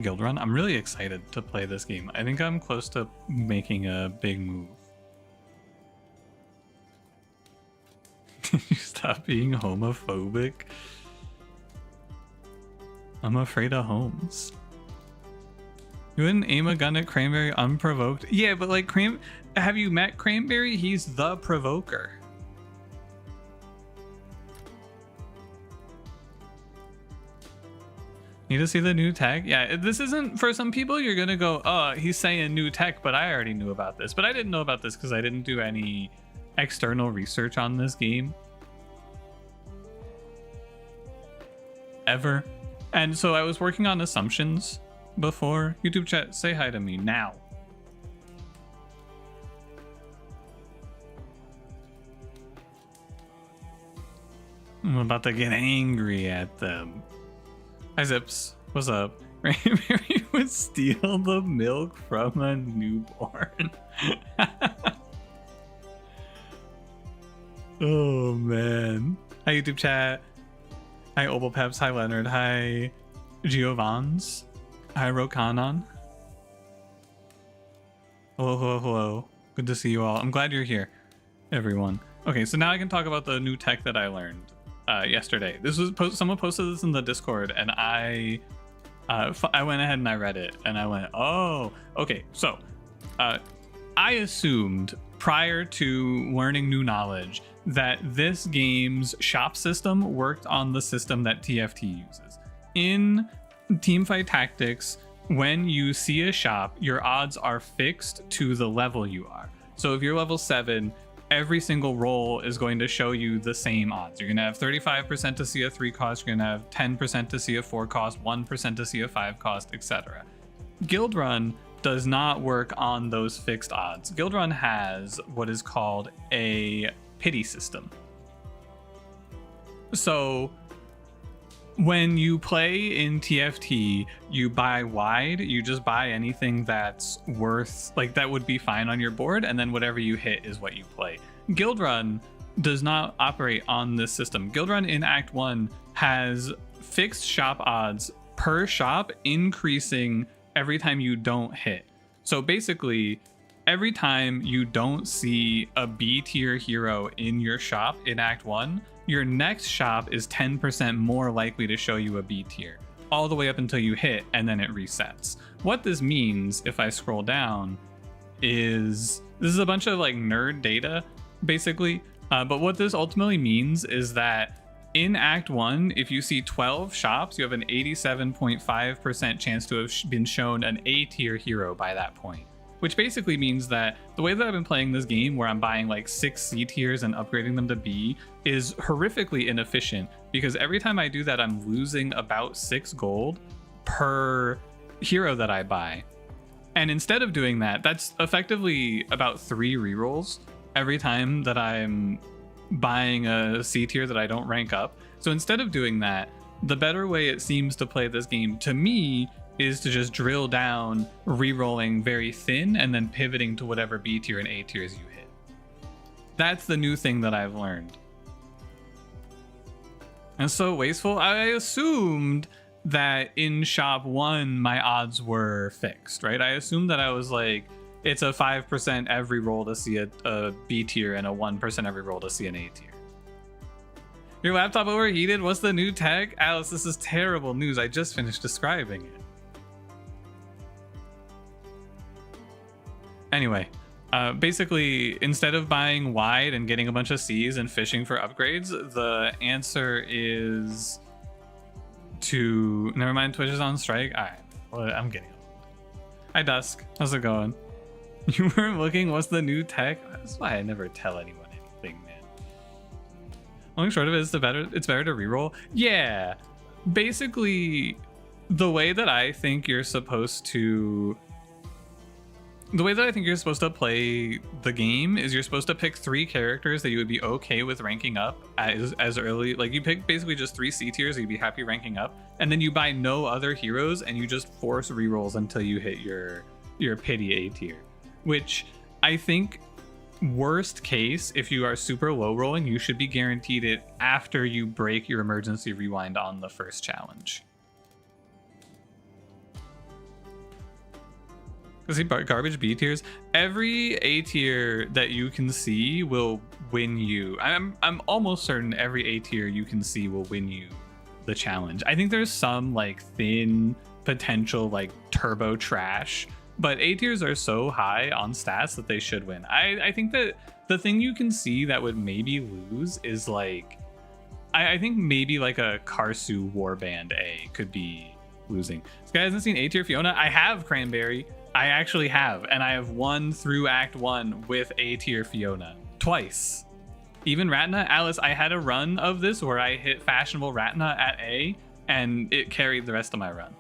Guildrun. I'm really excited to play this game. I think I'm close to making a big move. You stop being homophobic? I'm afraid of homes. You wouldn't aim a gun at Cranberry unprovoked? Yeah, but like have you met Cranberry? He's the provoker. Need to see the new tech? Yeah, this isn't for some people. You're gonna go, oh, he's saying new tech, but I already knew about this. But I didn't know about this because I didn't do any external research on this game ever. And so I was working on assumptions before. YouTube chat, say hi to me now. I'm about to get angry at them. Hi Zips, what's up? Mary would steal the milk from a newborn. Oh man. Hi YouTube chat. Hi Obelpeps, hi Leonard, hi Giovans, hi Rokanon. Hello, hello, hello. Good to see you all. I'm glad you're here, everyone. Okay, so now I can talk about the new tech that I learned yesterday. This was someone posted this in the Discord, and I went ahead and I read it, and I went, oh, okay. So I assumed prior to learning new knowledge that this game's shop system worked on the system that TFT uses. In Teamfight Tactics, when you see a shop, your odds are fixed to the level you are. So if you're level 7, every single roll is going to show you the same odds. You're going to have 35% to see a 3 cost, you're going to have 10% to see a 4 cost, 1% to see a 5 cost, etc. Guildrun does not work on those fixed odds. Guildrun has what is called a pity system. So when you play in TFT, you buy wide, you just buy anything that's worth, like that would be fine on your board, and then whatever you hit is what you play. Guildrun does not operate on this system. Guildrun in Act 1 has fixed shop odds per shop, increasing every time you don't hit. So basically, every time you don't see a B tier hero in your shop in Act 1, your next shop is 10% more likely to show you a B tier, all the way up until you hit, and then it resets. What this means, if I scroll down, is this is a bunch of like nerd data, basically. But what this ultimately means is that in Act 1, if you see 12 shops, you have an 87.5% chance to have been shown an A tier hero by that point. Which basically means that the way that I've been playing this game, where I'm buying like 6 C tiers and upgrading them to B, is horrifically inefficient, because every time I do that, I'm losing about 6 gold per hero that I buy. And instead of doing that, that's effectively about 3 rerolls every time that I'm buying a C tier that I don't rank up. So instead of doing that, the better way it seems to play this game to me is to just drill down, re-rolling very thin, and then pivoting to whatever B tier and A tiers you hit. That's the new thing that I've learned. And so wasteful. I assumed that in shop 1 my odds were fixed, right? I assumed that I was like, it's a 5% every roll to see a B tier and a 1% every roll to see an A tier. Your laptop overheated? What's the new tech? Alice, this is terrible news. I just finished describing it. Anyway, basically, instead of buying wide and getting a bunch of C's and fishing for upgrades, the answer is to... Never mind, Twitch is on strike? Alright, well, I'm getting old. Hi, Dusk. How's it going? You weren't looking? What's the new tech? That's why I never tell anyone anything, man. Long short of it is it's better to reroll. Yeah, basically, the way that I think you're supposed to... The way that I think you're supposed to play the game is you're supposed to pick 3 characters that you would be okay with ranking up as early. Like, you pick basically just 3 C tiers that you'd be happy ranking up, and then you buy no other heroes and you just force rerolls until you hit your pity A tier. Which I think, worst case, if you are super low rolling, you should be guaranteed it after you break your emergency rewind on the first challenge. See, garbage B tiers. Every A tier that you can see will win you. I'm almost certain every A tier you can see will win you the challenge. I think there's some like thin potential like turbo trash, but A tiers are so high on stats that they should win. I think that the thing you can see that would maybe lose is like, I think maybe like a Karsu Warband A could be losing. This guy hasn't seen A tier Fiona. I have Cranberry. I actually have, and I have won through Act 1 with A tier Fiona twice. Even Ratna, Alice, I had a run of this where I hit Fashionable Ratna at A, and it carried the rest of my run.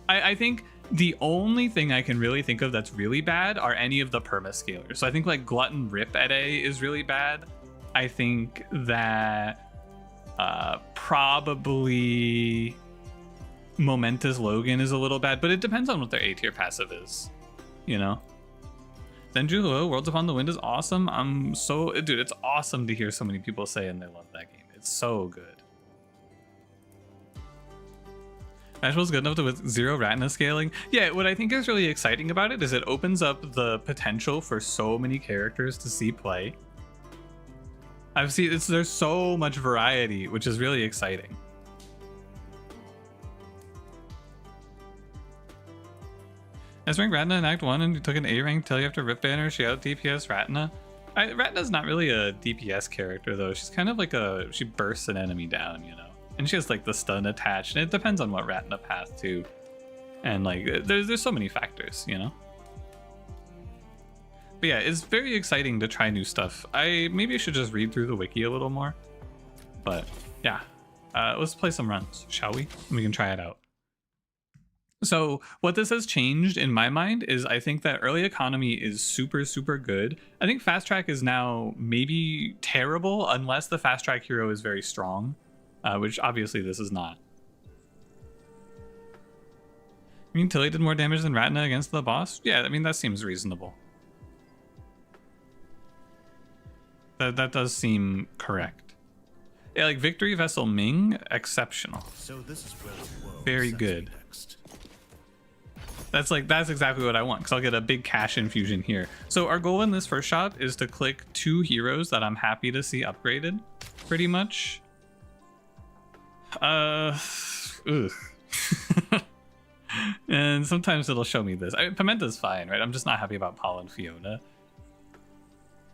I think the only thing I can really think of that's really bad are any of the permascalers. So I think like Glutton Rip at A is really bad. I think that probably Momentous Logan is a little bad, but it depends on what their A tier passive is, you know? Senju, hello, Worlds Upon the Wind is awesome. Dude, it's awesome to hear so many people saying they love that game. It's so good. Fashionable's good enough to with 0 Ratna scaling. Yeah, what I think is really exciting about it is it opens up the potential for so many characters to see play. There's so much variety, which is really exciting. S rank Ratna in Act 1 and you took an A rank till you have to rip banner. She out DPS Ratna. Ratna's not really a DPS character though. She's kind of like she bursts an enemy down, you know. And she has like the stun attached, and it depends on what Ratna path too. And like there's so many factors, you know. But yeah, it's very exciting to try new stuff. Maybe I should just read through the wiki a little more. But yeah, let's play some runs, shall we? And we can try it out. So what this has changed in my mind is I think that early economy is super, super good. I think fast track is now maybe terrible unless the fast track hero is very strong, which obviously this is not. I mean, Tilly did more damage than Ratna against the boss? Yeah, I mean, that seems reasonable. That does seem correct. Yeah, like Victory Vessel Ming, exceptional. So this is where the world very good. That's exactly what I want, because I'll get a big cash infusion here. So our goal in this first shop is to click 2 heroes that I'm happy to see upgraded, pretty much. Ugh. And sometimes it'll show me this. Pimenta's fine, right? I'm just not happy about Paul and Fiona.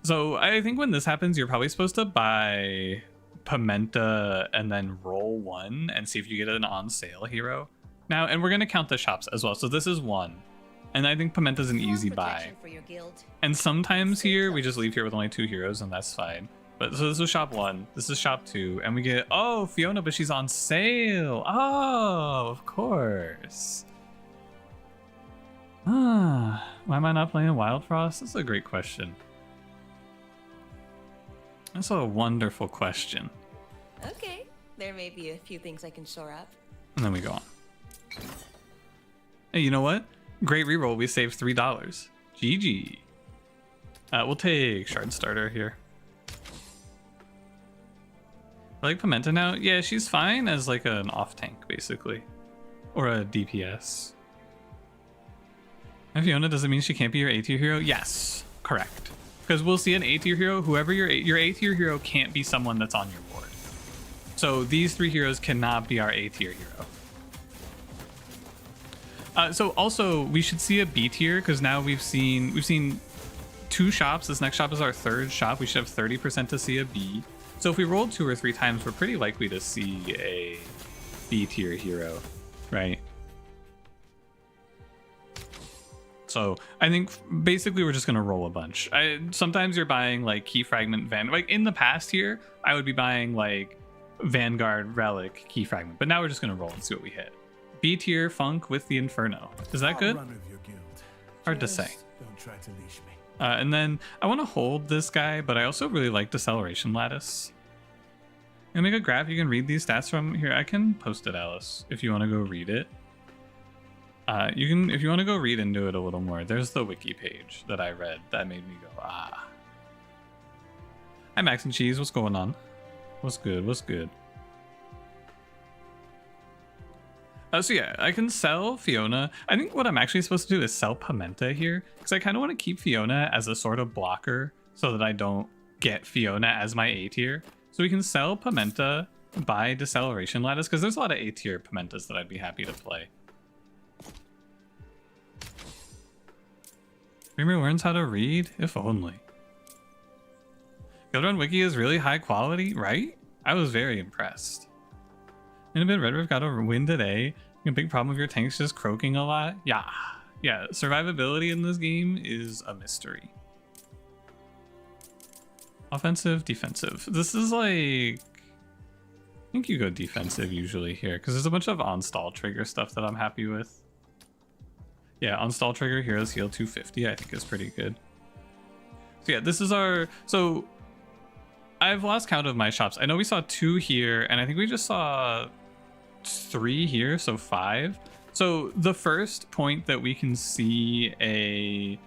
So I think when this happens, you're probably supposed to buy Pimenta and then roll 1 and see if you get an on sale hero. Now, and we're going to count the shops as well. So this is 1. And I think Pimenta's an easy buy. And sometimes here, we just leave here with only 2 heroes, and that's fine. But so this is shop 1. This is shop 2. And we get, oh, Fiona, but she's on sale. Oh, of course. Why am I not playing Wild Frost? That's a great question. That's a wonderful question. Okay, there may be a few things I can shore up. And then we go on. Hey, you know what? Great reroll. We saved $3. GG. We'll take Shard Starter here. I like Pimenta now. Yeah, she's fine as like an off tank, basically. Or a DPS. And Fiona, does it mean she can't be your A tier hero? Yes, correct. Because we'll see an A tier hero. Whoever your A tier hero can't be someone that's on your board. So these 3 heroes cannot be our A tier hero. So also we should see a B tier, because now we've seen 2 shops. This next shop is our 3rd shop. We should have 30% to see a B. So if we roll 2 or 3 times, we're pretty likely to see a B tier hero, right? So I think basically we're just gonna roll a bunch. Sometimes you're buying like Key Fragment like in the past here, I would be buying like Vanguard Relic Key Fragment, but now we're just gonna roll and see what we hit. B tier Funk with the Inferno. Is that good? Hard to say. Don't try to leash me. And then I want to hold this guy, but I also really like Deceleration Lattice. I'm gonna make a graph you can read these stats from here. I can post it, Alice, if you want to go read it. You can, if you want to go read into it a little more. There's the wiki page that I read that made me go, ah. Hi, Max and Cheese. What's going on? What's good? What's good? So yeah, I can sell Fiona. I think what I'm actually supposed to do is sell Pimenta here, because I kind of want to keep Fiona as a sort of blocker so that I don't get Fiona as my A tier. So we can sell Pimenta, buy Deceleration Lattice, because there's a lot of A tier Pimentas that I'd be happy to play. Dreamer learns how to read? If only. Guildrun Wiki is really high quality, right? I was very impressed. In a bit, Red Rift got a win today. A big problem with your tanks just croaking a lot. Yeah. Survivability in this game is a mystery. Offensive, defensive. This is like... I think you go defensive usually here, because there's a bunch of on-stall trigger stuff that I'm happy with. Yeah, on-stall trigger, heroes heal 250, I think is pretty good. So yeah, this is our... So, I've lost count of my shops. I know we saw 2 here, and I think we just saw 3 here, so 5. So the first point that we can see a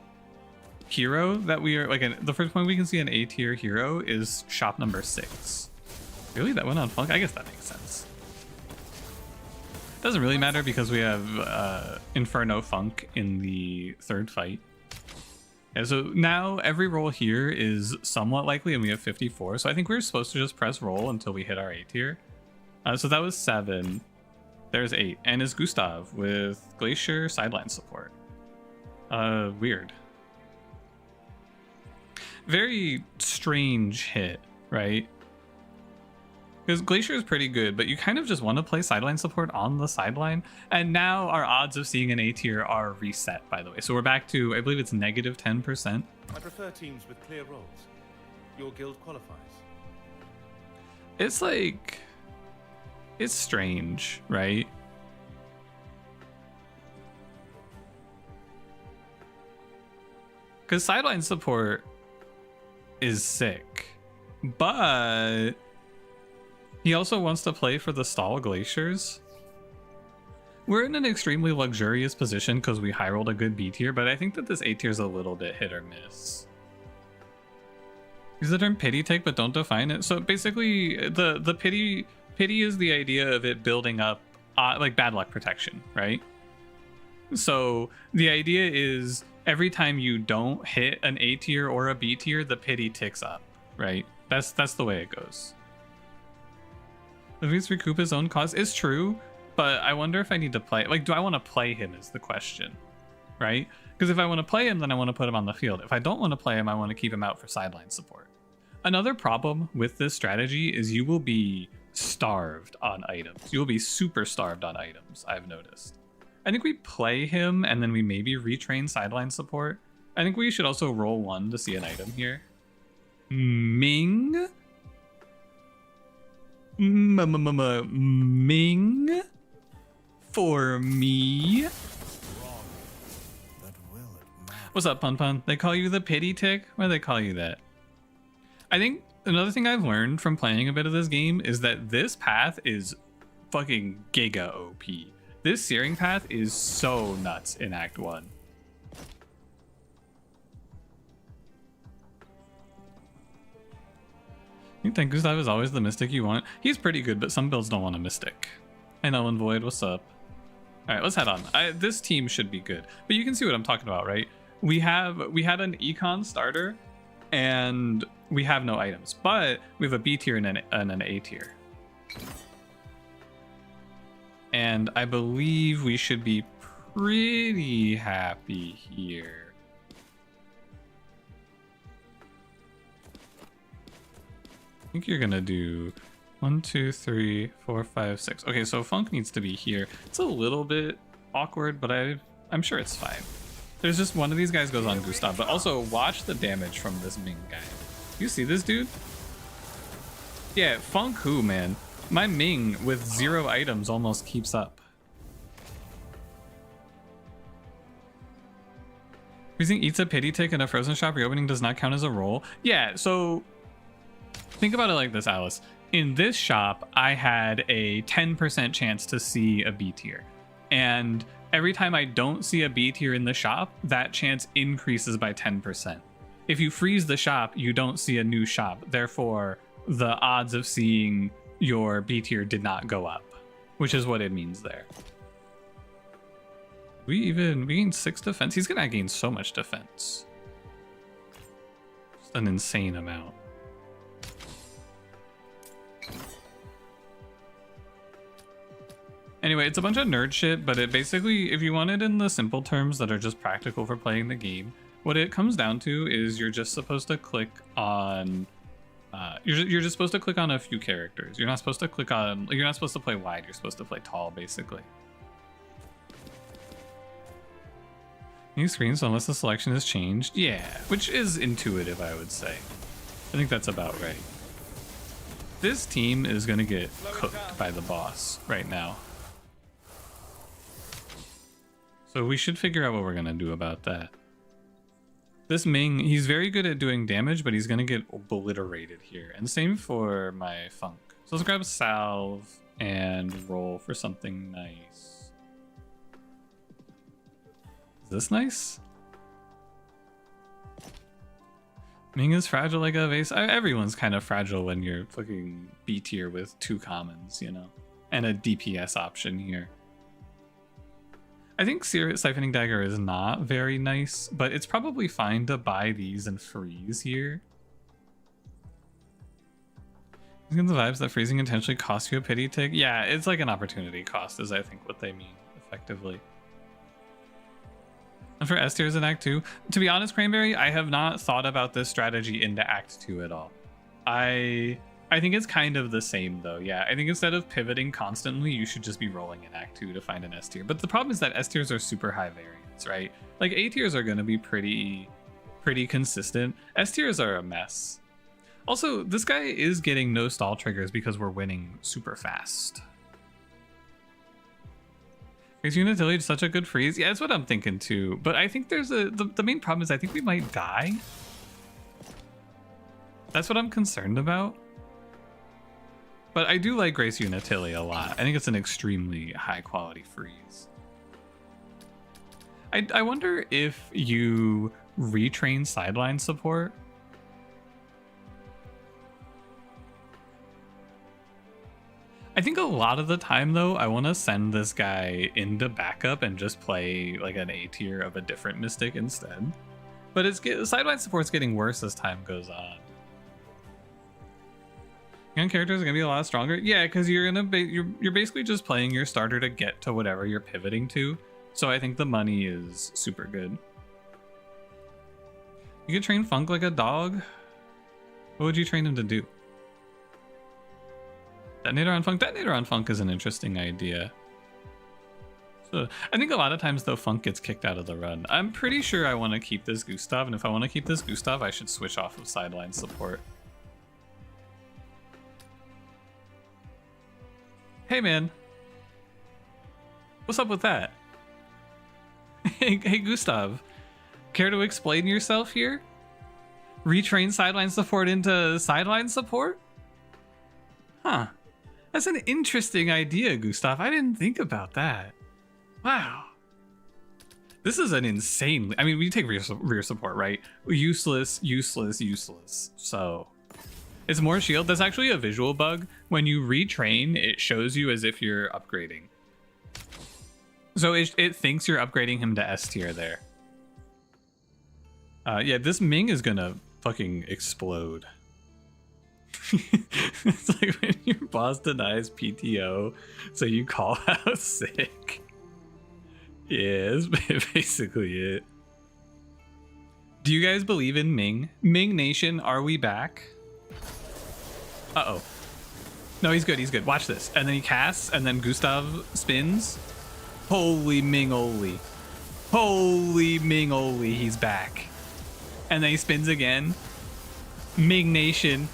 hero that we are the first point we can see an A tier hero is shop number 6. Really, that went on Funk? I guess that makes sense. Doesn't really matter because we have Inferno Funk in the 3rd fight. Yeah, so now every roll here is somewhat likely, and we have 54. So I think we're supposed to just press roll until we hit our A tier. So that was 7. There's 8. And is Gustav with Glacier sideline support. Weird. Very strange hit, right? Because Glacier is pretty good, but you kind of just want to play sideline support on the sideline. And now our odds of seeing an A tier are reset, by the way. So we're back to, I believe it's negative 10%. I prefer teams with clear roles. Your guild qualifies. It's like... It's strange, right? Because sideline support is sick, but he also wants to play for the stall glaciers. We're in an extremely luxurious position because we high rolled a good B tier, but I think that this A tier is a little bit hit or miss. Use the term pity take, but don't define it. So basically, the pity is the idea of it building up like bad luck protection, right? So the idea is every time you don't hit an A tier or a B tier, the pity ticks up, right? That's the way it goes. If he's recoup his own cost, it's true, but I wonder if I need to play, like, do I want to play him is the question, right? Because if I want to play him, then I want to put him on the field. If I don't want to play him, I want to keep him out for sideline support. Another problem with this strategy is you will be starved on items. You will be super starved on items, I've noticed. I think we play him and then we maybe retrain sideline support. I think we should also roll 1 to see an item here. Ming? Ming? For me? What's up, Pun Pun? They call you the pity tick? Why do they call you that? I think another thing I've learned from playing a bit of this game is that this path is fucking giga OP. This Searing path is so nuts in Act 1. You think Gustav is always the Mystic you want? He's pretty good, but some builds don't want a Mystic. Hey, Null Void, what's up? All right, let's head on. This team should be good, but you can see what I'm talking about, right? We had an Econ starter, and we have no items, but we have a B tier and an A tier. And I believe we should be pretty happy here. I think you're gonna do 1, 2, 3, 4, 5, 6. Okay, so Funk needs to be here. It's a little bit awkward, but I'm sure it's fine. There's just one of these guys goes on Gustav, but also watch the damage from this Ming guy. You see this dude? Yeah, Funk who, man? My Ming with 0 items almost keeps up. Freezing eats a pity tick in a frozen shop reopening does not count as a roll. Yeah, so think about it like this, Alice. In this shop, I had a 10% chance to see a B tier. And every time I don't see a B tier in the shop, that chance increases by 10%. If you freeze the shop, you don't see a new shop. Therefore, the odds of seeing your B tier did not go up, which is what it means there. We gain 6 defense. He's gonna gain so much defense. Just an insane amount. Anyway, it's a bunch of nerd shit, but it basically, if you want it in the simple terms that are just practical for playing the game, what it comes down to is you're just supposed to click on you're just supposed to click on a few characters. You're not supposed to click on, you're not supposed to play wide, you're supposed to play tall, basically. New screens unless the selection has changed. Yeah, which is intuitive, I would say. I think that's about right. This team is gonna get cooked by the boss right now. So we should figure out what we're gonna do about that. This Ming, he's very good at doing damage, but he's gonna get obliterated here. And same for my Funk. So let's grab a salve and roll for something nice. Is this nice? Ming is fragile like a vase. Everyone's kind of fragile when you're fucking B tier with 2 commons, you know? And a DPS option here. I think Siphoning Dagger is not very nice, but it's probably fine to buy these and freeze here. You get the vibes that freezing intentionally costs you a pity tick. Yeah, it's like an opportunity cost is I think what they mean, effectively. And for S tiers in Act 2, to be honest, Cranberry, I have not thought about this strategy into Act 2 at all. I think it's kind of the same though. Yeah, I think instead of pivoting constantly, you should just be rolling in Act 2 to find an S tier. But the problem is that S tiers are super high variance, right? Like A tiers are going to be pretty consistent. S tiers are a mess. Also, this guy is getting no stall triggers because we're winning super fast. Is Unitility such a good freeze? Yeah, that's what I'm thinking too. But I think there's the main problem is I think we might die. That's what I'm concerned about. But I do like Grace Unitility a lot. I think it's an extremely high quality freeze. I wonder if you retrain sideline support. I think a lot of the time though, I want to send this guy into backup and just play like an A tier of a different Mystic instead. But sideline support's getting worse as time goes on. Young characters are gonna be a lot stronger. Yeah, because you're basically just playing your starter to get to whatever you're pivoting to. So I think the money is super good. You could train Funk like a dog. What would you train him to do? Detonator on Funk. Detonator on Funk is an interesting idea. So I think a lot of times though Funk gets kicked out of the run. I'm pretty sure I want to keep this Gustav, and if I want to keep this Gustav, I should switch off of sideline support. Hey man, what's up with that? Hey Gustav, care to explain yourself here? Retrain sideline support into sideline support? Huh, that's an interesting idea, Gustav. I didn't think about that. Wow. This is an insane, I mean, we take rear support, right? Useless. So it's more shield. That's actually a visual bug. When you retrain, it shows you as if you're upgrading. So it thinks you're upgrading him to S tier there. Yeah, this Ming is gonna fucking explode. It's like when your boss denies PTO, so you call out sick. Yeah, that's basically it. Do you guys believe in Ming? Ming Nation, are we back? Uh-oh. No, he's good, he's good. Watch this. And then he casts, and then Gustav spins. Holy Ming-oli. Holy Ming-oli, he's back. And then he spins again. Ming Nation.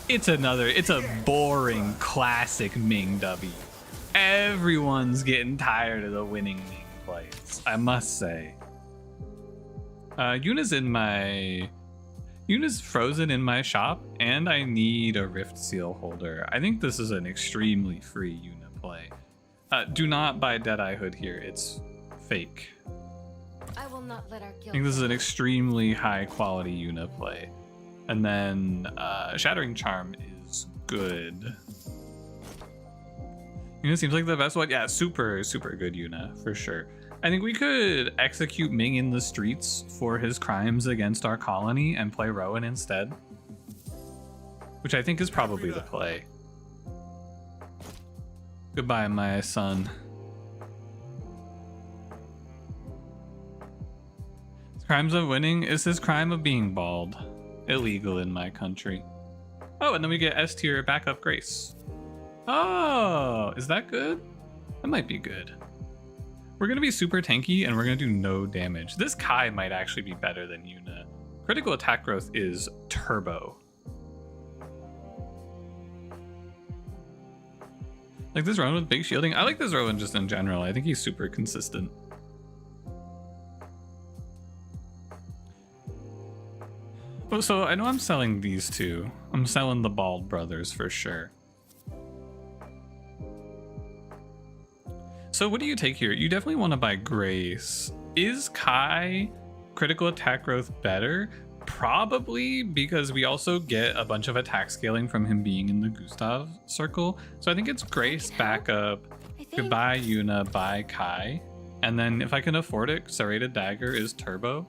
It's a boring, classic Ming W. Everyone's getting tired of the winning Ming plays, I must say. Yuna's frozen in my shop, and I need a Rift Seal holder. I think this is an extremely free Yuna play. Do not buy Deadeye Hood here, it's fake. I will not let our I think this is an extremely high quality Yuna play. And then Shattering Charm is good. Yuna seems like the best one. Yeah, super good Yuna, for sure. I think we could execute Ming in the streets for his crimes against our colony and play Rowan instead. Which I think is probably the play. Goodbye, my son. His crimes of winning is his crime of being bald. Illegal in my country. Oh, and then we get S tier backup Grace. Oh, is that good? That might be good. We're gonna be super tanky and we're gonna do no damage. This Kai might actually be better than Yuna. Critical attack growth is turbo. Like this Rowan with big shielding. I like this Rowan just in general. I think he's super consistent. Oh, so I know I'm selling these two. I'm selling the Bald brothers for sure. So what do you take here? You definitely want to buy Grace. Is Kai critical attack growth better? Probably, because we also get a bunch of attack scaling from him being in the Gustav circle. So I think it's Grace backup. Goodbye Yuna, buy Kai. And then if I can afford it, Serrated Dagger is turbo.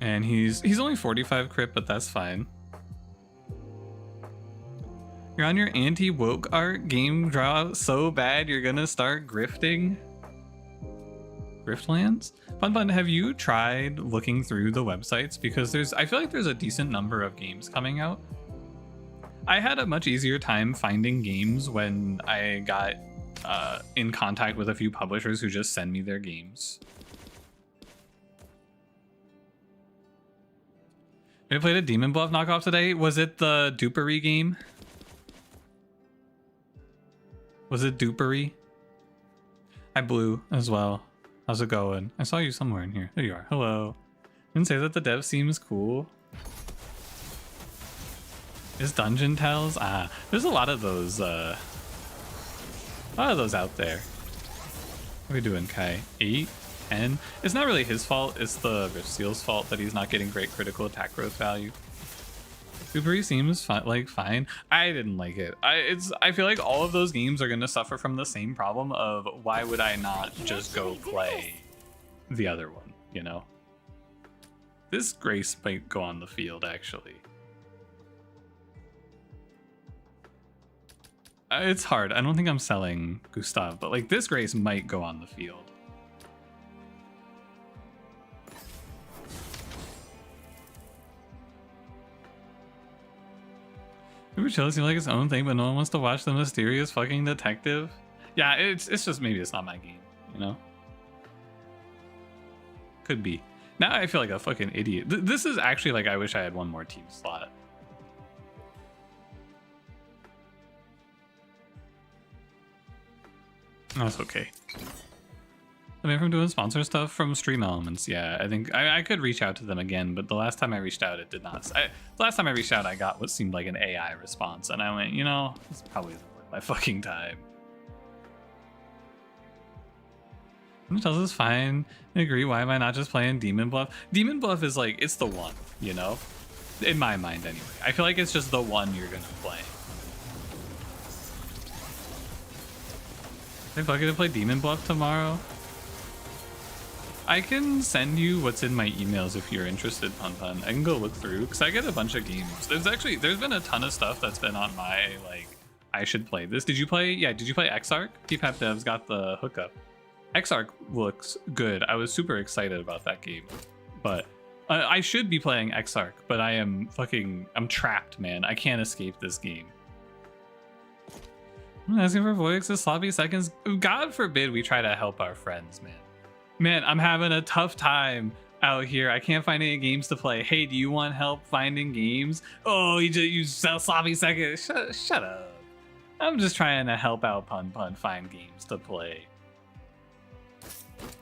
And he's only 45 crit, but that's fine. You're on your anti-woke art game draw so bad you're gonna start grifting. Griftlands? Fun, have you tried looking through the websites? Because I feel like there's a decent number of games coming out. I had a much easier time finding games when I got in contact with a few publishers who just send me their games. I played a Demon Bluff knockoff today. Was it the Dupery game? Was it Dupery? I blew as well. How's it going? I saw you somewhere in here. There you are. Hello. Didn't say that the dev seems cool. Is Dungeon Tales? Ah, there's a lot of those. A lot of those out there. What are we doing, Kai? 8, 10. It's not really his fault. It's the Rift Seal's fault that he's not getting great critical attack growth value. Dupery seems fine. I didn't like it. I feel like all of those games are gonna suffer from the same problem of why would I not just go play the other one, you know? This Grace might go on the field actually. It's hard. I don't think I'm selling Gustav, but like this Grace might go on the field. Super Chill seems like its own thing, but no one wants to watch the mysterious fucking detective. Yeah, it's just maybe it's not my game, you know? Could be. Now I feel like a fucking idiot. This is actually like I wish I had one more team slot. That's okay. I mean, from doing sponsor stuff from Stream Elements, yeah, I think I could reach out to them again, but the last time I reached out, it did not. The last time I reached out, I got what seemed like an AI response, and I went, you know, this probably isn't worth my fucking time. Tells us fine. I agree. Why am I not just playing Demon Bluff? Demon Bluff is like, it's the one, you know? In my mind, anyway. I feel like it's just the one you're gonna play. If I could play Demon Bluff tomorrow, I can send you what's in my emails if you're interested, Pun. I can go look through because I get a bunch of games. There's been a ton of stuff that's been on my like I should play this. Did you play? Yeah, did you play Exarch? Pep Dev's got the hookup. Exarch looks good. I was super excited about that game, but I should be playing Exarch, but I'm trapped, man. I can't escape this game. I'm asking for Voix's sloppy seconds. God forbid we try to help our friends, man. Man, I'm having a tough time out here. I can't find any games to play. Hey, do you want help finding games? Oh, you sell sloppy seconds. Shut up. I'm just trying to help out Pun find games to play.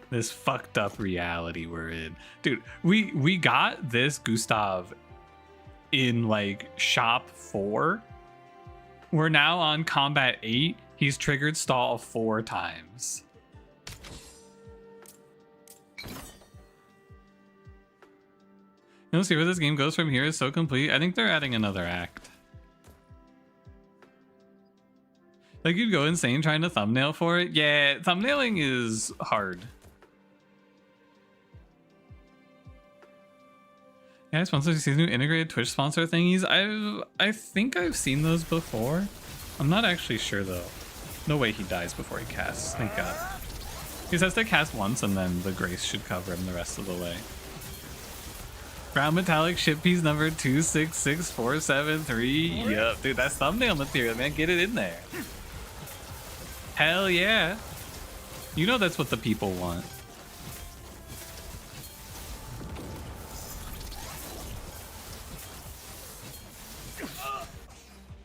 This fucked up reality we're in. Dude, we got this Gustav in like shop 4. We're now on combat 8. He's triggered stall 4 times. Let's see where this game goes from here. Is so complete. I think they're adding another act. Like, you'd go insane trying to thumbnail for it. Yeah, thumbnailing is hard. Yeah, sponsors, you see the new integrated Twitch sponsor thingies. I think I've seen those before. I'm not actually sure though. No way he dies before he casts. Thank God. He has to cast once and then the grace should cover him the rest of the way. Brown metallic ship piece number 266473. Yup, dude, that's thumbnail material, man. Get it in there. Hell yeah. You know that's what the people want.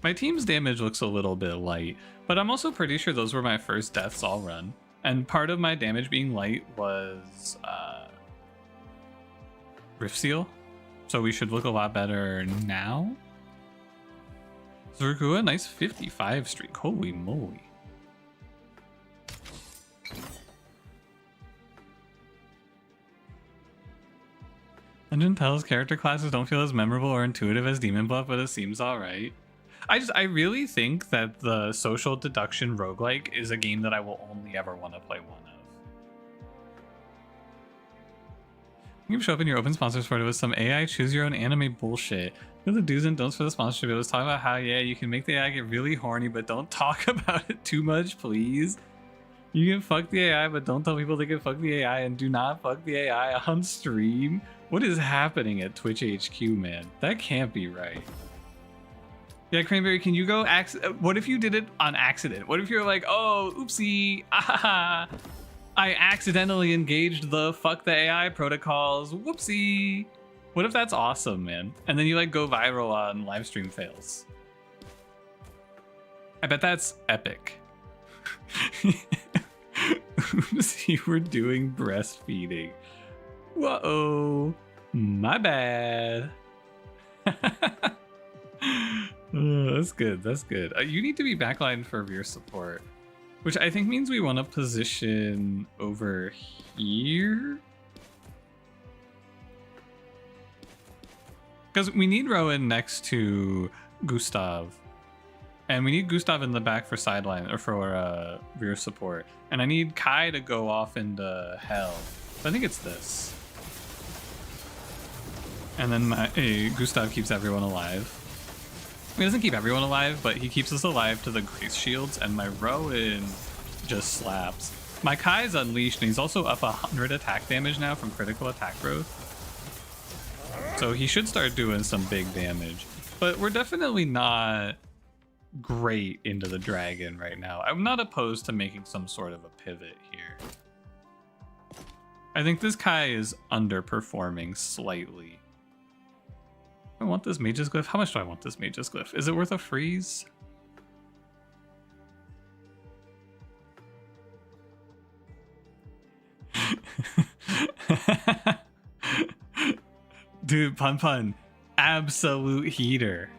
My team's damage looks a little bit light, but I'm also pretty sure those were my first deaths all run. And part of my damage being light was Rift Seal. So we should look a lot better now. Zerkua, nice 55 streak. Holy moly. Dungeon tells character classes don't feel as memorable or intuitive as Demon Bluff, but it seems alright. I really think that the social deduction roguelike is a game that I will only ever want to play one of. You can show up in your open sponsors for it with some AI choose your own anime bullshit. You know the do's and don'ts for the sponsorship. It was talking about how, yeah, you can make the AI get really horny, but don't talk about it too much, please. You can fuck the AI, but don't tell people they can fuck the AI, and do not fuck the AI on stream. What is happening at Twitch HQ, man? That can't be right. Yeah, Cranberry, can you go? What if you did it on accident? What if you're like, oh, oopsie, ah, I accidentally engaged the fuck the AI protocols, whoopsie. What if that's awesome, man? And then you like go viral on live stream fails. I bet that's epic. Oopsie, we're doing breastfeeding. Whoa, my bad. That's good. That's good. You need to be backlined for rear support, which I think means we want to position over here. Because we need Rowan next to Gustav. And we need Gustav in the back for sideline or for rear support. And I need Kai to go off into hell. So I think it's this. And then Gustav keeps everyone alive. He doesn't keep everyone alive, but he keeps us alive to the grace shields, and my Rowan just slaps. My Kai's unleashed, and he's also up 100 attack damage now from critical attack growth. So he should start doing some big damage. But we're definitely not great into the dragon right now. I'm not opposed to making some sort of a pivot here. I think this Kai is underperforming slightly. I want this Mage's Glyph. How much do I want this Mage's Glyph? Is it worth a freeze? Dude, Pun, absolute heater.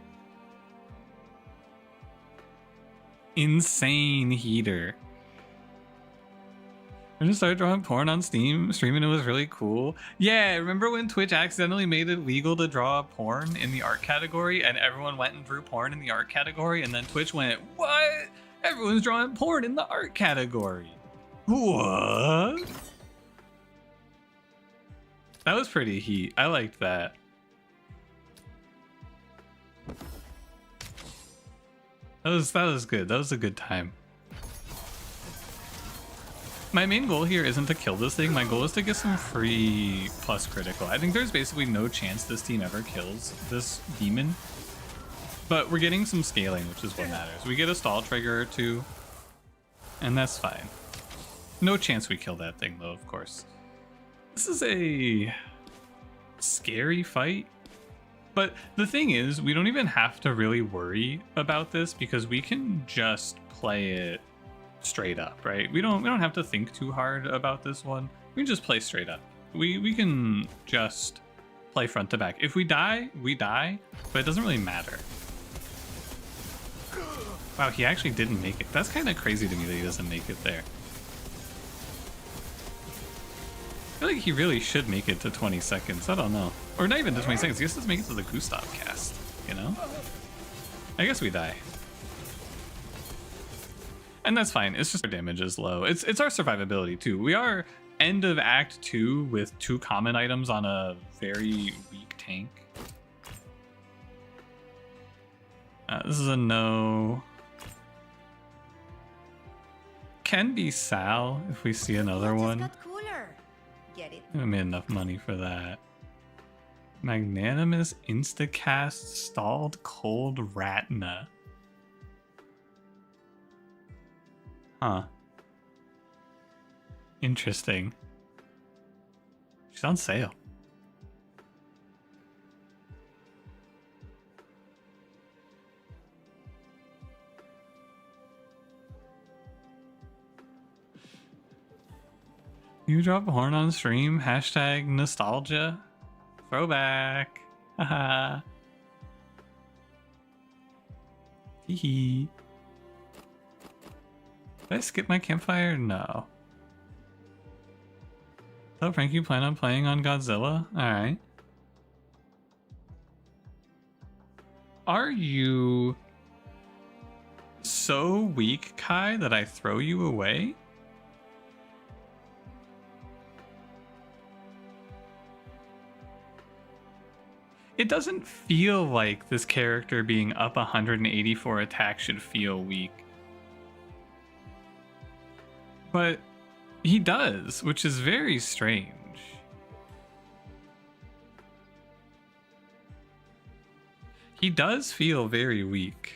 Insane heater. I just started drawing porn on Steam, streaming. It was really cool. Yeah, remember when Twitch accidentally made it legal to draw porn in the art category, and everyone went and drew porn in the art category, and then Twitch went, what? Everyone's drawing porn in the art category. What? That was pretty heat. I liked that. That was good. That was a good time. My main goal here isn't to kill this thing. My goal is to get some free plus critical. I think there's basically no chance this team ever kills this demon. But we're getting some scaling, which is what matters. We get a stall trigger or two, and that's fine. No chance we kill that thing, though, of course. This is a scary fight. But the thing is, we don't even have to really worry about this because we can just play it straight up, right? We don't have to think too hard about this one. We can just play straight up. We can just play front to back. If we die, we die, but it doesn't really matter. Wow, he actually didn't make it. That's kind of crazy to me that he doesn't make it there. I feel like he really should make it to 20 seconds. I don't know. Or not even to 20 seconds. I guess let's make it to the Gustav cast, you know? I guess we die. And that's fine. It's just our damage is low. It's our survivability too. We are end of Act 2 with 2 common items on a very weak tank. This is a no. Can be Sal if we see another one. Got cooler. Get it? I made enough money for that. Magnanimous Instacast Stalled Cold Ratna. Huh. Interesting. She's on sale. You drop a horn on stream, hashtag nostalgia. Throwback. Haha. Hee. Did I skip my campfire? No. So Frank, you plan on playing on Godzilla? Alright. Are you so weak, Kai, that I throw you away? It doesn't feel like this character being up 184 attack should feel weak. But he does, which is very strange. He does feel very weak.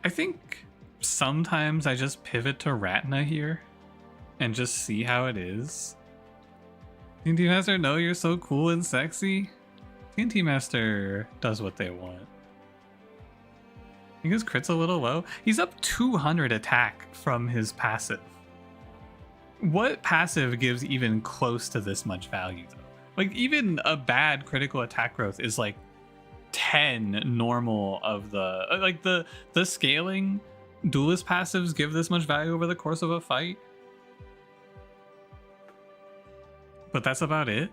I think sometimes I just pivot to Ratna here and just see how it is. TNT Master, no, you're so cool and sexy. TNT Master does what they want. I think his crit's a little low. He's up 200 attack from his passive. What passive gives even close to this much value though? Like even a bad critical attack growth is like 10 normal of the like the scaling duelist passives give this much value over the course of a fight, but that's about it.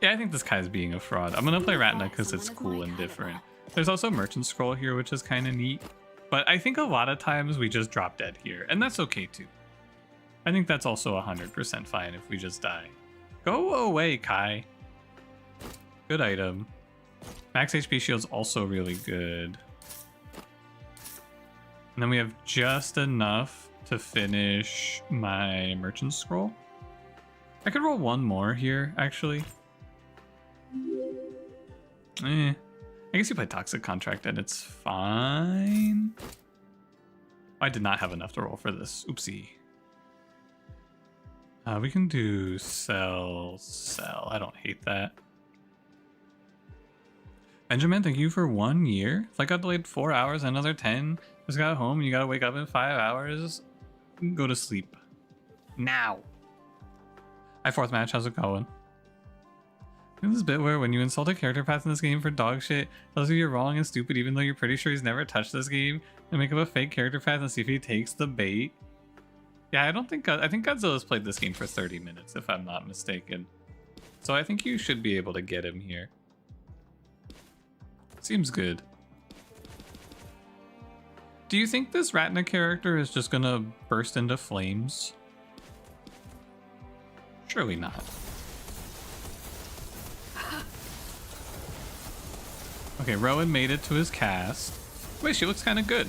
Yeah, I think this guy's being a fraud. I'm gonna play Ratna because it's cool and different. There's also Merchant Scroll here, which is kind of neat, but I think a lot of times we just drop dead here, and that's okay too. I think that's also 100% fine if we just die. Go away, Kai. Good item. Max HP shield's also really good. And then we have just enough to finish my Merchant Scroll. I could roll one more here, actually. I guess you play Toxic Contract and it's fine. I did not have enough to roll for this. Oopsie. We can do sell. I don't hate that. Benjamin, thank you for 1 year. If I got delayed 4 hours, another 10. Just got home and you gotta wake up in 5 hours. Go to sleep. Now. Hi, fourth match. How's it going? This bit where when you insult a character path in this game for dog shit, tells you you're wrong and stupid even though you're pretty sure he's never touched this game, and make up a fake character path and see if he takes the bait. Yeah, I think Godzilla's played this game for 30 minutes, if I'm not mistaken. So I think you should be able to get him here. Seems good. Do you think this Ratna character is just gonna burst into flames? Surely not. Okay, Rowan made it to his cast. Wait, she looks kind of good.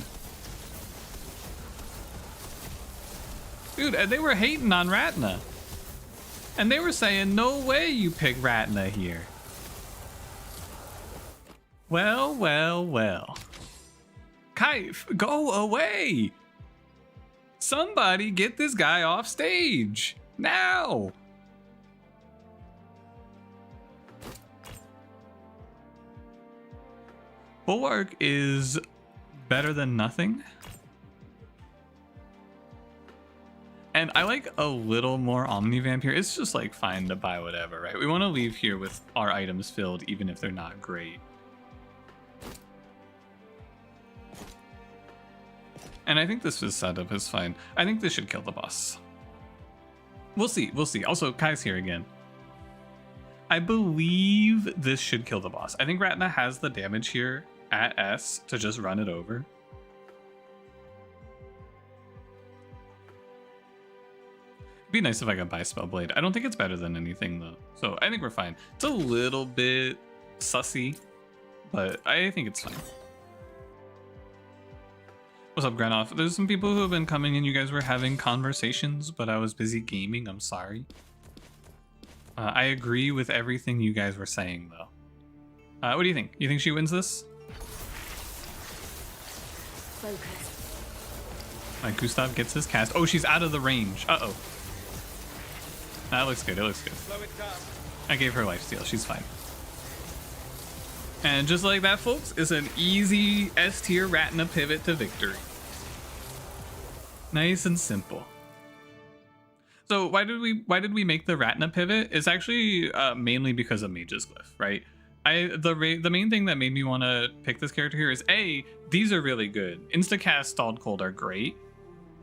Dude, they were hating on Ratna. And they were saying, no way you pick Ratna here. Well, well, well. Kai, go away! Somebody get this guy off stage! Now! Bulwark is better than nothing. And I like a little more Omnivamp here. It's just like fine to buy whatever, right? We want to leave here with our items filled even if they're not great. And I think this setup is fine. I think this should kill the boss. We'll see. We'll see. Also, Kai's here again. I believe this should kill the boss. I think Ratna has the damage here at S to just run it over. It'd be nice if I could buy Spellblade. I don't think it's better than anything though. So I think we're fine. It's a little bit sussy, but I think it's fine. What's up, Granoff? There's some people who have been coming in. You guys were having conversations, but I was busy gaming. I'm sorry. I agree with everything you guys were saying, though. What do you think? You think she wins this? Focus. Gustav gets his cast. Oh, she's out of the range. Uh-oh. That looks good. It looks good. Slow it down. I gave her lifesteal. She's fine. And just like that, folks, is an easy S tier Ratna pivot to victory. Nice and simple. So why did we make the Ratna pivot? It's actually mainly because of Mage's Glyph, right? The main thing that made me want to pick this character here is A, these are really good. Instacast Stalled Cold are great.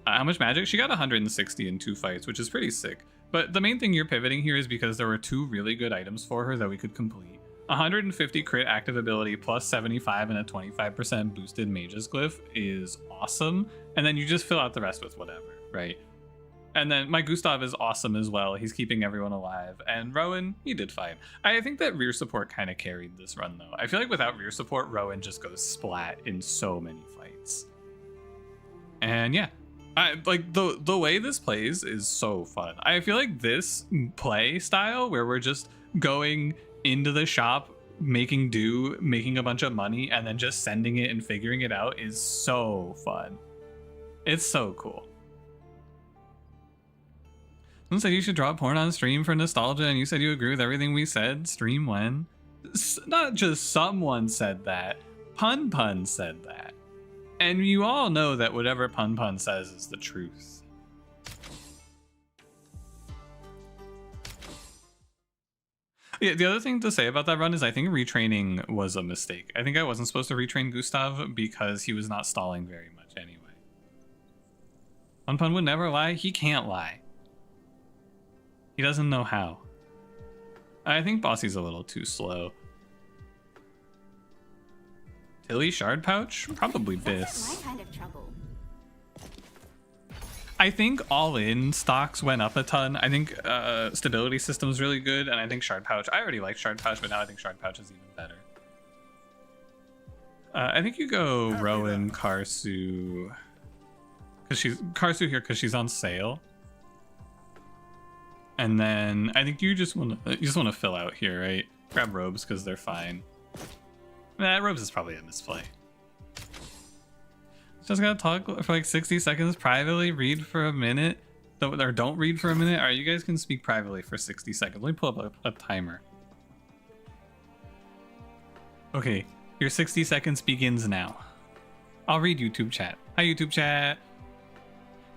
How much magic? She got 160 in 2 fights, which is pretty sick. But the main thing you're pivoting here is because there were 2 really good items for her that we could complete. 150 crit active ability plus 75 and a 25% boosted Mage's Glyph is awesome. And then you just fill out the rest with whatever, right? And then my Gustav is awesome as well. He's keeping everyone alive. And Rowan, he did fine. I think that rear support kind of carried this run though. I feel like without rear support, Rowan just goes splat in so many fights. And yeah, like the way this plays is so fun. I feel like this play style where we're just going into the shop, making do, making a bunch of money, and then just sending it and figuring it out is so fun. It's so cool. Someone said you should drop porn on stream for nostalgia, and you said you agree with everything we said. Stream when? Not just someone said that. Pun said that. And you all know that whatever Pun says is the truth. Yeah, the other thing to say about that run is I think retraining was a mistake. I think I wasn't supposed to retrain Gustav because he was not stalling very much anyway. Pun would never lie. He can't lie. He doesn't know how. I think Bossy's a little too slow. Tilly Shard Pouch? Probably Biss. My kind of trouble. I think all-in stocks went up a ton. I think stability system is really good, and I think Shard Pouch. I already like Shard Pouch, but now I think Shard Pouch is even better. I think you go Rowan, Karsu, because she's on sale. And then I think you just want to fill out here, right? Grab robes because they're fine. Robes is probably a misplay. Just gotta talk for like 60 seconds privately, read for a minute. Or don't read for a minute. Alright, you guys can speak privately for 60 seconds. Let me pull up a timer. Okay, your 60 seconds begins now. I'll read YouTube chat. Hi, YouTube chat.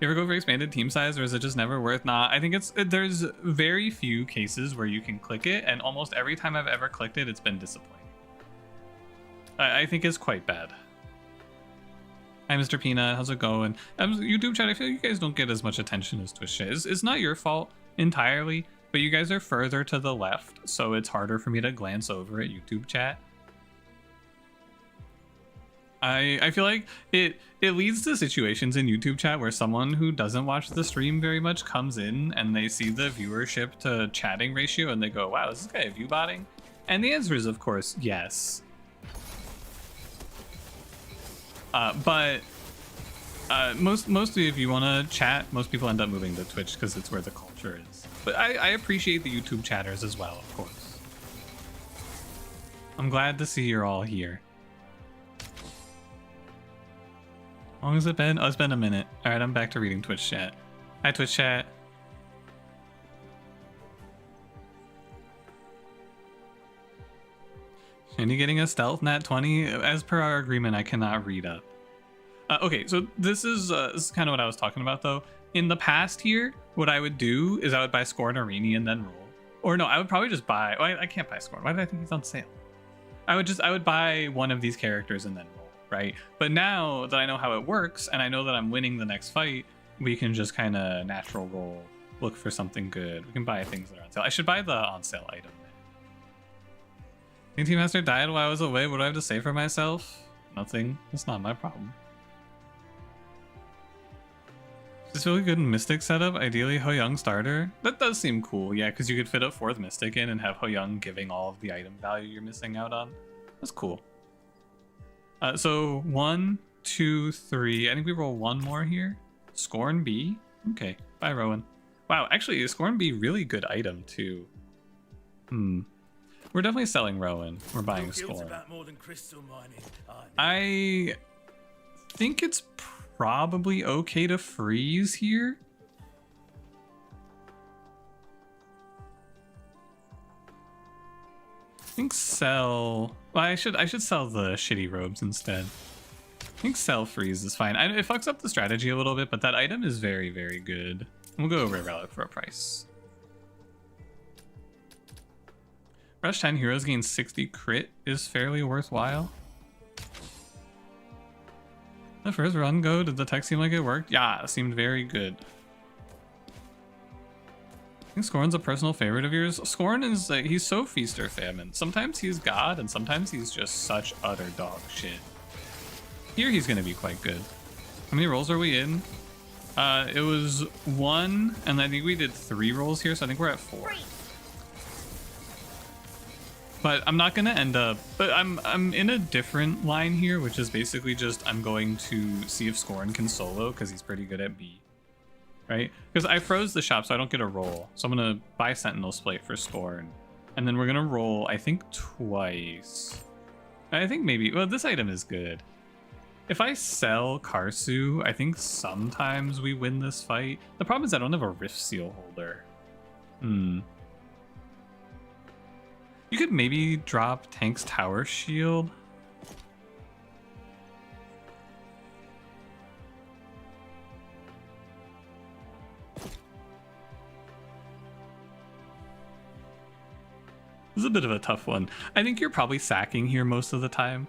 You ever go for expanded team size, or is it just never worth? Nah, I think there's very few cases where you can click it, and almost every time I've ever clicked it, it's been disappointing. I think it's quite bad. Hi, Mr. Peanut. How's it going? YouTube chat, I feel like you guys don't get as much attention as Twitch is. It's not your fault entirely, but you guys are further to the left, so it's harder for me to glance over at YouTube chat. I feel like it leads to situations in YouTube chat where someone who doesn't watch the stream very much comes in and they see the viewership to chatting ratio and they go, wow, is this guy view botting? And the answer is, of course, yes. But mostly if you want to chat, most people end up moving to Twitch because it's where the culture is. But I appreciate the YouTube chatters as well, of course. I'm glad to see you're all here. How long has it been? Oh, it's been a minute. All right, I'm back to reading Twitch chat. Hi, Twitch chat. Shandy getting a stealth nat 20. As per our agreement, I cannot read up. Okay, so this is kind of what I was talking about, though. In the past here, what I would do is I would buy Scorn Arini and then roll. Or no, I would probably just buy... Oh, I can't buy Scorn. Why did I think he's on sale? I would buy one of these characters and then roll, right? But now that I know how it works and I know that I'm winning the next fight, we can just kind of natural roll, look for something good. We can buy things that are on sale. I should buy the on sale item. Team Master died while I was away. What do I have to say for myself? Nothing. It's not my problem. It's really good in Mystic setup. Ideally, Ho Young starter. That does seem cool, yeah, because you could fit a 4th Mystic in and have Ho Young giving all of the item value you're missing out on. That's cool. So 1, 2, 3. I think we roll 1 more here. Scorn B. Okay, bye Rowan. Wow, actually, Scorn B, really good item too. We're definitely selling Rowan. We're buying Scorn. I think it's probably okay to freeze here. I think sell. Well, I should sell the shitty robes instead. I think sell freeze is fine. It fucks up the strategy a little bit, but that item is very, very good. We'll go over Relic for a price. Rush 10 heroes gain 60 crit is fairly worthwhile. The first run go, did the tech seem like it worked? Yeah, it seemed very good. I think Scorn's a personal favorite of yours. Scorn is, he's so feast or famine. Sometimes he's God, and sometimes he's just such utter dog shit. Here he's gonna be quite good. How many rolls are we in? It was 1, and I think we did 3 rolls here, so I think we're at 4. But I'm not gonna end up, but I'm in a different line here, which is basically just I'm going to see if Scorn can solo because he's pretty good at B, right? Because I froze the shop, so I don't get a roll. So I'm gonna buy Sentinel's Plate for Scorn, and then we're gonna roll, I think, twice. I think maybe, well, this item is good. If I sell Karsu, I think sometimes we win this fight. The problem is I don't have a Rift Seal holder. You could maybe drop Tank's Tower Shield. This is a bit of a tough one. I think you're probably sacking here most of the time.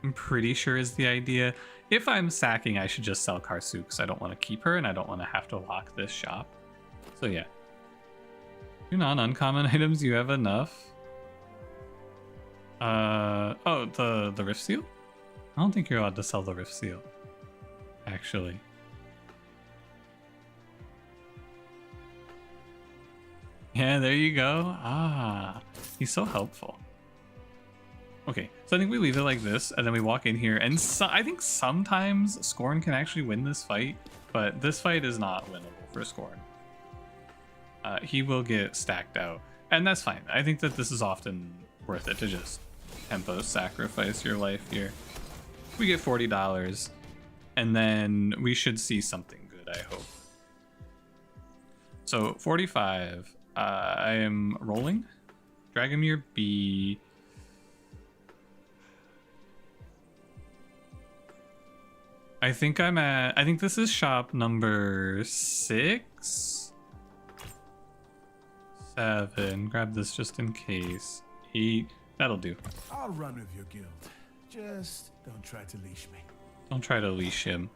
I'm pretty sure is the idea. If I'm sacking, I should just sell Karsu because I don't want to keep her and I don't want to have to lock this shop. So yeah. Two non-uncommon items, you have enough. Oh, the Rift Seal? I don't think you're allowed to sell the Rift Seal, actually. Yeah, there you go. Ah, he's so helpful. Okay, so I think we leave it like this, and then we walk in here, and I think sometimes Scorn can actually win this fight, but this fight is not winnable for Scorn. He will get stacked out, and that's fine. I think that this is often worth it to just tempo sacrifice your life here. We get $40, and then we should see something good, I hope. So 45, I am rolling. Dragomir B. I think I think this is shop number 6. 7. Grab this just in case. 8. That'll do. I'll run with your guild. Just don't try to leash me. Don't try to leash him.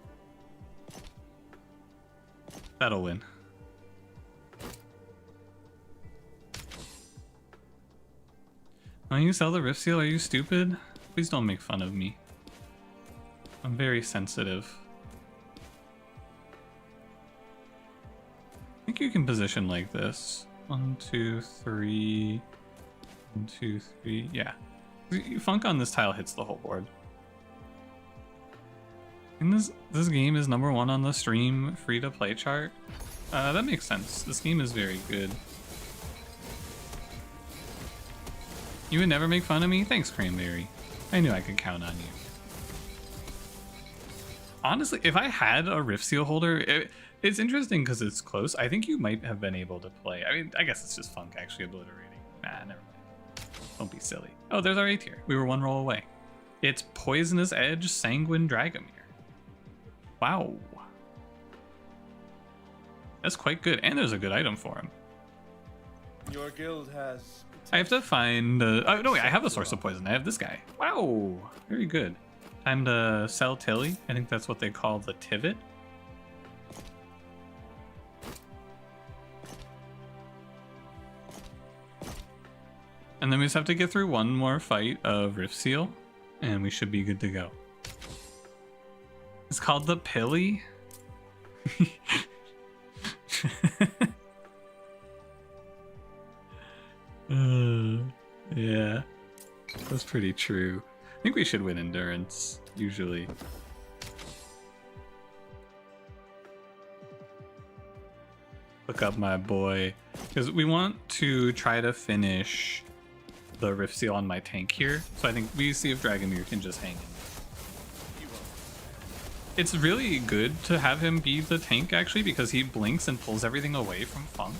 That'll win. Why don't you sell the Rift Seal? Are you stupid? Please don't make fun of me. I'm very sensitive. I think you can position like this. 1, 2, 3. 1, 2, 3. Yeah. Funk on this tile hits the whole board. And this game is number 1 on the stream free-to-play chart. That makes sense. This game is very good. You would never make fun of me? Thanks, Cranberry. I knew I could count on you. Honestly, if I had a Rift Seal holder, it's interesting because it's close. I think you might have been able to play. I mean, I guess it's just Funk actually obliterating. Nah, never mind. Don't be silly. Oh, there's our A tier. We were 1 roll away. It's Poisonous Edge Sanguine Dragomir. Wow. That's quite good. And there's a good item for him. Your guild has I have to find... oh, no, wait, I have a source of poison. I have this guy. Wow, very good. Time to sell Tilly. I think that's what they call the Tivit. And then we just have to get through one more fight of Rift Seal, and we should be good to go. It's called the Pilly. Yeah, that's pretty true. I think we should win endurance, usually. Look up my boy, because we want to try to finish the Rift Seal on my tank here. So I think we see if Dragomir can just hang in. It's really good to have him be the tank, actually, because he blinks and pulls everything away from Funk.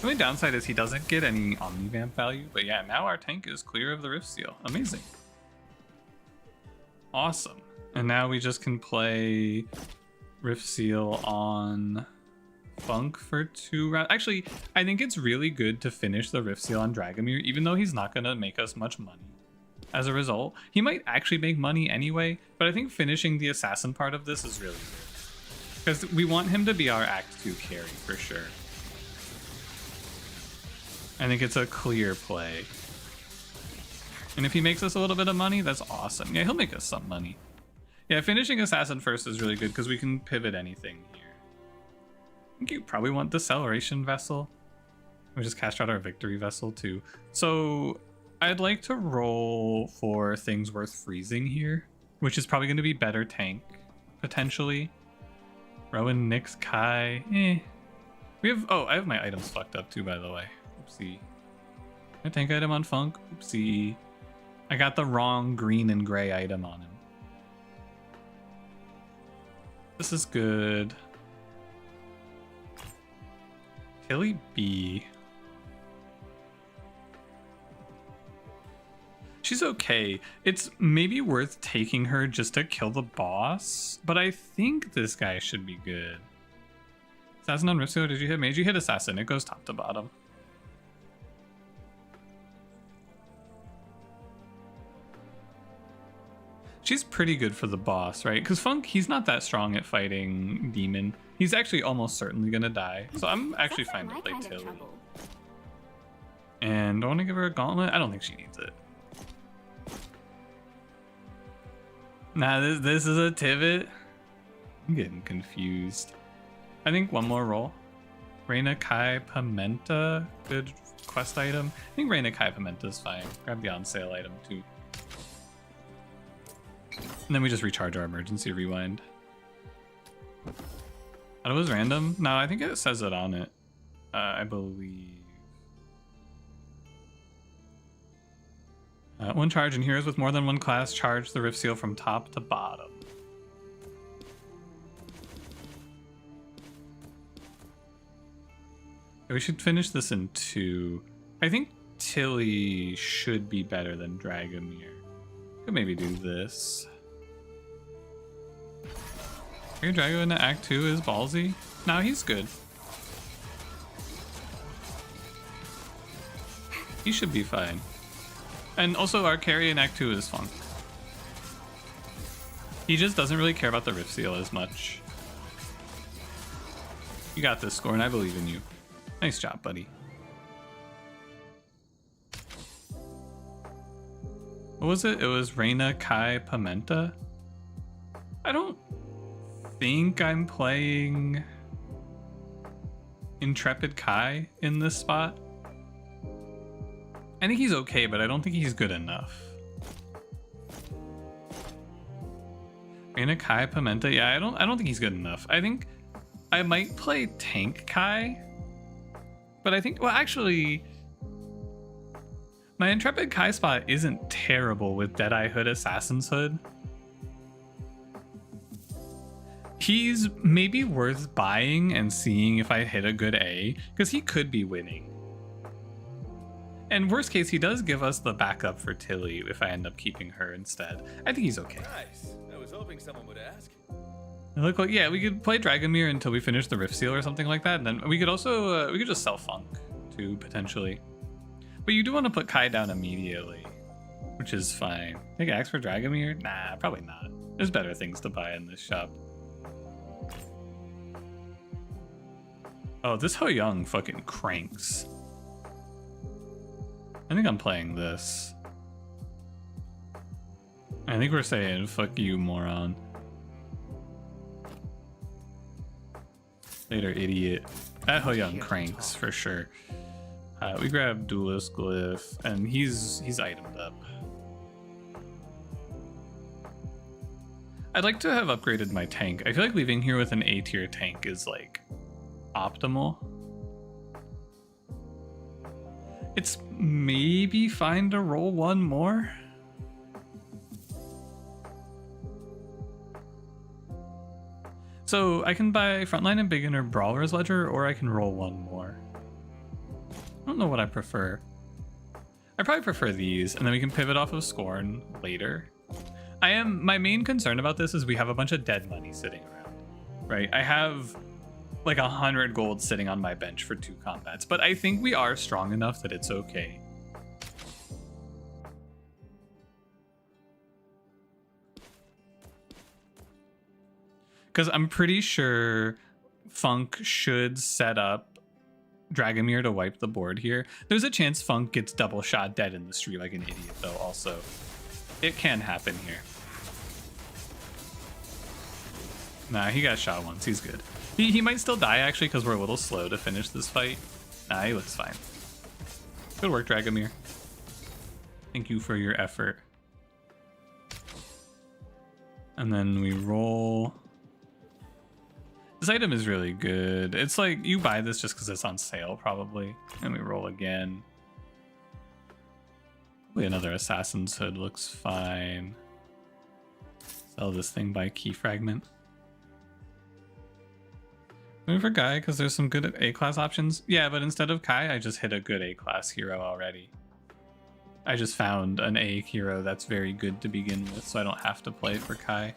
The only downside is he doesn't get any Omnivamp value, but yeah, now our tank is clear of the Rift Seal. Amazing. Awesome. And now we just can play Rift Seal on Funk for 2 rounds. Actually, I think it's really good to finish the Rift Seal on Dragomir, even though he's not going to make us much money. As a result, he might actually make money anyway, but I think finishing the assassin part of this is really good. Because we want him to be our Act 2 carry, for sure. I think it's a clear play. And if he makes us a little bit of money, that's awesome. Yeah, he'll make us some money. Yeah, finishing assassin first is really good because we can pivot anything here. I think you probably want Deceleration Vessel. We just cast out our Victory Vessel too. So I'd like to roll for things worth freezing here, which is probably going to be better tank, potentially. Rowan, Nyx, Kai, We have, oh, I have my items fucked up too, by the way. Oopsie. My tank item on Funk, oopsie. I got the wrong green and gray item on him. This is good. Tilly B. She's okay. It's maybe worth taking her just to kill the boss, but I think this guy should be good. Assassin on Rift Seal, did you hit mage? You hit assassin, it goes top to bottom. She's pretty good for the boss, right? Because Funk, he's not that strong at fighting Demon. He's actually almost certainly gonna die. So I'm actually fine to play Tilly. And do I want to give her a gauntlet? I don't think she needs it. Nah, this is a Tivit. I'm getting confused. I think one more roll. Reina Kai Pimenta, good quest item. I think Reina Kai Pimenta is fine. Grab the on sale item too. And then we just recharge our emergency rewind. That was random? No, I think it says it on it. I believe. One charge and heroes with more than one class charge the Rift Seal from top to bottom. We should finish this in 2. I think Tilly should be better than Dragomir. Could maybe do this. Your Drago into Act 2 is ballsy. No, he's good. He should be fine. And also our carry in Act 2 is Funk. He just doesn't really care about the Rift Seal as much. You got this, Scorn. I believe in you. Nice job, buddy. What was it? It was Reina Kai Pimenta? I don't think I'm playing Intrepid Kai in this spot. I think he's okay, but I don't think he's good enough. Reina Kai Pimenta, yeah, I don't think he's good enough. I think I might play Tank Kai, but I think, well, actually, my Intrepid Kai spot isn't terrible with Deadeye Hood Assassin's Hood. He's maybe worth buying and seeing if I hit a good A, because he could be winning. And worst case, he does give us the backup for Tilly if I end up keeping her instead. I think he's okay. Nice. I was hoping someone would ask. It looked like, yeah, we could play Dragomir until we finish the Rift Seal or something like that. And then we could also, we could just sell Funk too, potentially. But you do want to put Kai down immediately, which is fine. Take Axe for Dragomir? Nah, probably not. There's better things to buy in this shop. Oh, this Ho Young fucking cranks. I think I'm playing this. I think we're saying, fuck you, moron. Later, idiot. That Ho Young cranks, for sure. We grab Duelist Glyph, and he's itemed up. I'd like to have upgraded my tank. I feel like leaving here with an A tier tank is like optimal. It's maybe fine to roll one more. So I can buy Frontline and Beginner Brawler's Ledger, or I can roll one more. I don't know what I prefer. I probably prefer these, and then we can pivot off of Scorn later. My main concern about this is we have a bunch of dead money sitting around, right? I have like 100 gold sitting on my bench for 2 combats, but I think we are strong enough that it's okay. Because I'm pretty sure Funk should set up Dragomir to wipe the board here. There's a chance Funk gets double shot dead in the street like an idiot, though, also. It can happen here. Nah, he got shot once. He's good. He might still die, actually, because we're a little slow to finish this fight. Nah, he looks fine. Good work, Dragomir. Thank you for your effort. And then we roll. This item is really good. It's like you buy this just because it's on sale, probably. And we roll again. Probably another Assassin's Hood looks fine. Sell this thing by key fragment. Moving for Guy because there's some good A-class options. Yeah, but instead of Kai, I just hit a good A-class hero already. I just found an A hero that's very good to begin with, so I don't have to play for Kai.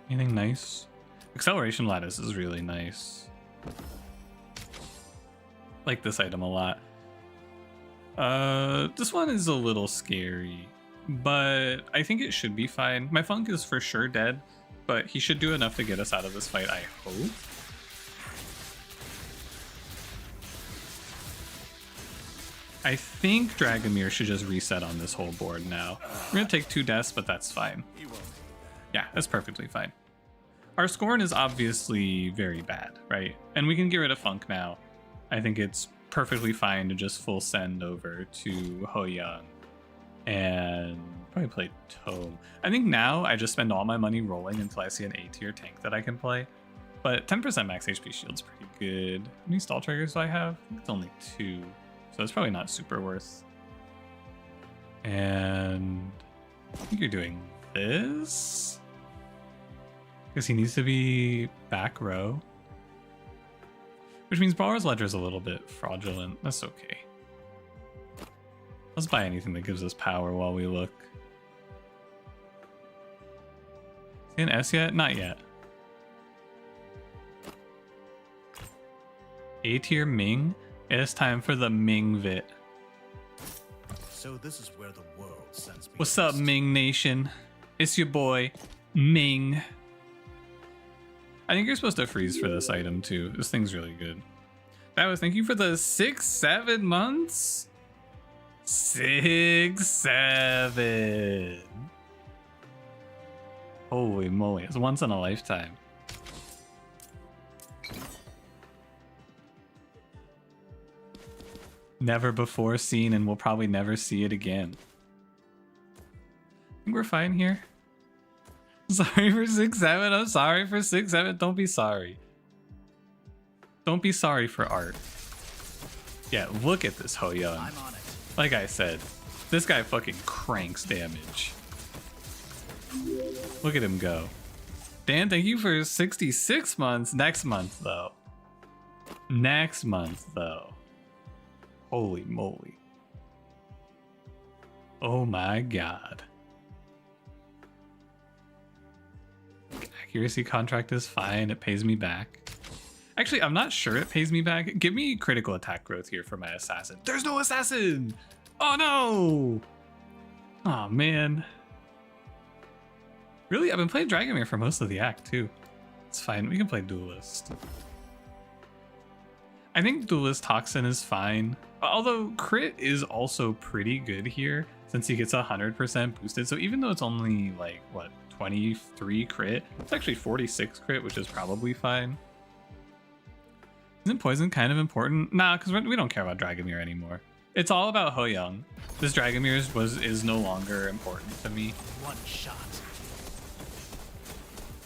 Anything nice? Acceleration Lattice is really nice. Like this item a lot. This one is a little scary, but I think it should be fine. My Funk is for sure dead, but he should do enough to get us out of this fight, I hope. I think Dragomir should just reset on this whole board now. We're gonna take 2 deaths, but that's fine. Yeah, that's perfectly fine. Our Scorn is obviously very bad, right? And we can get rid of Funk now. I think it's perfectly fine to just full send over to Ho Young and probably play Tome. I think now I just spend all my money rolling until I see an A tier tank that I can play. But 10% max HP shield's pretty good. How many stall triggers do I have? I think it's only 2. So it's probably not super worth. And I think you're doing this? Because he needs to be back row. Which means Brawler's Ledger is a little bit fraudulent. That's okay. Let's buy anything that gives us power while we look. Is he an S yet? Not yet. A tier Ming? It's time for the Ming Vit. So this is where the world sends me. What's up, Ming Nation? It's your boy, Ming. I think you're supposed to freeze for this item too. This thing's really good. That was thank you for the 6-7 months. 6-7. Holy moly, it's once in a lifetime. Never before seen, and we'll probably never see it again. I think we're fine here. Sorry for 6-7. I'm sorry for 6-7. Don't be sorry. Don't be sorry for art. Yeah, look at this Ho Young. I'm on it. Like I said, this guy fucking cranks damage. Look at him go. Dan, thank you for 66 months. Next month, though. Next month, though. Holy moly. Oh my god. Accuracy contract is fine. It pays me back. Actually, I'm not sure it pays me back. Give me critical attack growth here for my assassin. There's no assassin! Oh no! Oh man. Really? I've been playing Dragomir for most of the act too. It's fine, we can play Duelist. I think Duelist Toxin is fine. Although crit is also pretty good here since he gets 100% boosted. So even though it's only like, what, 23 crit, it's actually 46 crit, which is probably fine. Isn't poison kind of important? Nah, because we don't care about Dragomir anymore. It's all about Ho Young. This Dragomir is no longer important to me. One shot.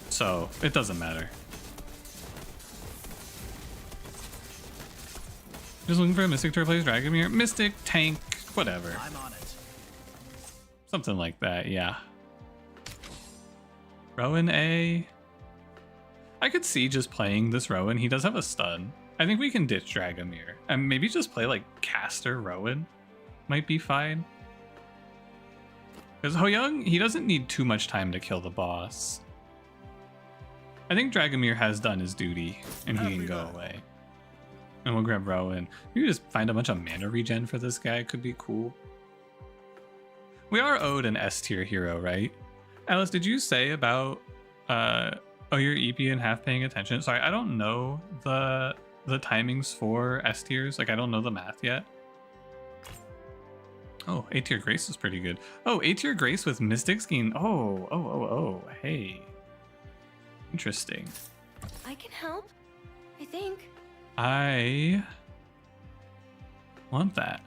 So it doesn't matter. Just looking for a Mystic to replace Dragomir. Mystic, tank, whatever. I'm on it. Something like that, yeah. Rowan A. I could see just playing this Rowan. He does have a stun. I think we can ditch Dragomir. And maybe just play like Caster Rowan. Might be fine. Because Ho Young, he doesn't need too much time to kill the boss. I think Dragomir has done his duty and he can go away. And we'll grab Rowan. Maybe just find a bunch of mana regen for this guy. Could be cool. We are owed an S tier hero, right? Alice, did you say about oh, you're EP and half paying attention? Sorry, I don't know the timings for S tiers. Like, I don't know the math yet. Oh, A tier Grace is pretty good. Oh, A tier Grace with Mystic Skin. Oh, hey. Interesting. I can help, I think. I want that.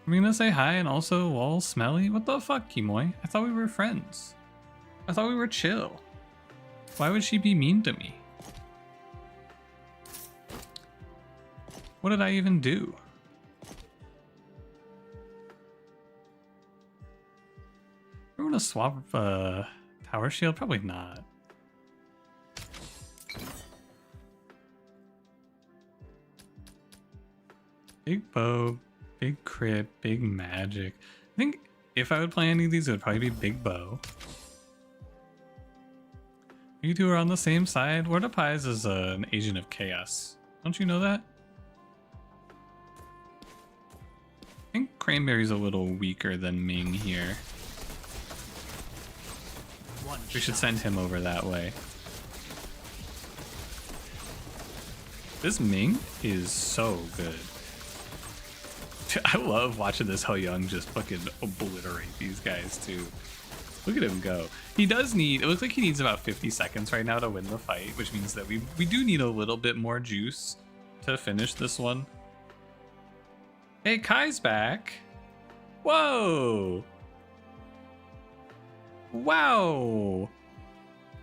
I'm gonna say hi and also wall smelly. What the fuck, Kimoy? I thought we were friends. I thought we were chill. Why would she be mean to me? What did I even do? We're gonna swap tower shield? Probably not. Big bow, big crit, big magic. I think if I would play any of these, it would probably be big bow. You two are on the same side. Wardapies is an agent of chaos. Don't you know that? I think Cranberry's a little weaker than Ming here. We should send him over that way. This Ming is so good. I love watching this Ho Young just fucking obliterate these guys too. Look at him go. He does need, it looks like he needs about 50 seconds right now to win the fight, which means that we do need a little bit more juice to finish this one. Hey, Kai's back. Whoa. Wow.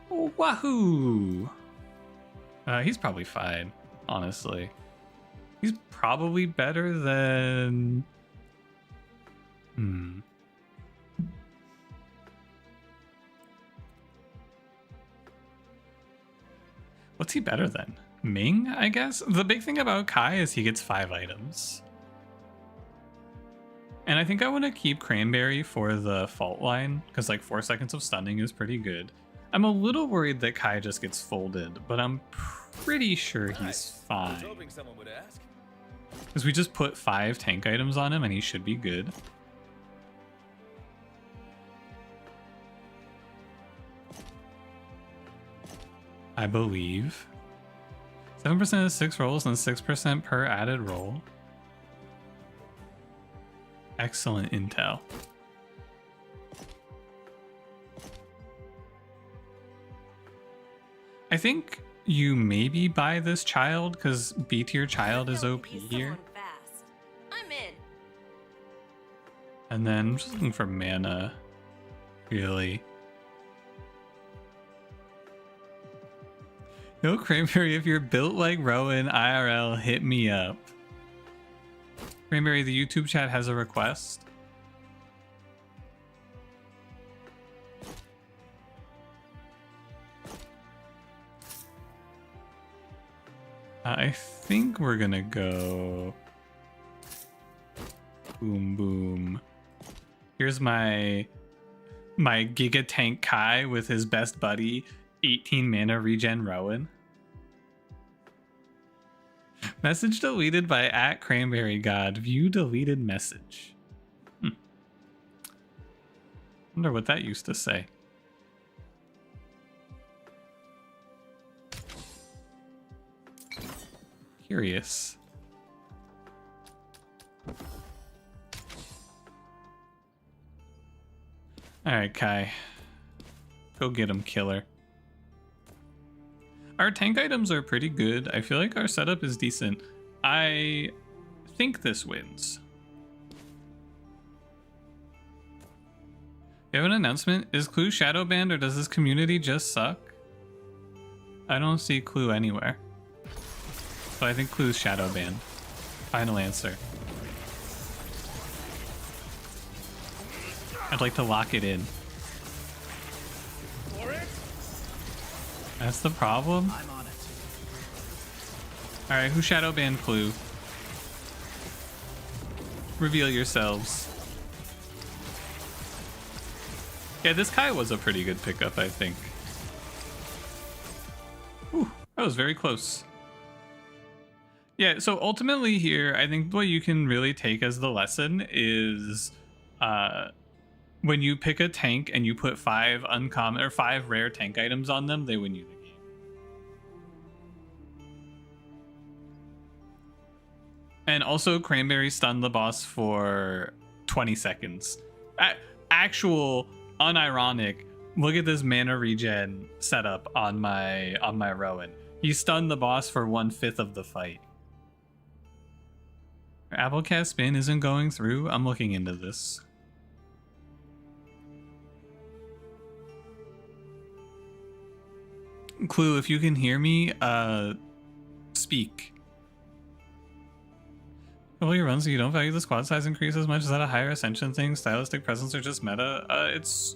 Wahoo. He's probably fine, honestly. He's probably better than... What's he better than? Ming, I guess? The big thing about Kai is he gets 5 items. And I think I want to keep Cranberry for the fault line, because like 4 seconds of stunning is pretty good. I'm a little worried that Kai just gets folded, but I'm pretty sure he's fine. Because we just put 5 tank items on him and he should be good. I believe. 7% of 6 rolls and 6% per added roll. Excellent intel. I think you maybe buy this child because B tier child is OP here. I'm in. And then I'm just looking for mana, really. No, Cranberry, if you're built like Rowan IRL, hit me up. Cranberry, the YouTube chat has a request. I think we're gonna go boom boom. Here's my Giga Tank Kai with his best buddy, 18 mana regen Rowan. Message deleted by @cranberrygod. View deleted message. Wonder what that used to say. Curious. Alright, Kai. Go get him, killer. Our tank items are pretty good. I feel like our setup is decent. I think this wins. You have an announcement? Is Clue shadow banned or does this community just suck? I don't see Clue anywhere. So I think Clue's shadow banned. Final answer. I'd like to lock it in. That's the problem? I'm on it. Alright, who shadow banned Clue? Reveal yourselves. Yeah, this Kai was a pretty good pickup, I think. Ooh, that was very close. Yeah, so ultimately here, I think what you can really take as the lesson is when you pick a tank and you put 5 uncommon or 5 rare tank items on them, they win you the game. And also Cranberry stunned the boss for 20 seconds. Actual unironic, look at this mana regen setup on my Rowan. He stunned the boss for 1/5 of the fight. Applecast spin isn't going through. I'm looking into this. Clue, if you can hear me, speak. Well, your runs, you don't value the squad size increase as much. Is that a higher ascension thing? Stylistic presence or just meta? It's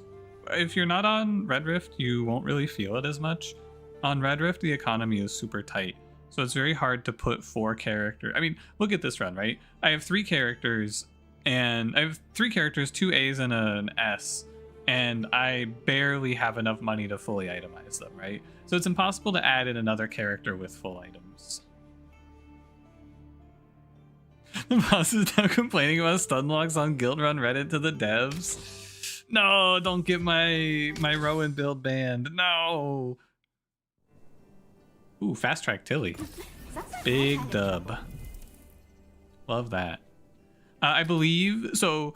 if you're not on Red Rift, you won't really feel it as much. On Red Rift, the economy is super tight, so it's very hard to put 4 characters. I mean, look at this run, right? I have 3 characters, and I have 3 characters, 2 A's and an S, and I barely have enough money to fully itemize them, right? So it's impossible to add in another character with full items. The boss is now complaining about stun locks on guildrun Reddit to the devs. No, don't get my Rowan build banned. No. Ooh, fast track Tilly. Big dub. Love that. I believe so.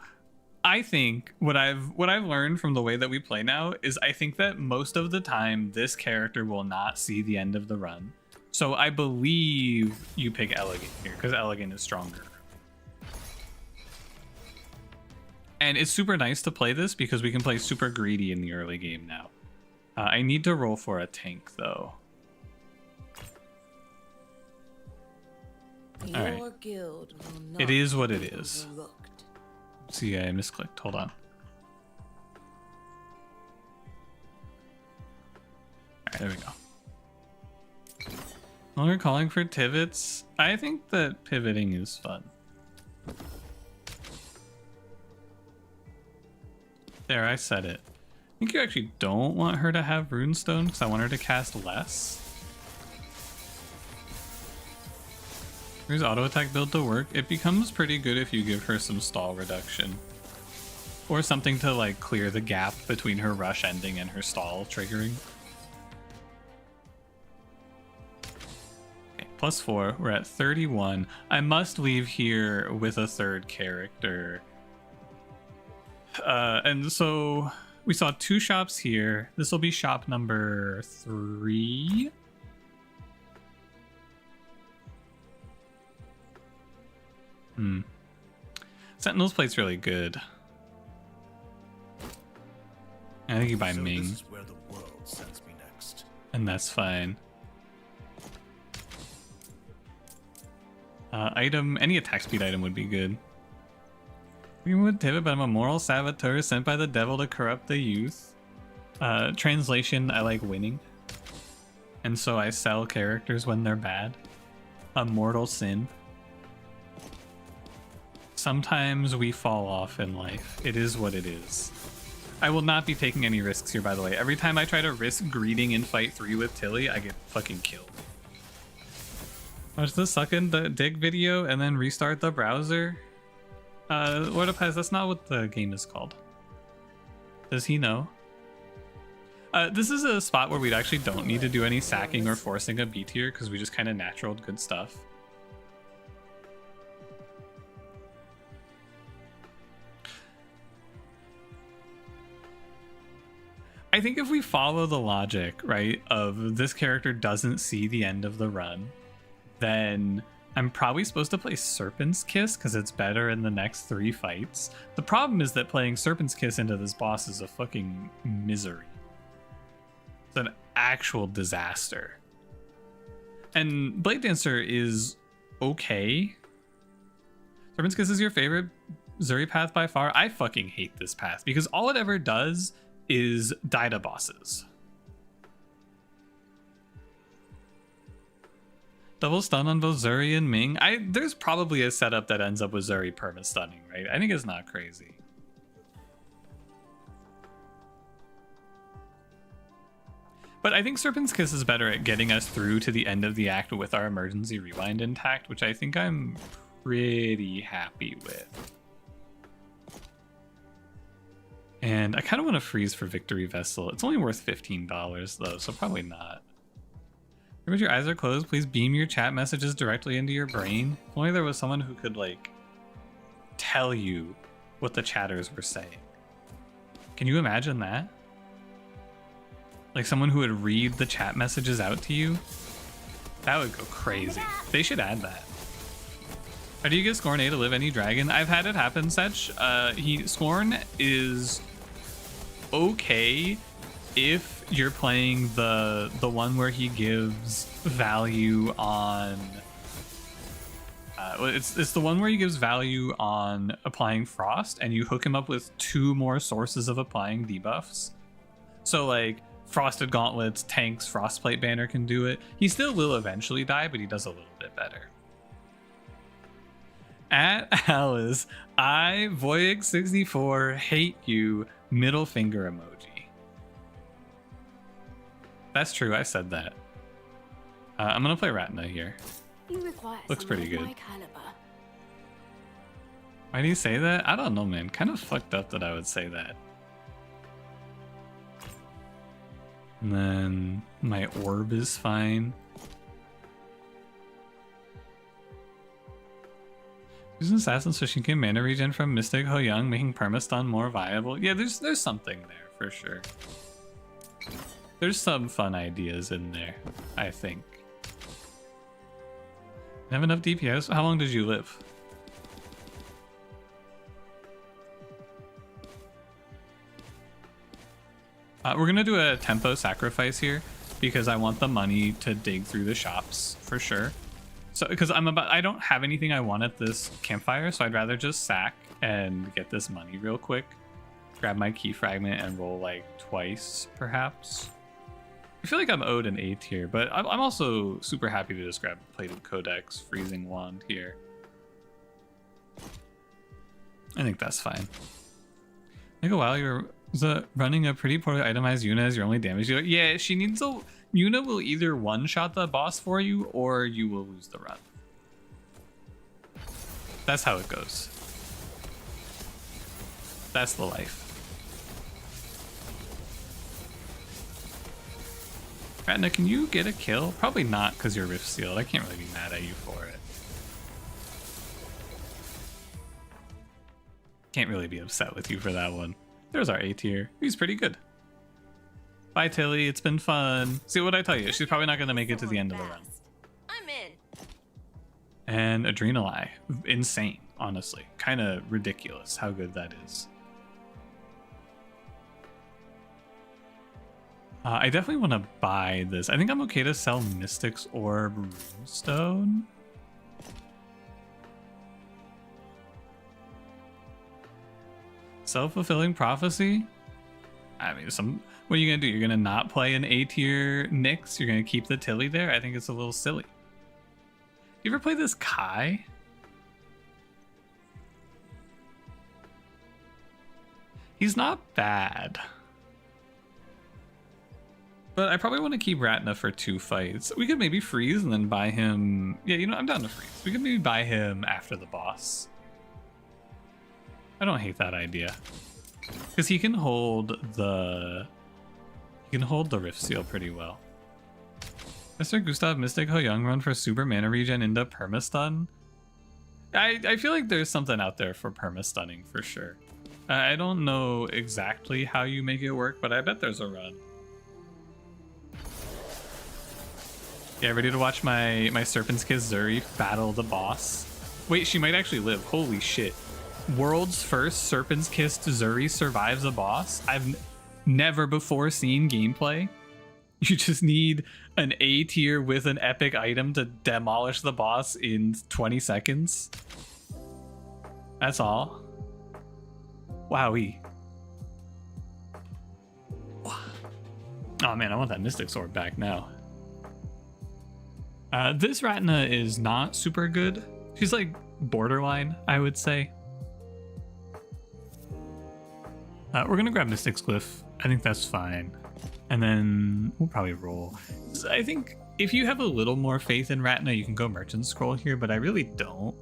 I think what I've learned from the way that we play now is I think that most of the time this character will not see the end of the run. So I believe you pick Elegant here because Elegant is stronger. And it's super nice to play this because we can play super greedy in the early game now. I need to roll for a tank though. All right. Guild will not It is what it is. overlooked. See, I misclicked. Hold on. All right, there we go. While we're calling for pivots, I think that pivoting is fun. There, I said it. I think you actually don't want her to have runestone because I want her to cast less. Here's auto attack build to work. It becomes pretty good if you give her some stall reduction. Or something to like clear the gap between her rush ending and her stall triggering. Okay, +4, we're at 31. I must leave here with a 3rd character. And so we saw 2 shops here. This will be shop number 3. Sentinel's plate's really good. I think you buy Ming. This is where the world sends me next. And that's fine. Item, any attack speed item would be good. We would pivot, but I'm a moral saboteur sent by the devil to corrupt the youth. Translation, I like winning. And so I sell characters when they're bad. A mortal sin. Sometimes we fall off in life. It is what it is. I will not be taking any risks here, by the way. Every time I try to risk greeting in fight 3 with Tilly, I get fucking killed. Watch the sucking the dick video and then restart the browser. Lord of Pies, that's not what the game is called. Does he know? This is a spot where we actually don't need to do any sacking or forcing a B tier because we just kind of naturaled good stuff. I think if we follow the logic, right, of this character doesn't see the end of the run, then I'm probably supposed to play Serpent's Kiss because it's better in the next 3 fights. The problem is that playing Serpent's Kiss into this boss is a fucking misery. It's an actual disaster. And Blade Dancer is okay. Serpent's Kiss is your favorite Zuri path by far. I fucking hate this path because all it ever does is die to bosses. Double stun on both Zuri and Ming. There's probably a setup that ends up with Zuri perma stunning, right? I think it's not crazy. But I think Serpent's Kiss is better at getting us through to the end of the act with our emergency rewind intact, which I think I'm pretty happy with. And I kind of want to freeze for Victory Vessel. It's only worth $15 though, so probably not. Remember, your eyes are closed, please beam your chat messages directly into your brain. If only there was someone who could like tell you what the chatters were saying. Can you imagine that? Like someone who would read the chat messages out to you? That would go crazy. They should add that. How do you get Scorn A to live any dragon? I've had it happen, Setch. Scorn is okay if you're playing the one where he gives value on it's the one where he gives value on applying frost and you hook him up with 2 more sources of applying debuffs. So like Frosted Gauntlets, Tanks, Frostplate Banner can do it. He still will eventually die, but he does a little bit better. At Alice, I, Voyix64, hate you, middle finger emoji. That's true, I said that. I'm gonna play Ratna here. Looks pretty good. Why do you say that? I don't know, man. Kind of fucked up that I would say that. And then my orb is fine. Use an assassin so she can mana regen from Mystic Ho Young, making permastun more viable. Yeah, there's something there for sure. There's some fun ideas in there, I think. Have enough DPS? How long did you live? We're gonna do a tempo sacrifice here because I want the money to dig through the shops for sure. So because I don't have anything I want at this campfire, so I'd rather just sack and get this money real quick. Grab my key fragment and roll like twice, perhaps. I feel like I'm owed an A tier, but I'm also super happy to just grab Plated Codex, Freezing Wand here. I think that's fine. Like a while you're running a pretty poorly itemized Yuna as your only damage dealer. Yeah, she needs a... Yuna will either one-shot the boss for you, or you will lose the run. That's how it goes. That's the life. Ratna, can you get a kill? Probably not, because you're Rift Sealed. I can't really be mad at you for it. Can't really be upset with you for that one. There's our A tier. He's pretty good. Bye, Tilly. It's been fun. See what I tell you? She's probably not going to make it to the end of the run. I'm in. And Adrenal Eye. Insane, honestly. Kind of ridiculous how good that is. I definitely want to buy this. I think I'm okay to sell Mystic's Orb Runestone. Self-fulfilling prophecy? I mean, what are you going to do? You're going to not play an A tier Nyx? You're going to keep the Tilly there? I think it's a little silly. You ever play this Kai? He's not bad. But I probably want to keep Ratna for 2 fights. We could maybe freeze and then buy him. Yeah, you know, I'm down to freeze. We could maybe buy him after the boss. I don't hate that idea. Because he can hold the Rift Seal pretty well. Mr. Gustav Mystic Ho Young run for super mana regen into permastun. I feel like there's something out there for permastunning for sure. I don't know exactly how you make it work, but I bet there's a run. Yeah, ready to watch my Serpent's Kiss Zuri battle the boss. Wait, she might actually live. Holy shit. World's first Serpent's Kiss Zuri survives a boss? I've never before seen gameplay. You just need an A tier with an epic item to demolish the boss in 20 seconds. That's all. Wowee. Oh man, I want that Mystic Sword back now. This Ratna is not super good. She's like borderline, I would say. We're gonna grab Mystic's Glyph. I think that's fine. And then we'll probably roll. I think if you have a little more faith in Ratna, you can go Merchant Scroll here, but I really don't.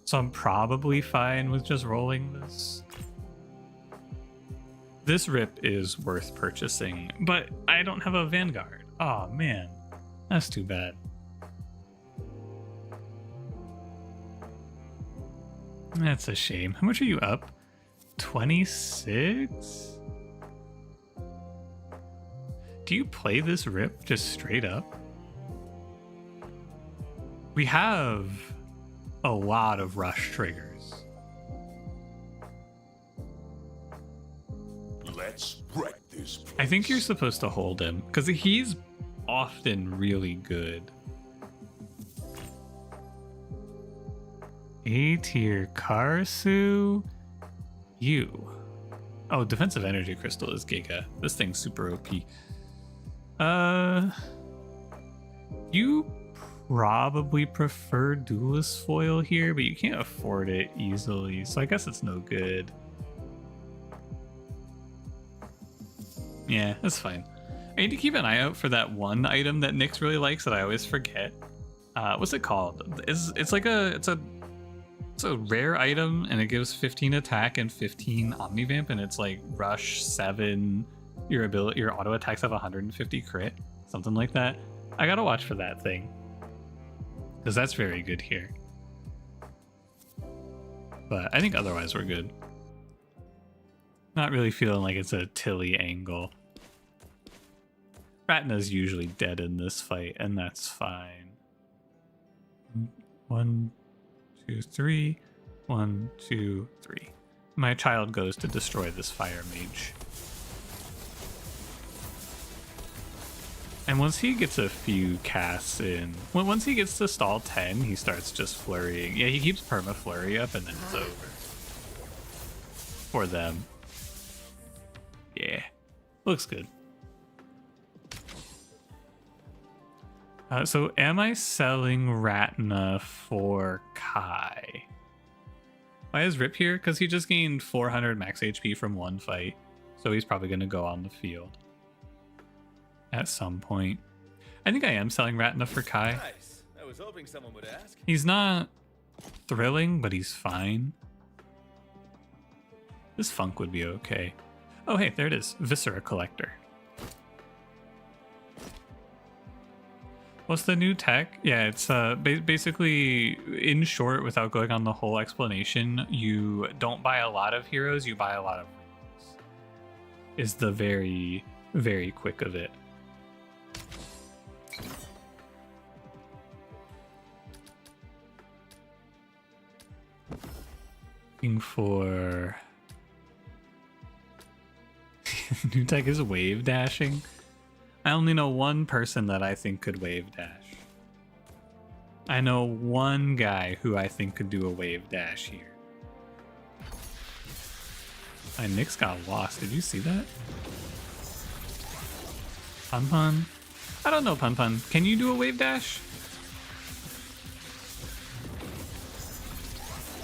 So I'm probably fine with just rolling this. This Rip is worth purchasing, but I don't have a Vanguard. Oh man, that's too bad. That's a shame. How much are you up? 26? Do you play this Rip just straight up? We have a lot of rush triggers. Let's wreck this place. I think you're supposed to hold him because he's often really good. A tier Karsu. You. Oh, defensive energy crystal is Giga. This thing's super OP. You probably prefer duelist foil here, but you can't afford it easily, so I guess it's no good. Yeah, that's fine. I need to keep an eye out for that one item that Nyx really likes that I always forget. What's it called? It's a rare item and it gives 15 attack and 15 omnivamp, and it's like rush 7. Your auto attacks have 150 crit, something like that. I gotta watch for that thing because that's very good here. But I think otherwise we're good. Not really feeling like it's a Tilly angle. Ratna's usually dead in this fight, and that's fine. 1, 2, 3. 1, 2, 3. My child goes to destroy this fire mage. And once he gets a few casts in, once he gets to stall 10, he starts just flurrying. Yeah, he keeps perma flurry up and then it's over. For them. Yeah. Looks good. So am I selling Ratna for Kai? Why is Rip here? Because he just gained 400 max HP from one fight. So he's probably going to go on the field at some point. I think I am selling Ratna for Kai. Nice. I was hoping someone would ask. He's not thrilling, but he's fine. This Funk would be okay. Oh, hey, there it is. Viscera Collector. What's the new tech? Yeah, it's basically, in short, without going on the whole explanation, you don't buy a lot of heroes, you buy a lot of rings. Is the very, very quick of it. Looking for... New tech is wave dashing. I only know one person that I think could wave dash. I know one guy who I think could do a wave dash here. My Nyx got lost. Did you see that? Pun Pun? I don't know, Pun Pun. Can you do a wave dash?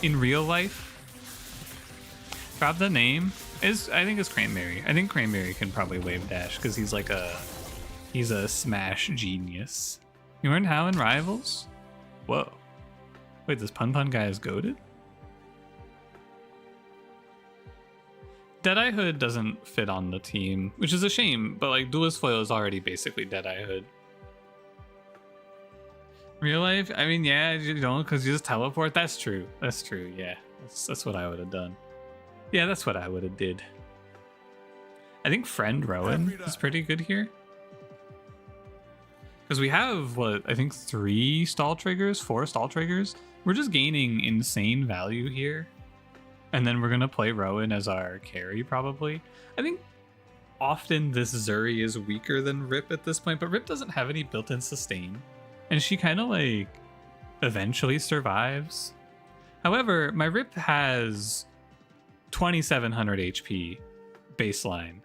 In real life? Grab the name. I think it's Cranberry. I think Cranberry can probably wave dash because he's like a He's a smash genius. You learned how in Rivals? Whoa. Wait, this Pun Pun guy is goated? Deadeye Hood doesn't fit on the team, which is a shame, but like Duelist Foil is already basically Deadeye Hood. Real life? I mean, yeah, you don't, because you just teleport. That's true. That's true, yeah. That's what I would have done. Yeah, that's what I would have did. I think Friend Rowan is pretty good here. Because we have, what, I think 4 stall triggers? We're just gaining insane value here. And then we're going to play Rowan as our carry, probably. I think often this Zuri is weaker than Rip at this point, but Rip doesn't have any built-in sustain. And she kind of, like, eventually survives. However, my Rip has 2700 HP baseline.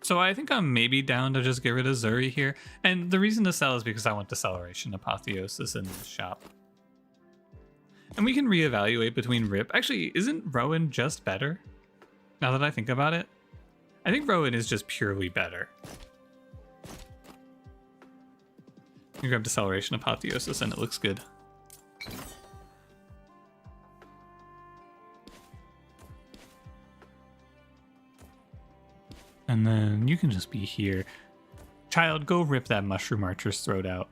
So I think I'm maybe down to just get rid of Zuri here. And the reason to sell is because I want Deceleration Apotheosis in this shop. And we can reevaluate between Rip. Actually, isn't Rowan just better? Now that I think about it. I think Rowan is just purely better. You grab Deceleration Apotheosis and it looks good. And then you can just be here. Child, go rip that Mushroom Archer's throat out.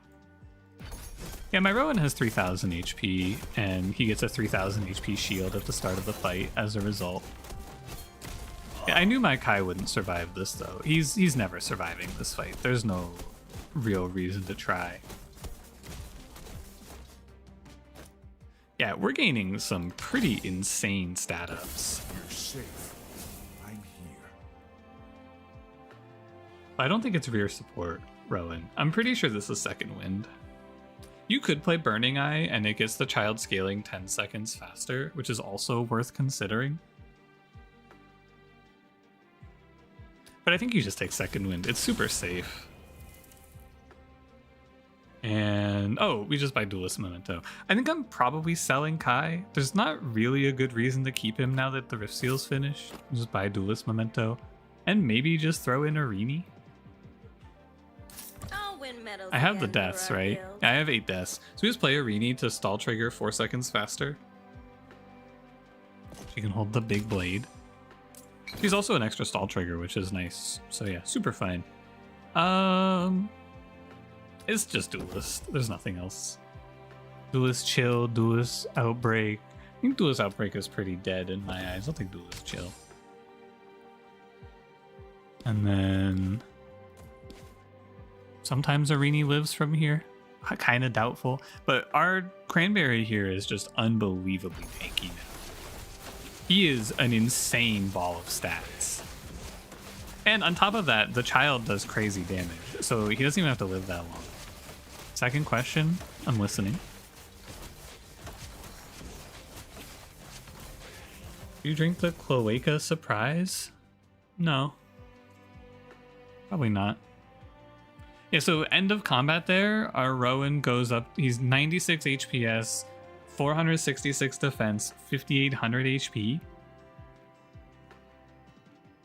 Yeah, my Rowan has 3000 HP, and he gets a 3000 HP shield at the start of the fight as a result. Yeah, I knew my Kai wouldn't survive this, though. He's never surviving this fight. There's no real reason to try. Yeah, we're gaining some pretty insane stat ups. You're safe. I'm here. I don't think it's rear support, Rowan. I'm pretty sure this is second wind. You could play Burning Eye and it gets the child scaling 10 seconds faster, which is also worth considering. But I think you just take second wind. It's super safe. And oh, we just buy Duelist Memento. I think I'm probably selling Kai. There's not really a good reason to keep him now that the Rift Seal's finished. Just buy Duelist Memento. And maybe just throw in Arini. Medals I have the again for deaths, our right? guild. I have 8 deaths. So we just play Arini to stall trigger 4 seconds faster. She can hold the big blade. She's also an extra stall trigger, which is nice. So yeah, super fine. It's just Duelist. There's nothing else. Duelist Chill, Duelist Outbreak. I think Duelist Outbreak is pretty dead in my eyes. I'll take Duelist Chill. And then sometimes Arini lives from here. Kind of doubtful. But our Cranberry here is just unbelievably tanky now. He is an insane ball of stats. And on top of that, the child does crazy damage. So he doesn't even have to live that long. Second question, I'm listening. Do you drink the Cloaca Surprise? No. Probably not. Yeah, so end of combat there, our Rowan goes up. He's 96 HPS, 466 defense, 5800 HP.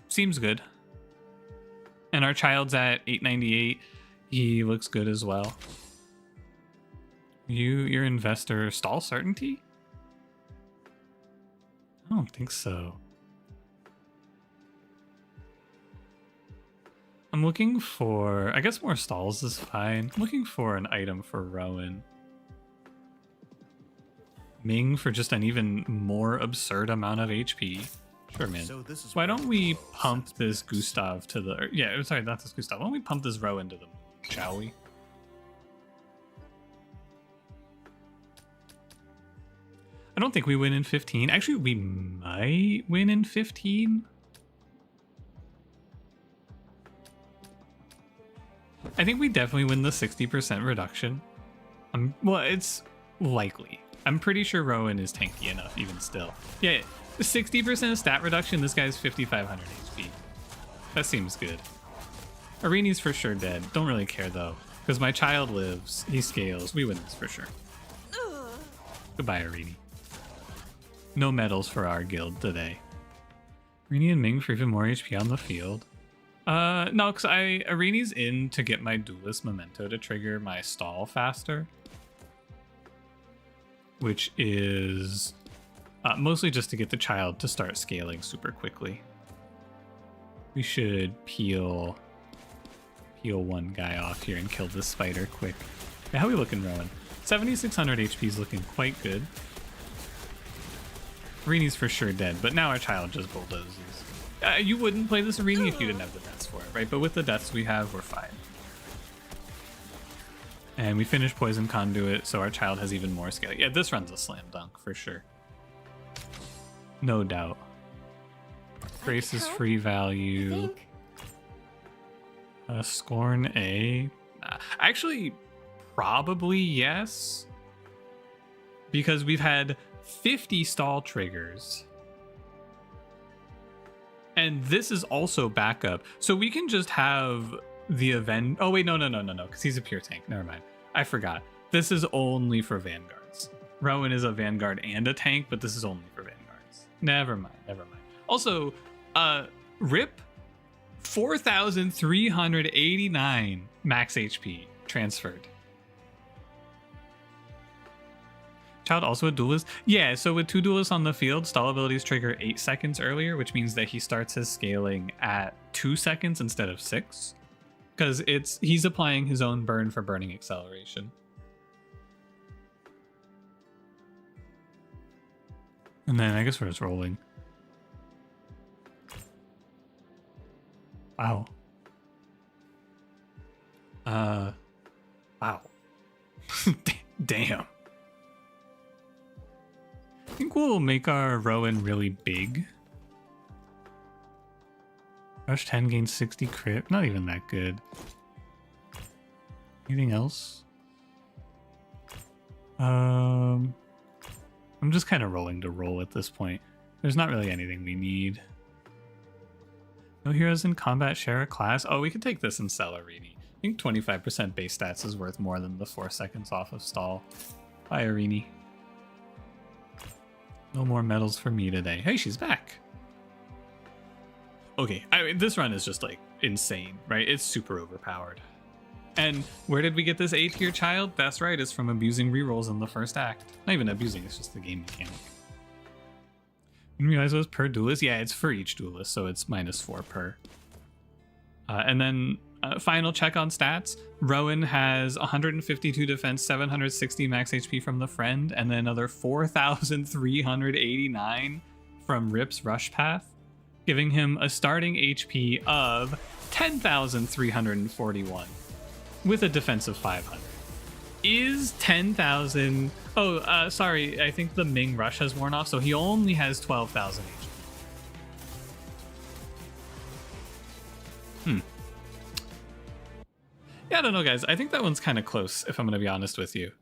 Seems good. And our child's at 898. He looks good as well. Your investor stall certainty? I don't think so. I'm looking for, I guess more stalls is fine. I'm looking for an item for Rowan. Ming for just an even more absurd amount of HP. Sure, man. So this is Why where don't it we goes. pump this Gustav to the, yeah, sorry, not this Gustav. Why don't we pump this Rowan to the moon, shall we? I don't think we win in 15. Actually, we might win in 15. I think we definitely win the 60% reduction. Well, it's likely. I'm pretty sure Rowan is tanky enough even still. Yeah, 60% stat reduction, this guy's 5,500 HP. That seems good. Arini's for sure dead. Don't really care though, because my child lives, he scales. We win this for sure. Goodbye, Arini. No medals for our guild today. Arini and Ming for even more HP on the field. No, because Irini's in to get my duelist memento to trigger my stall faster, which is mostly just to get the child to start scaling super quickly. We should peel one guy off here and kill this spider quick. Yeah, how we looking, Rowan? 7,600 HP is looking quite good. Irini's for sure dead, but now our child just bulldozes. You wouldn't play this Irini if you didn't have the deaths for it, right? But with the deaths we have, we're fine. And we finished Poison Conduit, so our child has even more scale. Yeah, this run's a slam dunk for sure. No doubt. Grace is free value. Scorn A. Actually, probably yes. Because we've had 50 stall triggers. And this is also backup. So we can just have the event. Oh, wait, no, because he's a pure tank. Never mind. I forgot. This is only for Vanguards. Rowan is a Vanguard and a tank, but this is only for Vanguards. Never mind. Also, RIP 4,389 max HP transferred. Child also a duelist? Yeah, so with 2 duelists on the field, stall abilities trigger 8 seconds earlier, which means that he starts his scaling at 2 seconds instead of 6. Because he's applying his own burn for burning acceleration. And then I guess we're just rolling. Wow. Wow. Damn. I think we'll make our Rowan really big. Rush 10 gains 60 crit. Not even that good. Anything else? I'm just kind of rolling to roll at this point. There's not really anything we need. No heroes in combat share a class. Oh, we could take this and sell Irini. I think 25% base stats is worth more than the 4 seconds off of stall. Bye, Irini. No more medals for me today. Hey, she's back. Okay, I mean, this run is just like insane, right? It's super overpowered. And where did we get this A tier child? That's right, it's from abusing rerolls in the first act. Not even abusing, it's just the game mechanic. Didn't realize it was per duelist. Yeah, it's for each duelist, so it's -4 per. And then final check on stats. Rowan has 152 defense, 760 max HP from the friend, and then another 4,389 from Rip's Rush Path, giving him a starting HP of 10,341 with a defense of 500. Is 10,000... Oh, sorry, I think the Ming Rush has worn off, so he only has 12,000 HP. Yeah, I don't know, guys. I think that one's kind of close, if I'm going to be honest with you.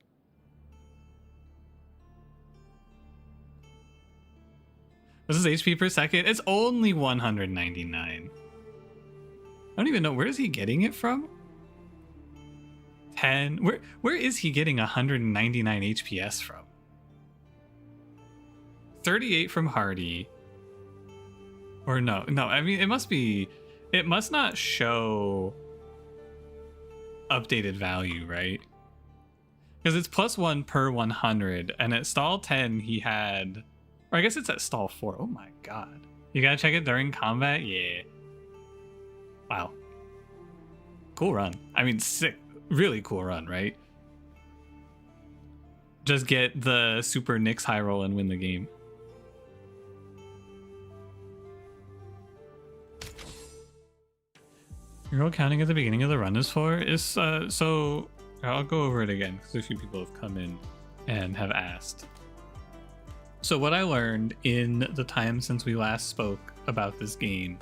This is HP per second. It's only 199. I don't even know. Where is he getting it from? 10. Where is he getting 199 HPS from? 38 from Hardy. Or no. I mean, it must not show updated value, right? Because it's +1 per 100, and at stall 10 he had, or I guess it's at stall 4. Oh my god. You gotta check it during combat? Yeah. Wow. Cool run. I mean, sick. Really cool run, right? Just get the super Nyx high roll and win the game. Your roll counting at the beginning of the run is 4. So I'll go over it again because a few people have come in and have asked. So what I learned in the time since we last spoke about this game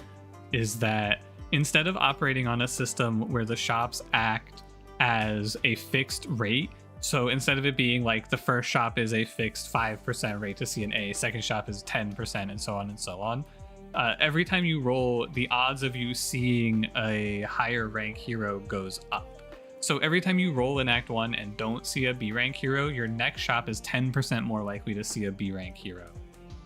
is that instead of operating on a system where the shops act as a fixed rate, so instead of it being like the first shop is a fixed 5% rate to see an A, second shop is 10%, and so on, every time you roll, the odds of you seeing a higher rank hero goes up. So every time you roll in Act 1 and don't see a B rank hero, your next shop is 10% more likely to see a B rank hero.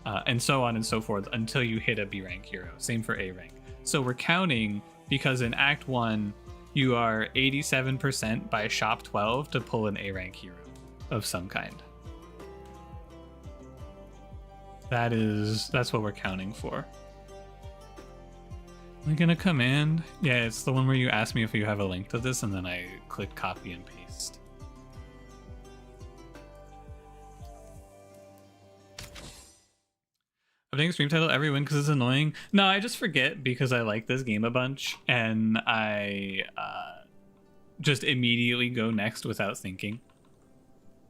And so on and so forth until you hit a B rank hero. Same for A rank. So we're counting because in Act 1, you are 87% by shop 12 to pull an A rank hero of some kind. That's what we're counting for. Am I gonna command? Yeah, it's the one where you ask me if you have a link to this and then I click copy and paste. Updating stream title every win because it's annoying. No, I just forget because I like this game a bunch and I just immediately go next without thinking.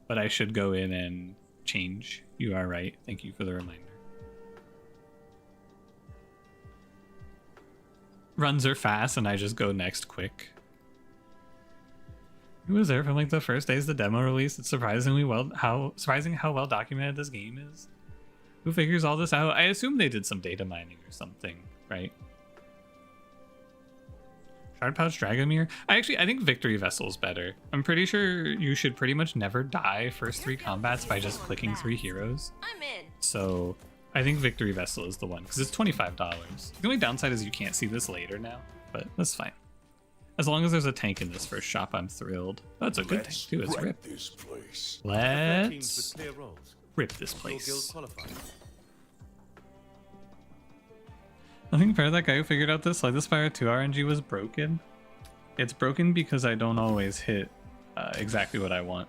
But I should go in and change. You are right. Thank you for the reminder. Runs are fast and I just go next quick. Who was there from like the first days of the demo release? It's surprising how well documented this game is. Who figures all this out? I assume they did some data mining or something, right? Shard Pouch Dragomir? I think Victory Vessel is better. I'm pretty sure you should pretty much never die first 3 combats by just clicking 3 heroes. I'm in. So I think Victory Vessel is the one because it's $25. The only downside is you can't see this later now, but that's fine. As long as there's a tank in this first shop, I'm thrilled. That's a good tank too. It's Rip. This place. Let's Clear rolls. rip this Your guild place. qualified. Nothing fair. That guy who figured out this Slay the Spire 2 RNG was broken. It's broken because I don't always hit exactly what I want.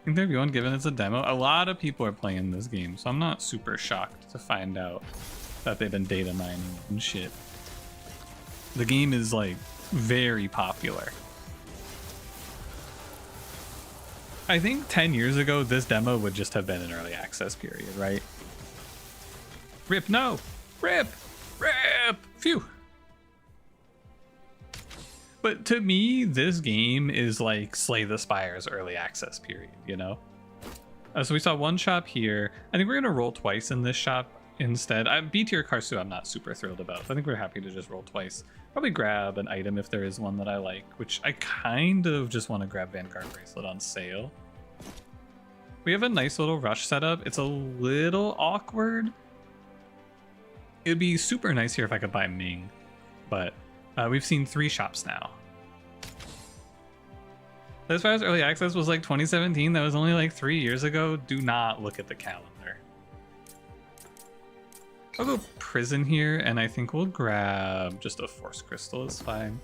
I think they're going given it's a demo. A lot of people are playing this game, so I'm not super shocked to find out that they've been data mining and shit. The game is like very popular. I think 10 years ago, this demo would just have been an early access period, right? Rip, no! Rip! Rip! Phew! But to me, this game is like Slay the Spire's early access period, you know? So we saw one shop here. I think we're gonna roll twice in this shop instead. B tier Karsu I'm not super thrilled about, so I think we're happy to just roll twice. Probably grab an item if there is one that I like, which I kind of just want to grab Vanguard Bracelet on sale. We have a nice little rush setup. It's a little awkward. It'd be super nice here if I could buy Ming, but we've seen 3 shops now. As far as early access was like 2017, that was only like 3 years ago. Do not look at the calendar. I'll go prison here, and I think we'll grab just a force crystal is fine.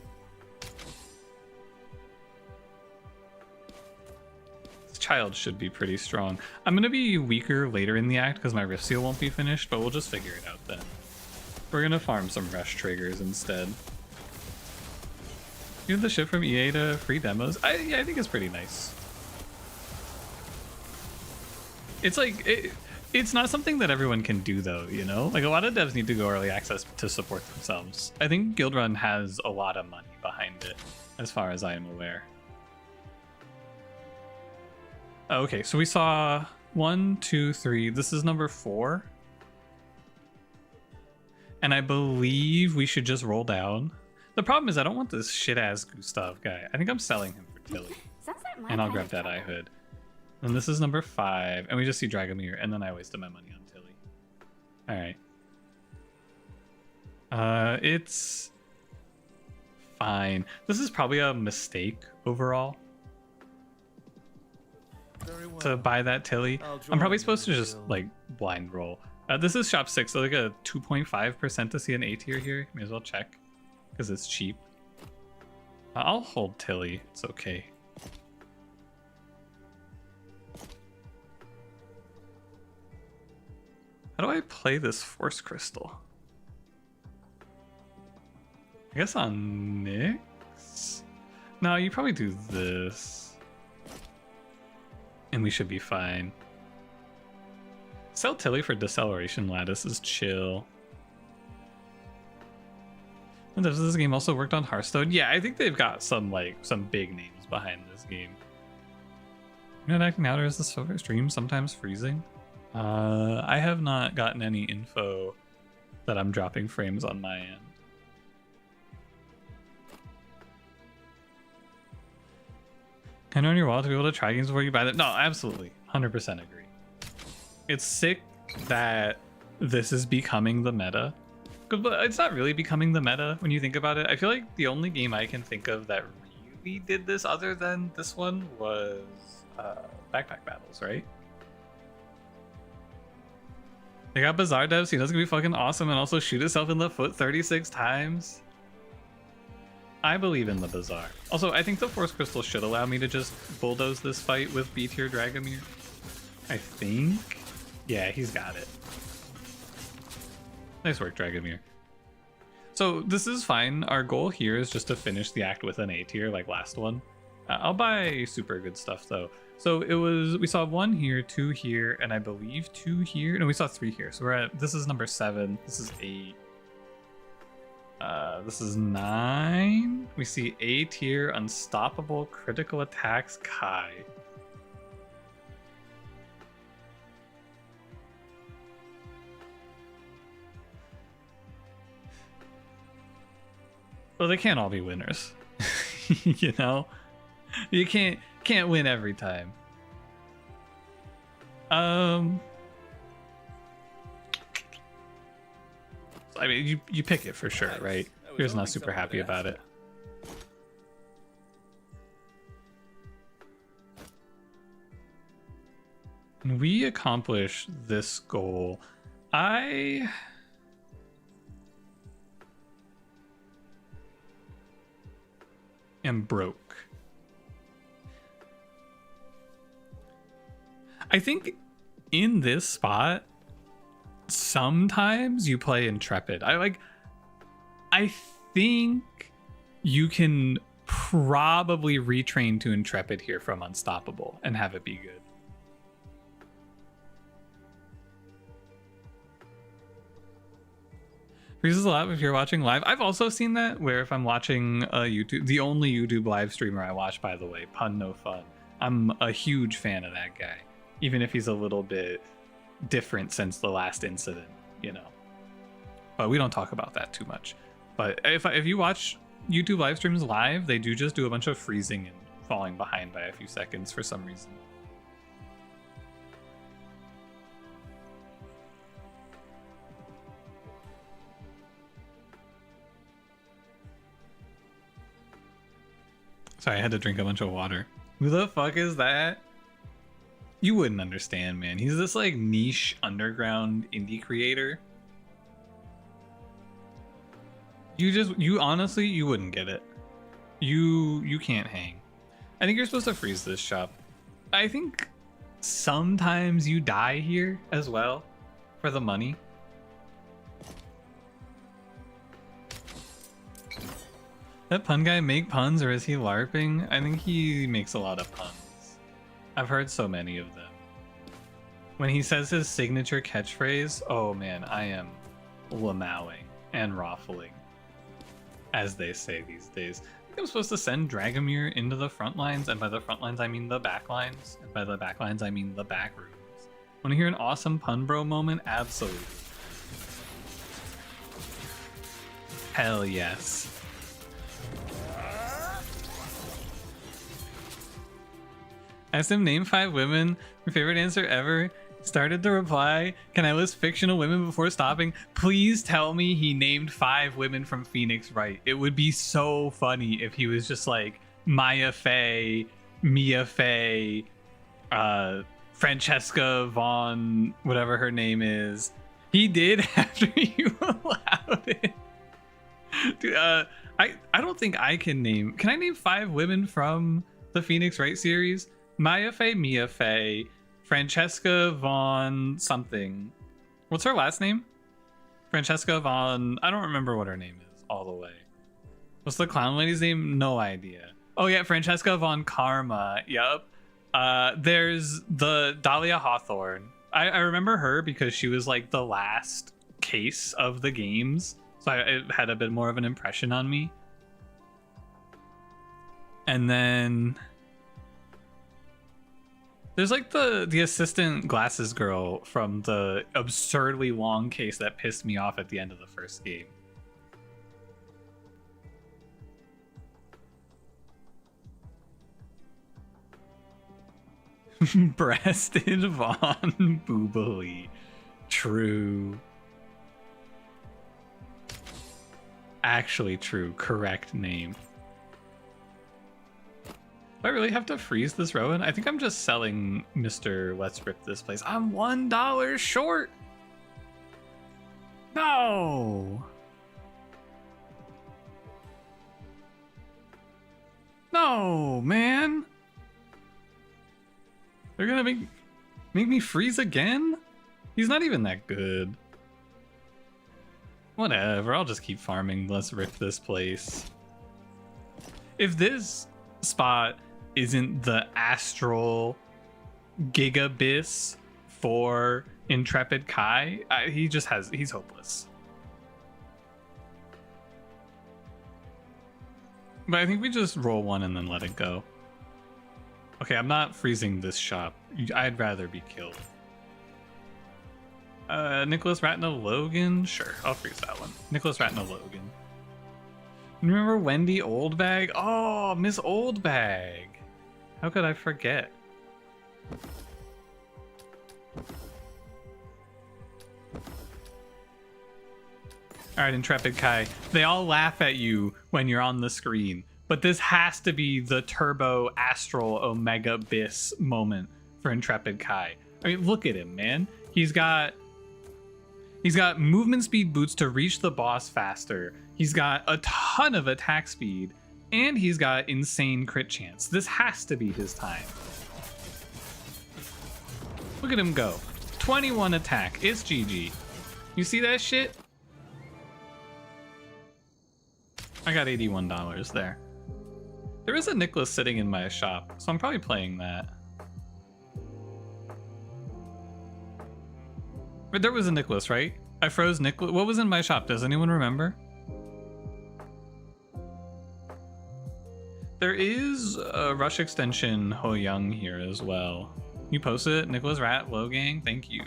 This child should be pretty strong. I'm gonna be weaker later in the act because my Rift Seal won't be finished, but we'll just figure it out then. We're gonna farm some rush triggers instead. Give the ship from EA to free demos. Yeah, I think it's pretty nice. It's like it's not something that everyone can do though, you know? Like a lot of devs need to go early access to support themselves. I think Guildrun has a lot of money behind it, as far as I am aware. Okay, so we saw 1, 2, 3. This is number 4. And I believe we should just roll down. The problem is I don't want this shit-ass Gustav guy. I think I'm selling him for Tilly. Sounds like my And I'll kind grab of that trouble. eye hood. And this is number 5. And we just see Dragomir. And then I wasted my money on Tilly. Alright. It's fine. This is probably a mistake overall. Very well. To buy that Tilly. I'll I'm probably join supposed to you, just Bill. like blind roll. This is shop 6, so like a 2.5% to see an A tier here. May as well check because it's cheap. I'll hold Tilly. It's okay. How do I play this Force Crystal? I guess on Nyx? No, you probably do this. And we should be fine. Sell Tilly for Deceleration Lattice is chill. And does this game also worked on Hearthstone? Yeah, I think they've got some big names behind this game. Not acting out, or is the silver stream sometimes freezing? I have not gotten any info that I'm dropping frames on my end. Can on your wall to be able to try games before you buy them? No, absolutely. 100% agree. It's sick that this is becoming the meta. But it's not really becoming the meta when you think about it. I feel like the only game I can think of that really did this other than this one was Backpack Battles, right? They got Bazaar devs, he knows it's gonna be fucking awesome, and also shoot itself in the foot 36 times. I believe in the Bazaar. Also, I think the Force Crystal should allow me to just bulldoze this fight with B tier Dragomir. I think. Yeah, he's got it. Nice work, Dragomir. So this is fine. Our goal here is just to finish the act with an A tier like last one. I'll buy super good stuff though. So we saw 1 here, 2 here, and I believe 2 here. No, we saw 3 here. So this is number 7. This is 8. This is 9. We see A tier, unstoppable, critical attacks, Kai. Well, they can't all be winners. You know? You can't win every time. I mean, you pick it for sure, right? You're just not super happy about it. And we accomplish this goal. I am broke. I think in this spot, sometimes you play Intrepid. I think you can probably retrain to Intrepid here from Unstoppable and have it be good. Freezes a lot if you're watching live. I've also seen that where if I'm watching YouTube, the only YouTube live streamer I watch, by the way, Pun No Fun. I'm a huge fan of that guy, even if he's a little bit different since the last incident, you know. But we don't talk about that too much. But if you watch YouTube live streams live, they do just do a bunch of freezing and falling behind by a few seconds for some reason. Sorry, I had to drink a bunch of water. Who the fuck is that? You wouldn't understand, man. He's this like niche underground indie creator. You honestly, you wouldn't get it. You can't hang. I think you're supposed to freeze this shop. I think sometimes you die here as well for the money. That pun guy make puns, or is he LARPing? I think he makes a lot of puns. I've heard so many of them. When he says his signature catchphrase, oh man, I am lamowing and raffling, as they say these days. I think I'm supposed to send Dragomir into the front lines, and by the front lines I mean the back lines, and by the back lines I mean the back rooms. Want to hear an awesome pun bro moment? Absolutely. Hell yes. I asked him name 5 women. My favorite answer ever. Started to reply, can I list fictional women before stopping? Please tell me he named 5 women from Phoenix Wright. It would be so funny if he was just like Maya Fey, Mia Fey, Francesca Vaughn, whatever her name is. He did after you allowed it. Dude, I don't think I can name. Can I name 5 women from the Phoenix Wright series? Maya Fey, Mia Fey, Francesca Vaughn something. What's her last name? Francesca Vaughn. I don't remember what her name is all the way. What's the clown lady's name? No idea. Oh yeah, Francesca Von Karma. Yep. There's the Dahlia Hawthorne. I remember her because she was like the last case of the games, so it had a bit more of an impression on me. And then there's like the assistant glasses girl from the absurdly long case that pissed me off at the end of the first game. Breasted Von Boobily. True. actually true. Correct name. Do I really have to freeze this Rowan? I think I'm just selling Mr. Let's Rip This Place. I'm $1 short. No. No, man. They're gonna make me freeze again? He's not even that good. Whatever, I'll just keep farming. Let's rip this place. If this spot isn't the astral gigabyss for Intrepid Kai, he's hopeless. But I think we just roll one and then let it go. Okay, I'm not freezing this shop. I'd rather be killed. Nicholas Ratna Logan? Sure, I'll freeze that one. Nicholas Ratna Logan. Remember Wendy Oldbag? Oh, Miss Oldbag. How could I forget? Alright, Intrepid Kai. They all laugh at you when you're on the screen, but this has to be the Turbo Astral Omega Bis moment for Intrepid Kai. I mean, look at him, man. He's got movement speed boots to reach the boss faster. He's got a ton of attack speed, and he's got insane crit chance. This has to be his time. Look at him go. 21 attack. It's GG. You see that shit? I got $81 there. There is a Nicholas sitting in my shop, so I'm probably playing that. But there was a Nicholas, right? I froze Nicholas. What was in my shop? Does anyone remember? There is a Rush Extension Ho Young here as well. You posted it, Nicholas Rat Logang. Thank you.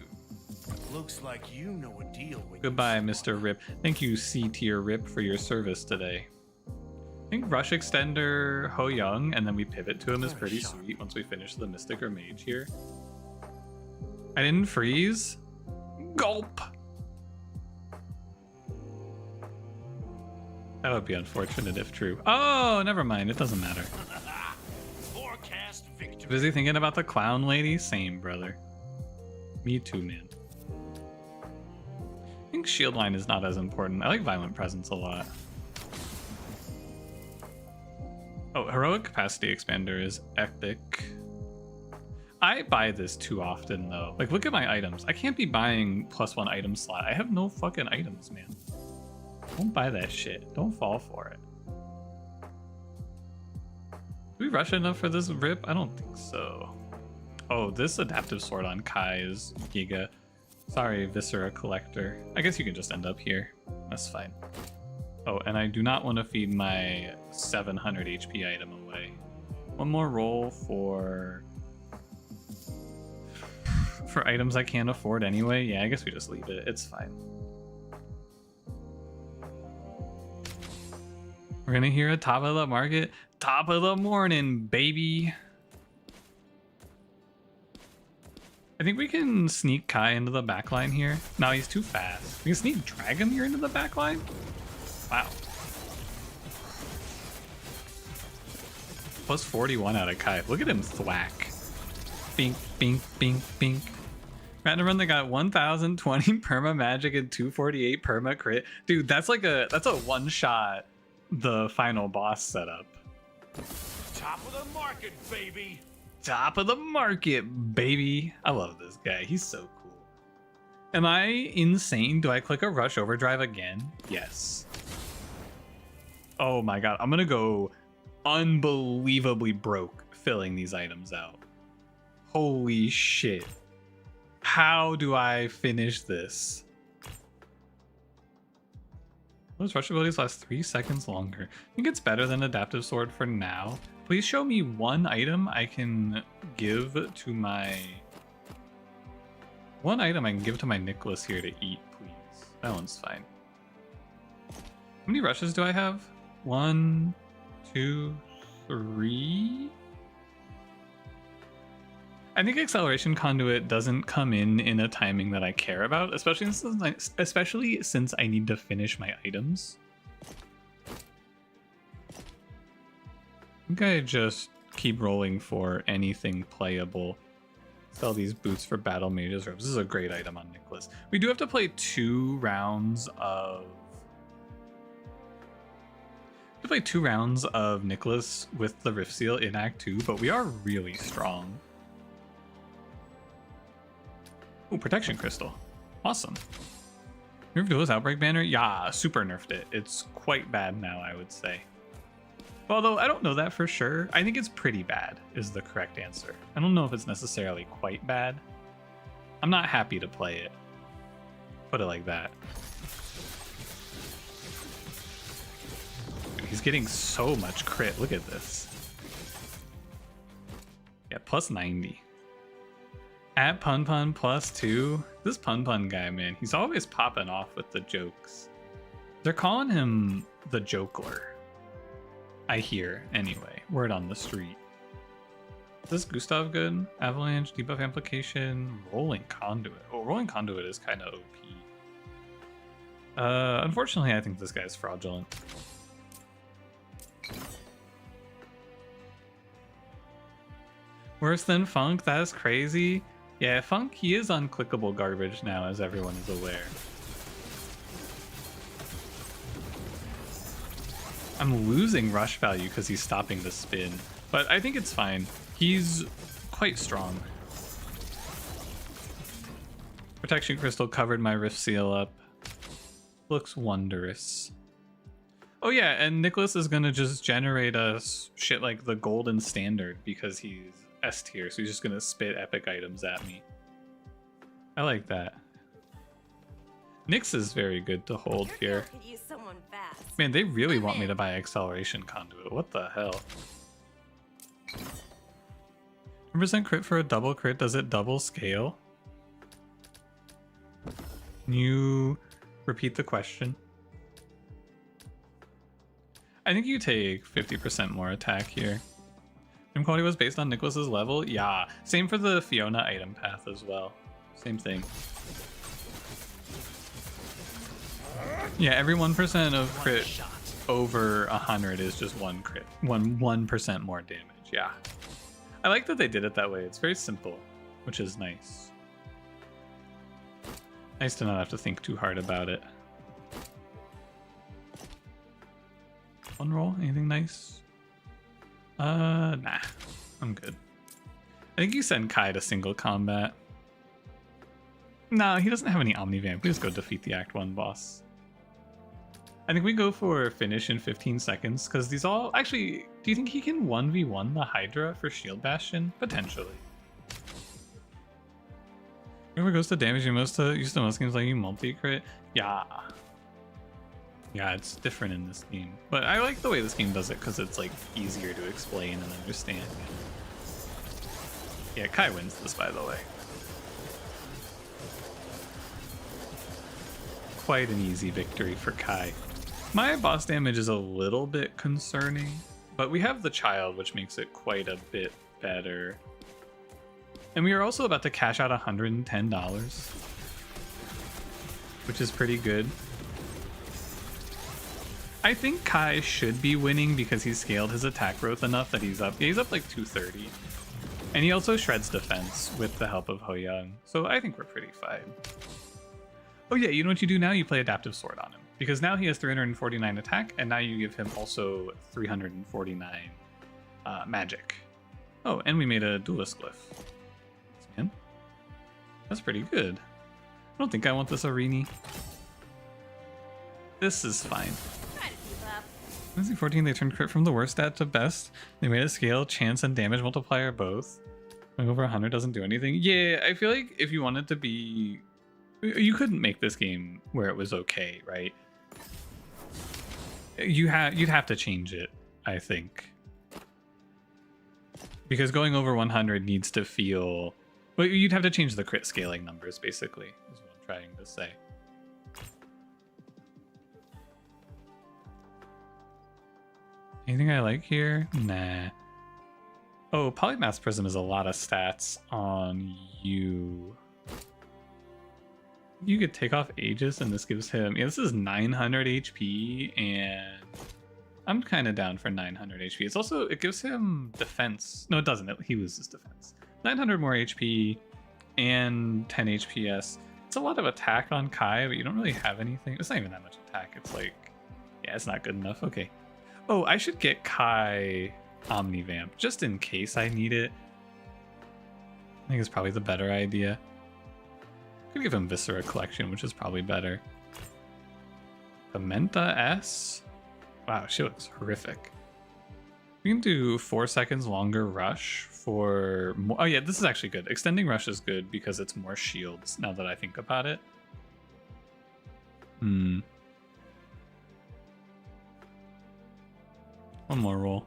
Looks like you know a deal when Goodbye, Mr. Rip. Thank you, C-tier Rip, for your service today. I think Rush Extender Ho Young, and then we pivot to him is pretty sweet once we finish the Mystic or Mage here. I didn't freeze. Gulp. That would be unfortunate if true. Oh, never mind. It doesn't matter. forecast victory. Busy thinking about the clown lady? Same, brother. Me too, man. I think shield line is not as important. I like violent presence a lot. Oh, heroic capacity expander is epic. I buy this too often though. Like, look at my items. I can't be buying +1 item slot. I have no fucking items, man. Don't buy that shit. Don't fall for it. Do we rush enough for this rip? I don't think so. Oh, this adaptive sword on Kai is giga. Sorry, Viscera Collector. I guess you can just end up here. That's fine. Oh, and I do not want to feed my 700 HP item away. One more roll for items I can't afford anyway. Yeah, I guess we just leave it. It's fine. We're gonna hear a top of the market. Top of the morning, baby. I think we can sneak Kai into the backline here. No, he's too fast. We can sneak Dragomir into the backline? Wow. Plus 41 out of Kai. Look at him thwack. Bink, bink, bink, bink. Random run that got 1020 perma magic and 248 perma crit. Dude, that's a one shot the final boss setup. Top of the market, baby. Top of the market, baby. I love this guy. He's so cool. Am I insane? Do I click a rush overdrive again? Yes. Oh my god. I'm gonna go unbelievably broke filling these items out. Holy shit. How do I finish this? Those rush abilities last 3 seconds longer. I think it's better than Adaptive Sword for now. Please show me one item I can give to my... One item I can give to my Nicholas here to eat, please. That one's fine. How many rushes do I have? 1, 2, 3? I think Acceleration Conduit doesn't come in a timing that I care about, especially since I need to finish my items. think I just keep rolling for anything playable. Sell these boots for battle mages robes. This is a great item on Nicholas. We do have to play 2 rounds of... Nicholas with the Rift Seal in Act 2, but we are really strong. Oh, Protection Crystal. Awesome. Nerfed Duelist Outbreak Banner? Yeah, super nerfed it. It's quite bad now, I would say. Although I don't know that for sure. I think it's pretty bad is the correct answer. I don't know if it's necessarily quite bad. I'm not happy to play it. Put it like that. He's getting so much crit. Look at this. Yeah, plus 90. At Pun Pun plus 2. This Pun Pun guy, man, he's always popping off with the jokes. They're calling him the Jokler. I hear, anyway. Word on the street. Is this Gustav good? Avalanche, debuff amplification, Rolling Conduit. Oh, Rolling Conduit is kind of OP. Unfortunately, I think this guy's fraudulent. Worse than Funk? That is crazy. Yeah, Funk, he is unclickable garbage now, as everyone is aware. I'm losing rush value because he's stopping the spin, but I think it's fine. He's quite strong. Protection Crystal covered my Rift Seal up. Looks wondrous. Oh yeah, and Nicholas is gonna just generate us shit like the Golden Standard because he's S tier, so he's just gonna spit epic items at me. I like that. Nyx is very good to hold here. Man, they really want me to buy Acceleration Conduit. What the hell? 100% crit for a double crit. Does it double scale? Can you repeat the question? I think you take 50% more attack here. Item quality was based on Nicholas's level? Yeah. Same for the Fiona item path as well. Same thing. Yeah, every 1% of crit over 100 is just 1 crit. 1% more damage, yeah. I like that they did it that way. It's very simple, which is nice. Nice to not have to think too hard about it. One roll? Anything nice? Nah. I'm good. I think you send Kai to single combat. No, he doesn't have any Omnivamp. We just go defeat the Act 1 boss. I think we go for finish in 15 seconds, because these all... Actually, do you think he can 1v1 the Hydra for Shield Bastion? Potentially. Whoever goes to damage you most to use the most games like you multi-crit? Yeah. Yeah, it's different in this game. But I like the way this game does it, because it's like easier to explain and understand. Yeah, Kai wins this, by the way. Quite an easy victory for Kai. My boss damage is a little bit concerning, but we have the child, which makes it quite a bit better. And we are also about to cash out $110, which is pretty good. I think Kai should be winning because he's scaled his attack growth enough that he's up. Yeah, he's up like 230. And he also shreds defense with the help of Ho Young. So I think we're pretty fine. Oh yeah, you know what you do now? You play Adaptive Sword on him. Because now he has 349 attack, and now you give him also 349 magic. Oh, and we made a Duelist Glyph. Man, that's pretty good. I don't think I want this Arini. This is fine. Fantasy 14, they turned crit from the worst stat to best. They made a scale, chance, and damage multiplier both. Going over 100 doesn't do anything. Yeah, I feel like if you wanted to be... You couldn't make this game where it was okay, right? You'd have to change it, I think. Because going over 100 needs to feel... Well, you'd have to change the crit scaling numbers, basically, is what I'm trying to say. Anything I like here? Nah. Oh, Polymath Prism is a lot of stats on you. You could take off Aegis and this gives him... Yeah, this is 900 HP and I'm kind of down for 900 HP. It's also, it gives him defense. No, it doesn't. He loses defense. 900 more HP and 10 HPS. It's a lot of attack on Kai, but you don't really have anything. It's not even that much attack. It's like, yeah, it's not good enough. Okay. Oh, I should get Kai Omnivamp just in case I need it. I think it's probably the better idea. Could give him Viscera Collection, which is probably better. Pimenta S. Wow, she looks horrific. We can do 4 seconds longer rush for more. Oh yeah, this is actually good. Extending rush is good because it's more shields now that I think about it. One more roll.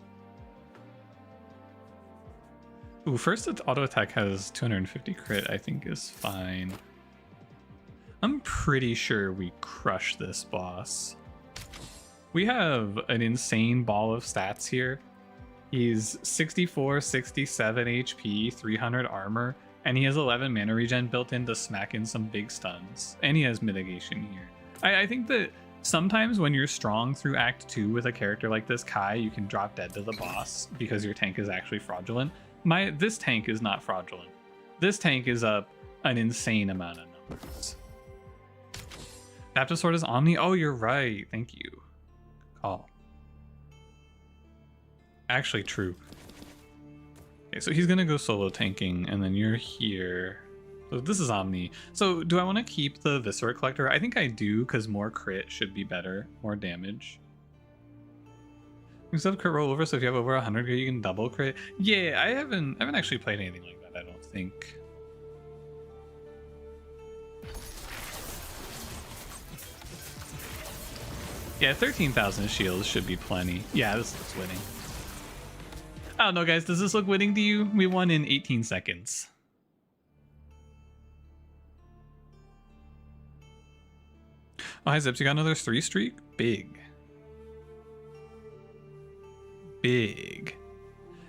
Ooh, first its auto attack has 250 crit, I think is fine. I'm pretty sure we crush this boss. We have an insane ball of stats here. He's 64, 67 HP, 300 armor, and he has 11 mana regen built in to smack in some big stuns. And he has mitigation here. I think that sometimes when you're strong through Act 2 with a character like this Kai, you can drop dead to the boss because your tank is actually fraudulent. This tank is not fraudulent. This tank is up an insane amount of numbers. Adaptive Sword is Omni. Oh, you're right. Thank you. Good call. Actually true. Okay, so he's gonna go solo tanking, and then you're here. So this is Omni. So do I want to keep the Viscera Collector? I think I do, because more crit should be better. More damage. You still have crit roll over, so if you have over 100 crit, you can double crit. Yeah, I haven't actually played anything like that, I don't think. Yeah, 13,000 shields should be plenty. Yeah, this looks winning. I don't know, guys. Does this look winning to you? We won in 18 seconds. Oh, hi, Zips. You got another 3 streak? Big. Big.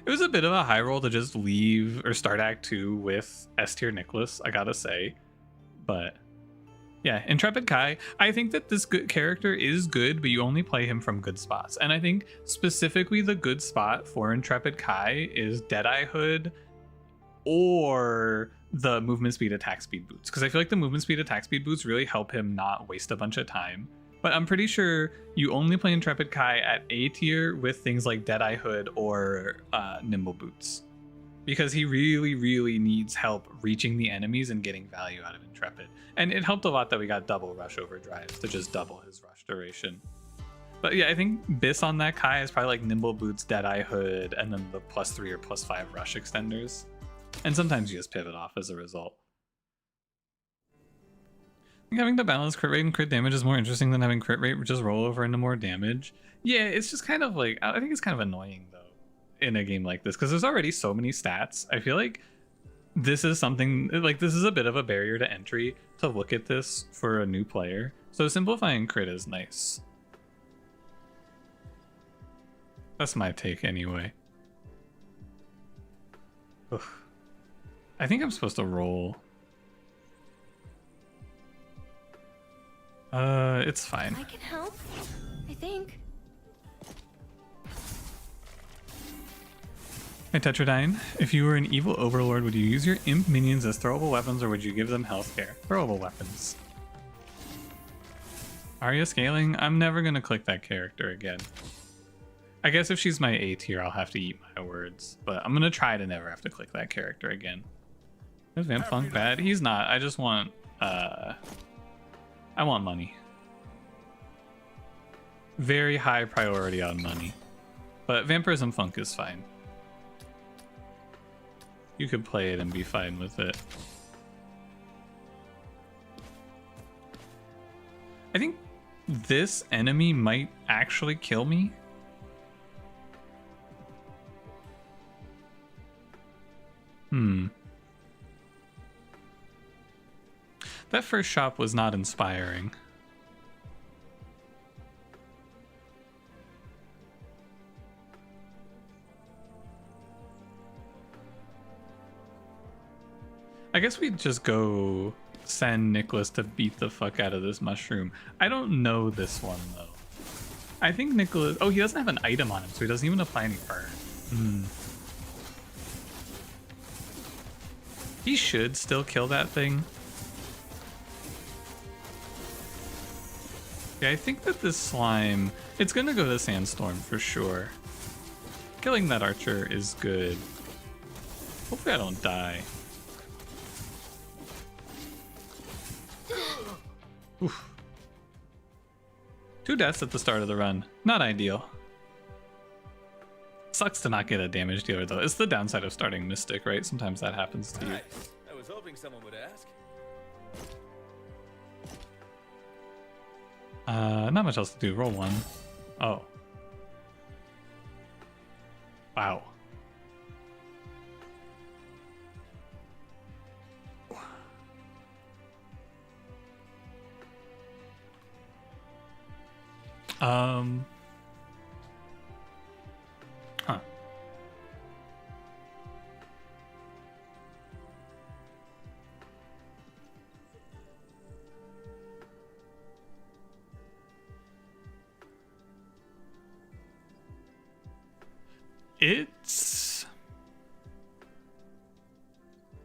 It was a bit of a high roll to just leave or start Act 2 with S tier Nicholas, I gotta say. But yeah, Intrepid Kai, I think that this good character is good, but you only play him from good spots. And I think specifically the good spot for Intrepid Kai is Deadeye Hood or the movement speed attack speed boots. Because I feel like the movement speed attack speed boots really help him not waste a bunch of time. But I'm pretty sure you only play Intrepid Kai at A tier with things like Deadeye Hood or Nimble Boots. Because he really, really needs help reaching the enemies and getting value out of Intrepid. And it helped a lot that we got double rush overdrives to just double his rush duration. But yeah, I think Biss on that Kai is probably like Nimble Boots, Deadeye Hood, and then the +3 or +5 rush extenders. And sometimes you just pivot off as a result. I think having the balanced crit rate and crit damage is more interesting than having crit rate just roll over into more damage. Yeah, it's just kind of like, I think it's kind of annoying though in a game like this because there's already so many stats. I feel like this is something like this is a bit of a barrier to entry to look at this for a new player. So simplifying crit is nice. That's my take anyway. Ugh. I think I'm supposed to roll. It's fine. I can help, I think. Hey Tetradyne, if you were an evil overlord, would you use your imp minions as throwable weapons or would you give them healthcare? Throwable weapons. Arya scaling? I'm never gonna click that character again. I guess if she's my A tier, I'll have to eat my words, but I'm gonna try to never have to click that character again. Is Vamp Funk bad? He's not. I just want, I want money. Very high priority on money. But Vampirism Funk is fine. You could play it and be fine with it. I think this enemy might actually kill me. That first shop was not inspiring. I guess we'd just go send Nicholas to beat the fuck out of this mushroom. I don't know this one though. I think Nicholas... Oh, he doesn't have an item on him, so he doesn't even apply any burn. He should still kill that thing. Yeah, I think that this slime... It's gonna go to Sandstorm for sure. Killing that archer is good. Hopefully I don't die. Oof. 2 deaths at the start of the run. Not ideal. Sucks to not get a damage dealer though. It's the downside of starting Mystic, right? Sometimes that happens to you. Nice. I was hoping someone would ask. Not much else to do. Roll 1. Oh. Wow. Huh. It's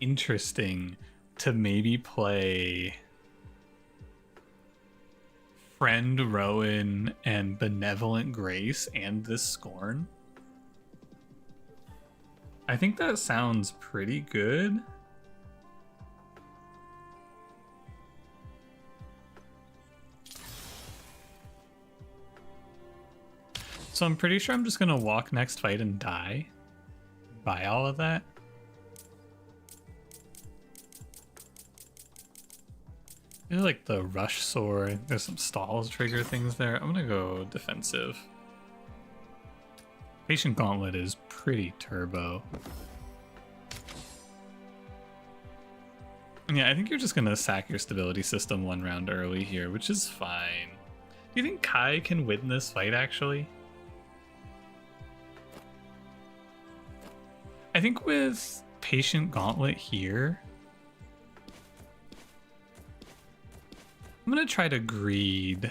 interesting to maybe play Friend Rowan and Benevolent Grace and this Scorn. I think that sounds pretty good. So I'm pretty sure I'm just gonna walk next fight and die. Buy all of that. Maybe like the rush sword. There's some stalls trigger things there. I'm gonna go defensive. Patient Gauntlet is pretty turbo. Yeah, I think you're just gonna sack your stability system 1 round early here, which is fine. Do you think Kai can win this fight actually? I think with Patient Gauntlet here, I'm gonna try to greed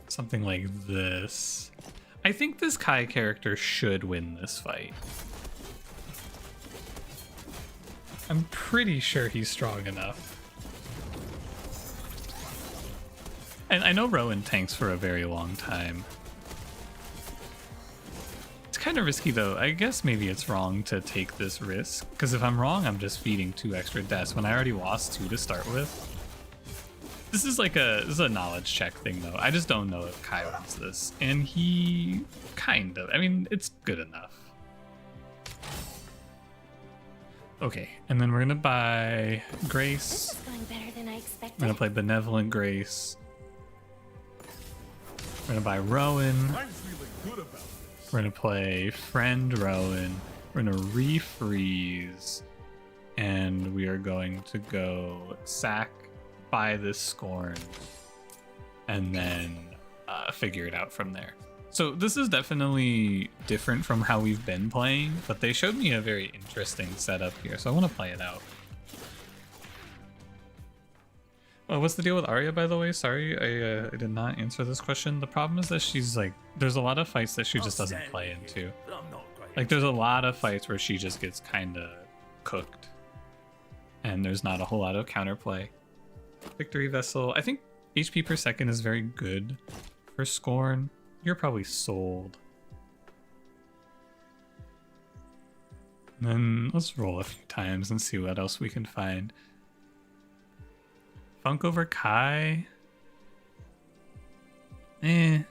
something like this. I think this Kai character should win this fight. I'm pretty sure he's strong enough. And I know Rowan tanks for a very long time. It's kind of risky though. I guess maybe it's wrong to take this risk, because if I'm wrong, I'm just feeding 2 extra deaths when I already lost 2 to start with. This is a knowledge check thing though. I just don't know if Kai wins this, and he kind of. I mean, it's good enough. Okay, and then we're gonna buy Grace. This is going better than I expected. We're gonna play Benevolent Grace. We're gonna buy Rowan. I'm feeling good about this. We're gonna play Friend Rowan. We're gonna refreeze. And we are going to go sack, buy this Scorn, and then figure it out from there. So this is definitely different from how we've been playing, but they showed me a very interesting setup here, so I want to play it out. Oh, what's the deal with Arya, by the way? Sorry, I did not answer this question. The problem is that she's like, there's a lot of fights that she just doesn't play into. But I'm not great. Like, there's a lot of fights where she just gets kind of cooked, and there's not a whole lot of counterplay. Victory Vessel. I think HP per second is very good for Scorn. You're probably sold. And then let's roll a few times and see what else we can find. Funk over Kai. I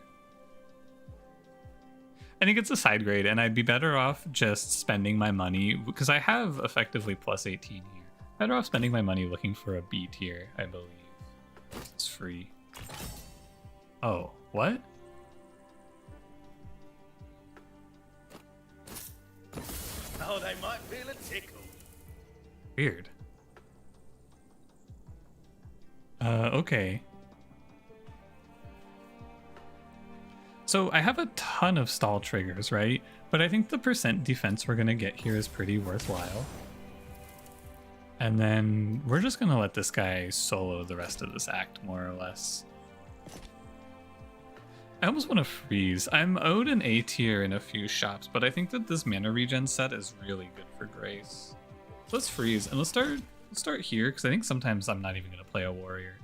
think it's a side grade, and I'd be better off just spending my money, because I have effectively plus 18 here. Better off spending my money looking for a B tier, I believe. It's free. Oh, what? Oh, they might feel a tickle. Weird. Okay. So I have a ton of stall triggers, right? But I think the percent defense we're gonna get here is pretty worthwhile. And then we're just gonna let this guy solo the rest of this act, more or less. I almost want to freeze. I'm owed an A tier in a few shops, but I think that this mana regen set is really good for Grace. So let's freeze, and let's start here, because I think sometimes I'm not even gonna play a warrior.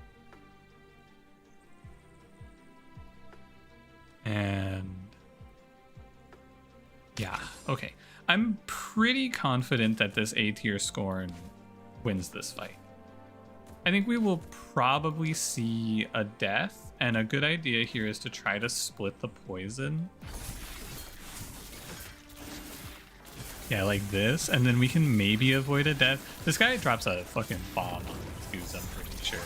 And yeah, okay. I'm pretty confident that this A tier Scorn wins this fight. I think we will probably see a death, and a good idea here is to try to split the poison. Yeah, like this, and then we can maybe avoid a death. This guy drops a fucking bomb on these dudes, I'm pretty sure.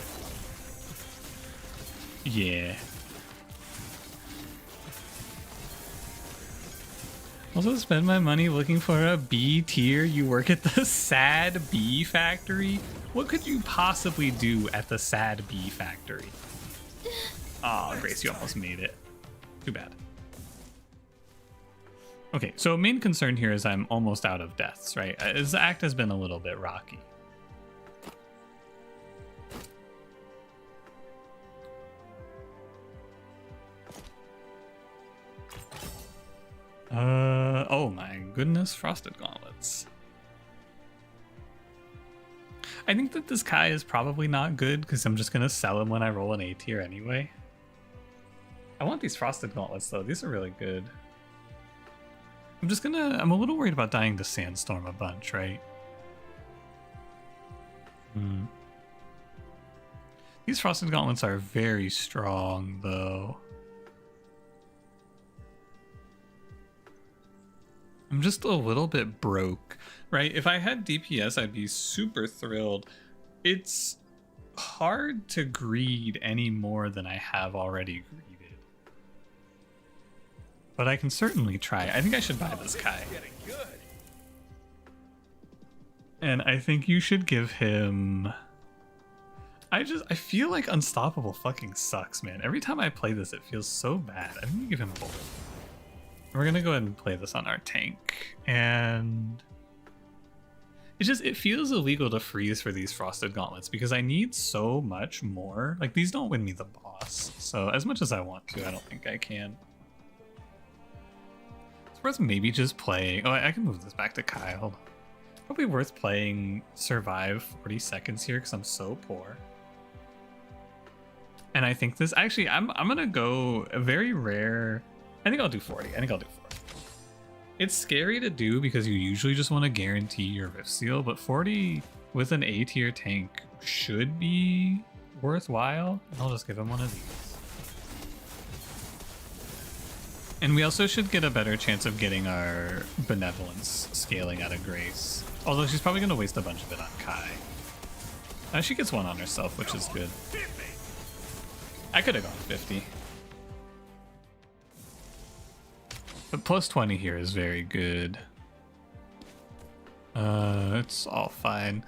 Yeah. Also spend my money looking for a B tier. You work at the sad bee factory? What could you possibly do at the sad bee factory? Oh, Grace, you almost made it. Too bad. Okay, so main concern here is I'm almost out of deaths, right? This act has been a little bit rocky. Oh my goodness, Frosted Gauntlets. I think that this Kai is probably not good because I'm just gonna sell him when I roll an A tier anyway. I want these Frosted Gauntlets though, these are really good. I'm a little worried about dying to Sandstorm a bunch, right? These Frosted Gauntlets are very strong though. I'm just a little bit broke, right? If I had DPS, I'd be super thrilled. It's hard to greed any more than I have already greeded. But I can certainly try. I think I should buy this Kai. And I think you should give him... I feel like Unstoppable fucking sucks, man. Every time I play this, it feels so bad. I'm gonna give him both. We're gonna go ahead and play this on our tank, and it feels illegal to freeze for these Frosted Gauntlets because I need so much more. Like, these don't win me the boss, so as much as I want to, I don't think I can. It's worth maybe just playing. Oh, I can move this back to Kyle. Probably worth playing Survive 40 seconds here because I'm so poor. And I think this actually, I'm gonna go a very rare. I think I'll do 40. It's scary to do because you usually just want to guarantee your Rift Seal, but 40 with an A tier tank should be worthwhile. I'll just give him one of these. And we also should get a better chance of getting our Benevolence scaling out of Grace. Although she's probably going to waste a bunch of it on Kai. She gets one on herself, which is good. I could have gone 50. But plus 20 here is very good. It's all fine.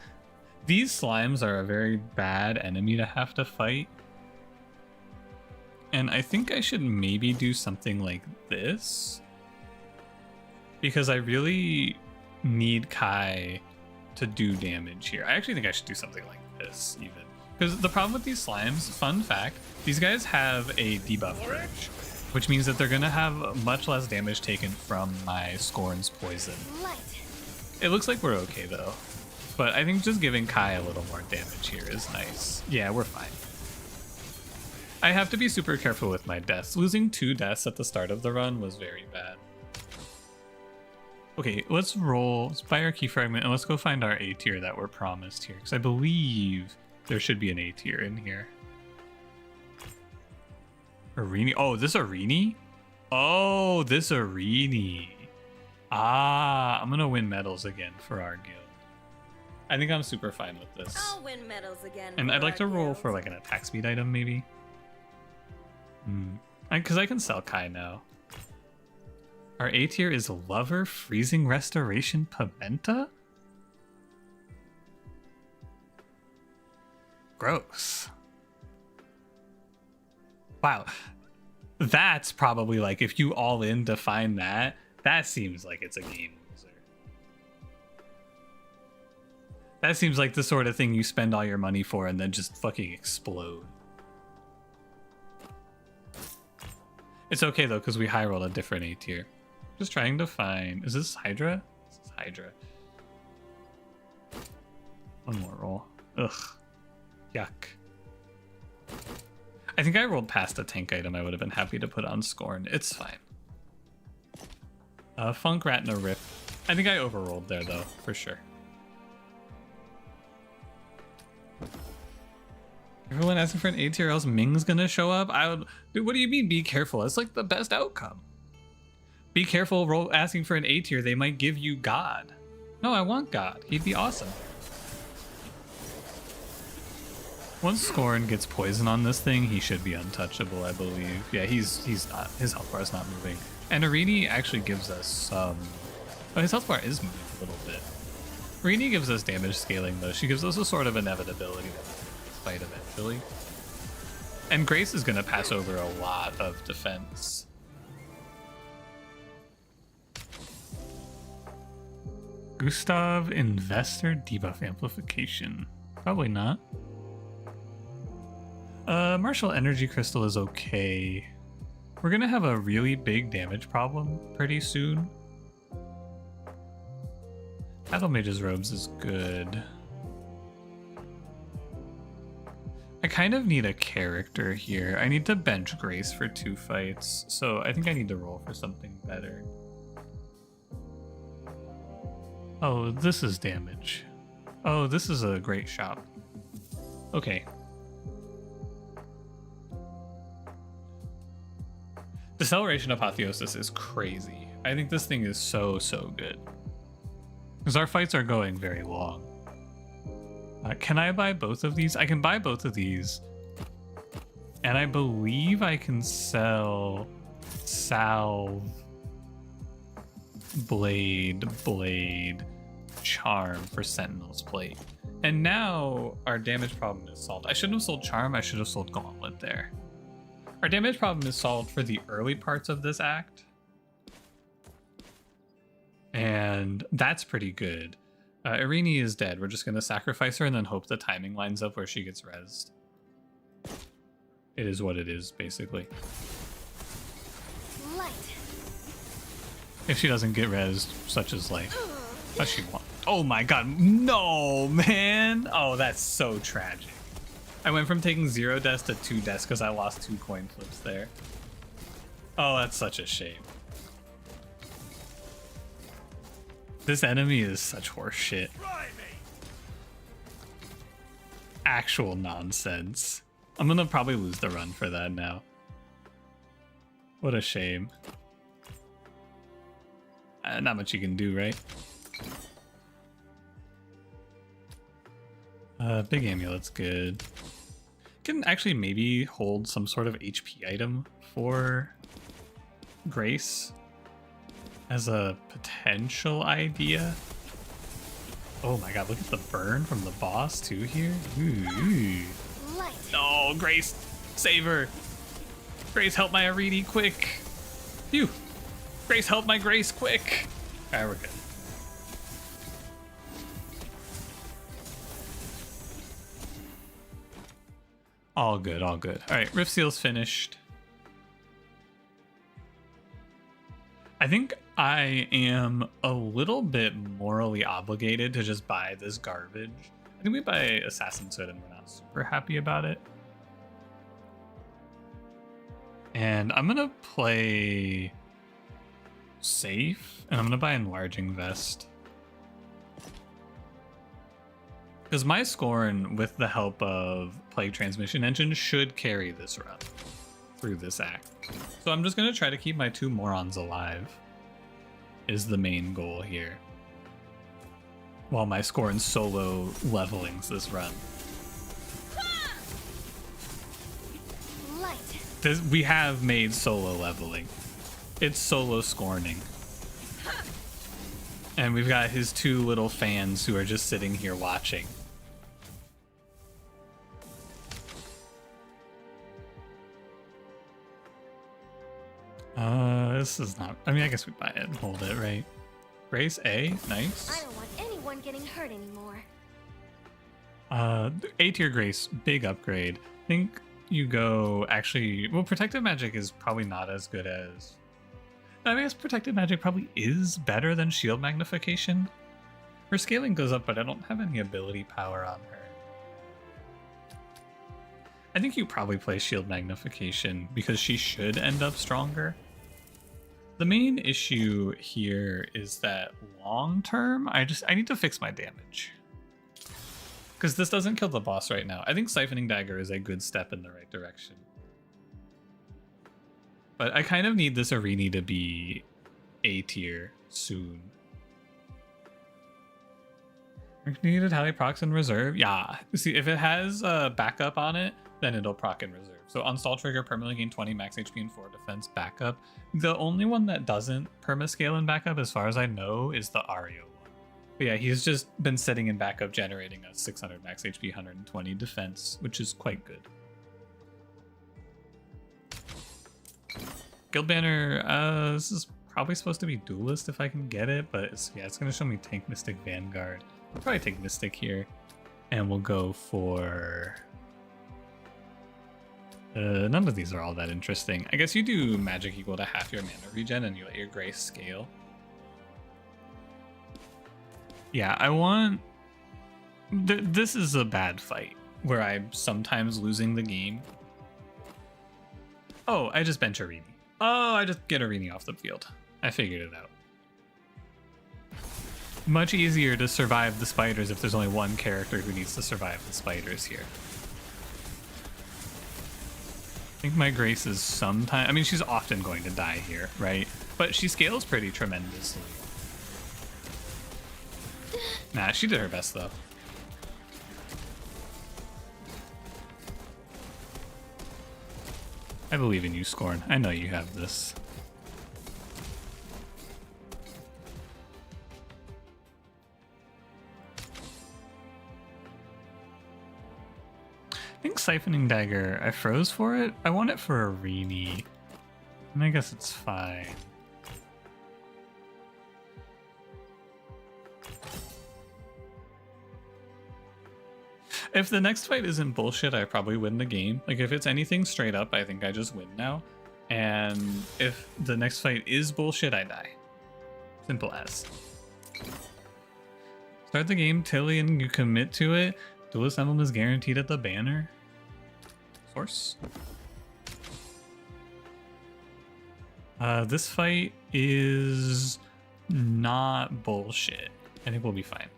These slimes are a very bad enemy to have to fight. And I think I should maybe do something like this. Because I really need Kai to do damage here. I actually think I should do something like this, even. Because the problem with these slimes, fun fact, these guys have a debuff bridge. Which means that they're going to have much less damage taken from my Scorn's poison. It looks like we're okay, though. But I think just giving Kai a little more damage here is nice. Yeah, we're fine. I have to be super careful with my deaths. Losing 2 deaths at the start of the run was very bad. Okay, let's buy our key fragment, and let's go find our A tier that we're promised here. Because I believe there should be an A tier in here. Arini. Oh, this Arini? Oh, this Arini. Ah, I'm gonna win medals again for our guild. I think I'm super fine with this. I'll win medals again. And I'd like to roll guild. for like an attack speed item, maybe. Because I can sell Kai now. Our A tier is Lover, Freezing Restoration, Pimenta? Gross. Wow. That's probably like, if you all in to find that seems like it's a game loser. That seems like the sort of thing you spend all your money for and then just fucking explode. It's okay though, because we high rolled a different A tier. Just trying to find. Is this Hydra? This is Hydra. One more roll. Ugh. Yuck. I think I rolled past a tank item I would have been happy to put on Scorn. It's fine. Funk Rat and a Rip. I think I overrolled there though, for sure. Everyone asking for an A tier, else Ming's gonna show up? I would. Dude, what do you mean be careful? It's like the best outcome. Be careful asking for an A tier, they might give you God. No, I want God. He'd be awesome. Once Scorn gets poison on this thing, he should be untouchable, I believe. Yeah, he's not. His health bar is not moving. And Arini actually gives us some. Oh, his health bar is moving a little bit. Arini gives us damage scaling though. She gives us a sort of inevitability that we can fight eventually. And Grace is gonna pass over a lot of defense. Gustav Investor debuff amplification. Probably not. Martial Energy Crystal is okay. We're gonna have a really big damage problem pretty soon. Battle Mage's Robes is good. I kind of need a character here. I need to bench Grace for 2 fights, so I think I need to roll for something better. Oh, this is damage. Oh, this is a great shop. Okay. Deceleration Apotheosis is crazy. I think this thing is so good. Because our fights are going very long. Can I buy both of these? I can buy both of these. And I believe I can sell Salve, Blade, Charm for Sentinel's Plate. And now our damage problem is solved. I shouldn't have sold Charm, I should have sold Gauntlet there. Our damage problem is solved for the early parts of this act. And that's pretty good. Irini is dead. We're just going to sacrifice her and then hope the timing lines up where she gets rezzed. It is what it is, basically. Light. If she doesn't get rezzed, such as like... What she want. Oh my god, no, man! Oh, that's so tragic. I went from taking 0 deaths to 2 deaths because I lost 2 coin flips there. Oh, that's such a shame. This enemy is such horse shit. Actual nonsense. I'm gonna probably lose the run for that now. What a shame. Not much you can do, right? Big amulet's good. Can actually maybe hold some sort of HP item for Grace as a potential idea. Oh my god, look at the burn from the boss too here. Ooh. Light. No, Grace, save her. Grace, help my Arini quick. Phew. Grace, help my Grace quick. All right, we're good. All good, all good. All right, Rift Seal's finished. I think I am a little bit morally obligated to just buy this garbage. I think we buy Assassin's Hood and we're not super happy about it. And I'm gonna play safe, and I'm gonna buy Enlarging Vest. Because my Scorn, with the help of Plague Transmission Engine, should carry this run through this act. So I'm just going to try to keep my 2 morons alive, is the main goal here. While my Scorn solo levelings this run. Light. We have made solo leveling. It's solo scorning. And we've got his 2 little fans who are just sitting here watching. This is not... I mean, I guess we buy it and hold it, right? Grace A, nice. I don't want anyone getting hurt anymore. A tier Grace, big upgrade. I think you go actually. Well, protective magic is probably not as good as. I guess protective magic probably is better than shield magnification. Her scaling goes up, but I don't have any ability power on her. I think you probably play shield magnification because she should end up stronger. The main issue here is that long term, I need to fix my damage. Because this doesn't kill the boss right now. I think Siphoning Dagger is a good step in the right direction. But I kind of need this Arini to be A tier soon. Needed Halley procs in reserve? Yeah. See, if it has a backup on it, then it'll proc in reserve. So on stall trigger, permanently gain 20 max HP and 4 defense backup. The only one that doesn't permascale in backup, as far as I know, is the Ario one. But yeah, he's just been sitting in backup, generating a 600 max HP, 120 defense, which is quite good. Guild banner, this is probably supposed to be duelist if I can get it, but it's gonna show me tank Mystic Vanguard. I'll probably take Mystic here, and we'll go for none of these are all that interesting. I guess you do magic equal to half your mana regen and you let your grace scale. Yeah, I want this is a bad fight where I'm sometimes losing the game. Oh, I just bench Arini. Oh, I just get Arini off the field. I figured it out. Much easier to survive the spiders if there's only one character who needs to survive the spiders here. I think my Grace is sometime. I mean, she's often going to die here, right? But she scales pretty tremendously. Nah, she did her best though. I believe in you, Scorn. I know you have this. I think Siphoning Dagger, I froze for it. I want it for Arini. And I guess it's fine. If the next fight isn't bullshit, I probably win the game. Like, if it's anything straight up, I think I just win now. And if the next fight is bullshit, I die. Simple as. Start the game, Tilly, and you commit to it. Duelist Emblem is guaranteed at the banner. Source. This fight is not bullshit. I think we'll be fine.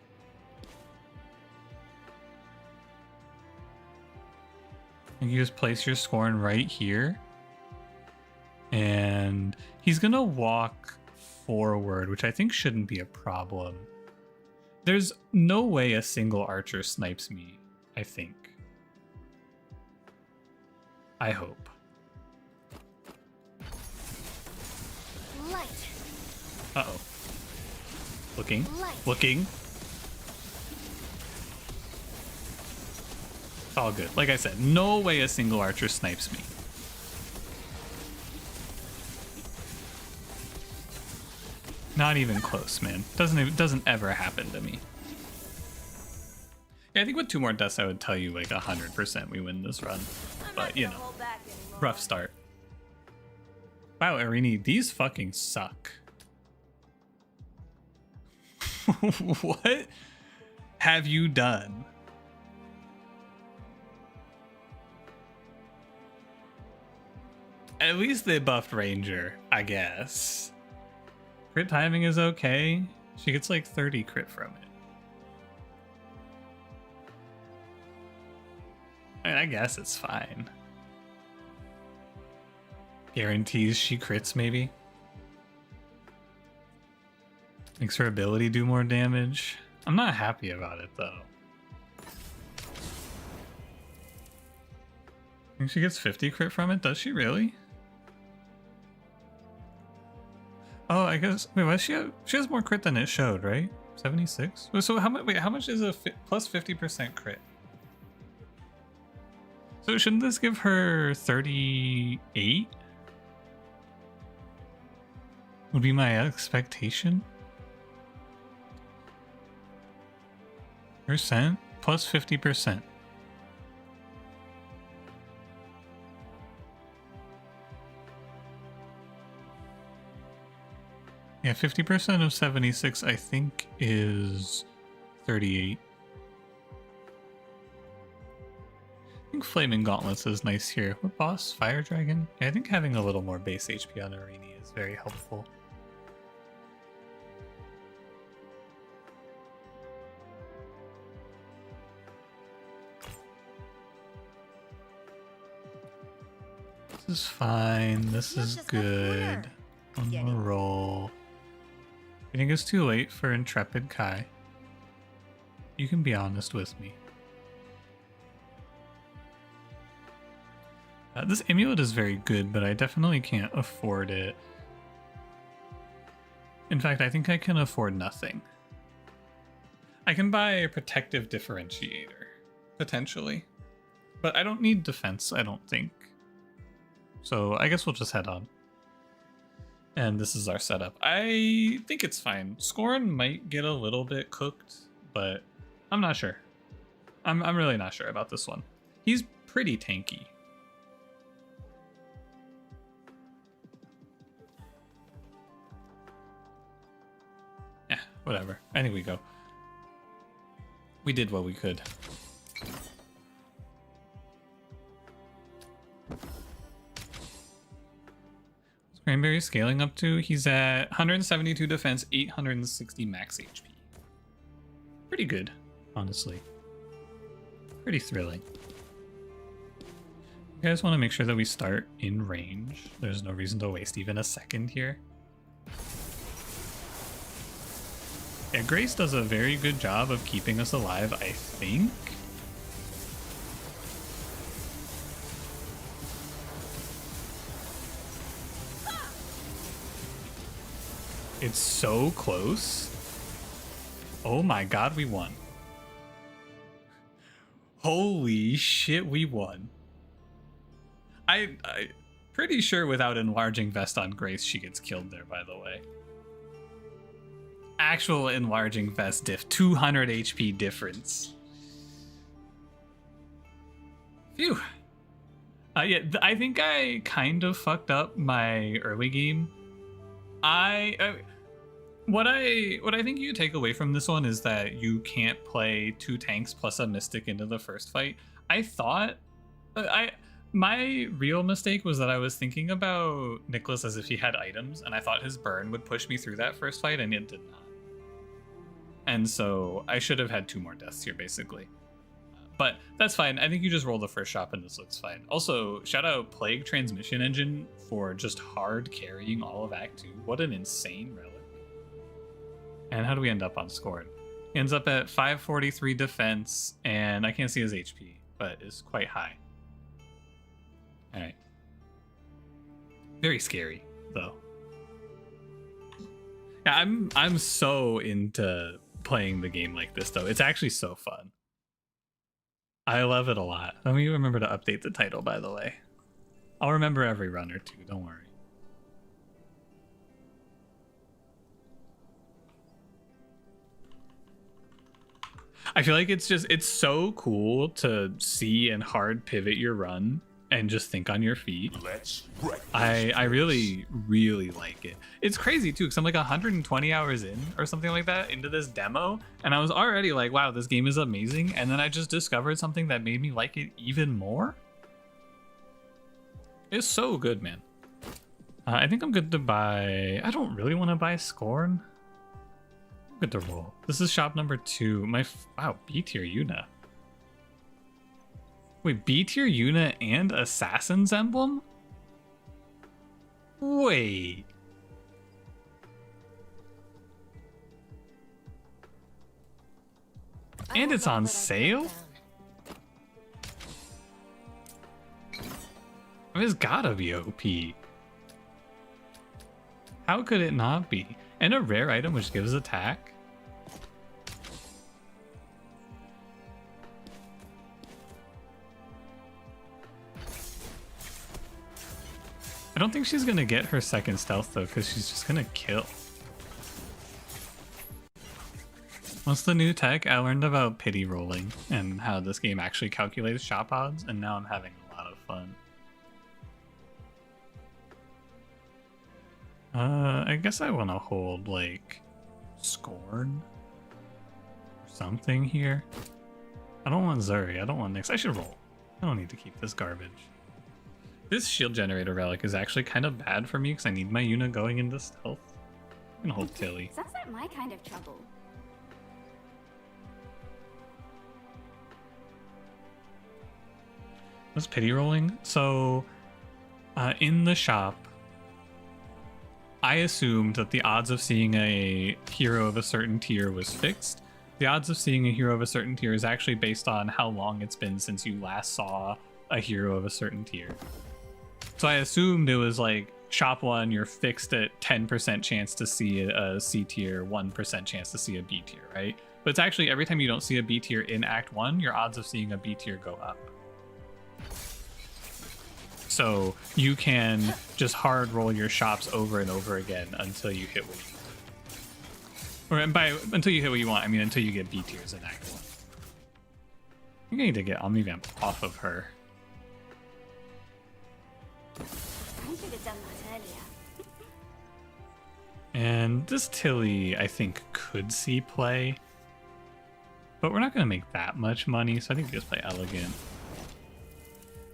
You just place your Scorn right here. And he's gonna walk forward, which I think shouldn't be a problem. There's no way a single archer snipes me, I think. I hope. Light. Uh-oh. Looking. Light. Looking. It's all good. Like I said, no way a single archer snipes me. Not even close, man. Doesn't ever happen to me. Yeah, I think with 2 more deaths, I would tell you like 100% we win this run. But you know, rough start. Wow, Arini, these fucking suck. What have you done? At least they buffed Ranger, I guess. Crit timing is okay. She gets like 30 crit from it. I mean, I guess it's fine. Guarantees she crits, maybe. Makes her ability do more damage. I'm not happy about it, though. I think she gets 50 crit from it. Does she really? Oh, I guess. Wait, why does she have? She has more crit than it showed, right? 76. So how much? Wait, how much is a plus 50% crit? So shouldn't this give her 38? Would be my expectation. %? plus 50%. Yeah, 50% of 76, I think, is 38. I think Flaming Gauntlets is nice here. What boss? Fire Dragon? Yeah, I think having a little more base HP on Arini is very helpful. This is fine. This is good. One more roll. I think it's too late for Intrepid Kai. You can be honest with me. This amulet is very good, but I definitely can't afford it. In fact, I think I can afford nothing. I can buy a protective differentiator, potentially. But I don't need defense, I don't think. So I guess we'll just head on. And this is our setup. I think it's fine. Scorn might get a little bit cooked, but I'm not sure. I'm really not sure about this one. He's pretty tanky. Yeah, whatever. I think we go. We did what we could. Cranberry scaling up to, he's at 172 defense, 860 max HP. Pretty good, honestly. Pretty thrilling. You guys want to make sure that we start in range. There's no reason to waste even a second here. Yeah, Grace does a very good job of keeping us alive, I think. It's so close. Oh my god, we won. Holy shit, we won. I pretty sure without enlarging vest on Grace, she gets killed there, by the way. Actual enlarging vest diff, 200 HP difference. Phew. Yeah, I think I kind of fucked up my early game. What I think you take away from this one is that you can't play 2 tanks plus a mystic into the first fight. I thought my real mistake was that I was thinking about Nicholas as if he had items, and I thought his burn would push me through that first fight, and it did not. And so I should have had 2 more deaths here, basically. But that's fine. I think you just roll the first shot and this looks fine. Also, shout out Plague Transmission Engine for just hard carrying all of Act 2. What an insane relic. And how do we end up on Scorn? He ends up at 543 defense, and I can't see his HP, but is quite high. Alright. Very scary, though. Yeah, I'm so into playing the game like this, though. It's actually so fun. I love it a lot. Let me remember to update the title, by the way. I'll remember every run or 2, don't worry. I feel like it's so cool to see and hard pivot your run and just think on your feet. I really, really like it. It's crazy too, because I'm like 120 hours in or something like that into this demo, and I was already like, wow, this game is amazing, and then I just discovered something that made me like it even more. It's so good, man. I think I'm good to buy... I don't really want to buy Scorn. I'm good to roll. This is shop number 2. Wow, B tier Yuna. Wait, B tier Yuna and Assassin's Emblem? Wait. And it's on sale? It's gotta be OP. How could it not be? And a rare item which gives attack? I don't think she's gonna get her second stealth though, because she's just gonna kill. What's the new tech? I learned about pity rolling and how this game actually calculates shop odds, and now I'm having a lot of fun. I guess I want to hold like Scorn or something here. I don't want Zuri. I don't want Nyx. I should roll. I don't need to keep this garbage. This shield generator relic is actually kind of bad for me because I need my Yuna going into stealth. I'm gonna hold Tilly. Sounds like my kind of trouble. What's pity rolling? So, in the shop, I assumed that the odds of seeing a hero of a certain tier was fixed. The odds of seeing a hero of a certain tier is actually based on how long it's been since you last saw a hero of a certain tier. So I assumed it was like shop 1, you're fixed at 10% chance to see a C tier, 1% chance to see a B tier, right? But it's actually every time you don't see a B tier in Act 1, your odds of seeing a B tier go up. So you can just hard roll your shops over and over again until you hit what you want. Or by until you hit what you want, I mean until you get B tiers in Act 1. I think I need to get Omnivamp off of her. I should have done that earlier. And this Tilly, I think, could see play. But we're not going to make that much money, so I think we just play Elegant.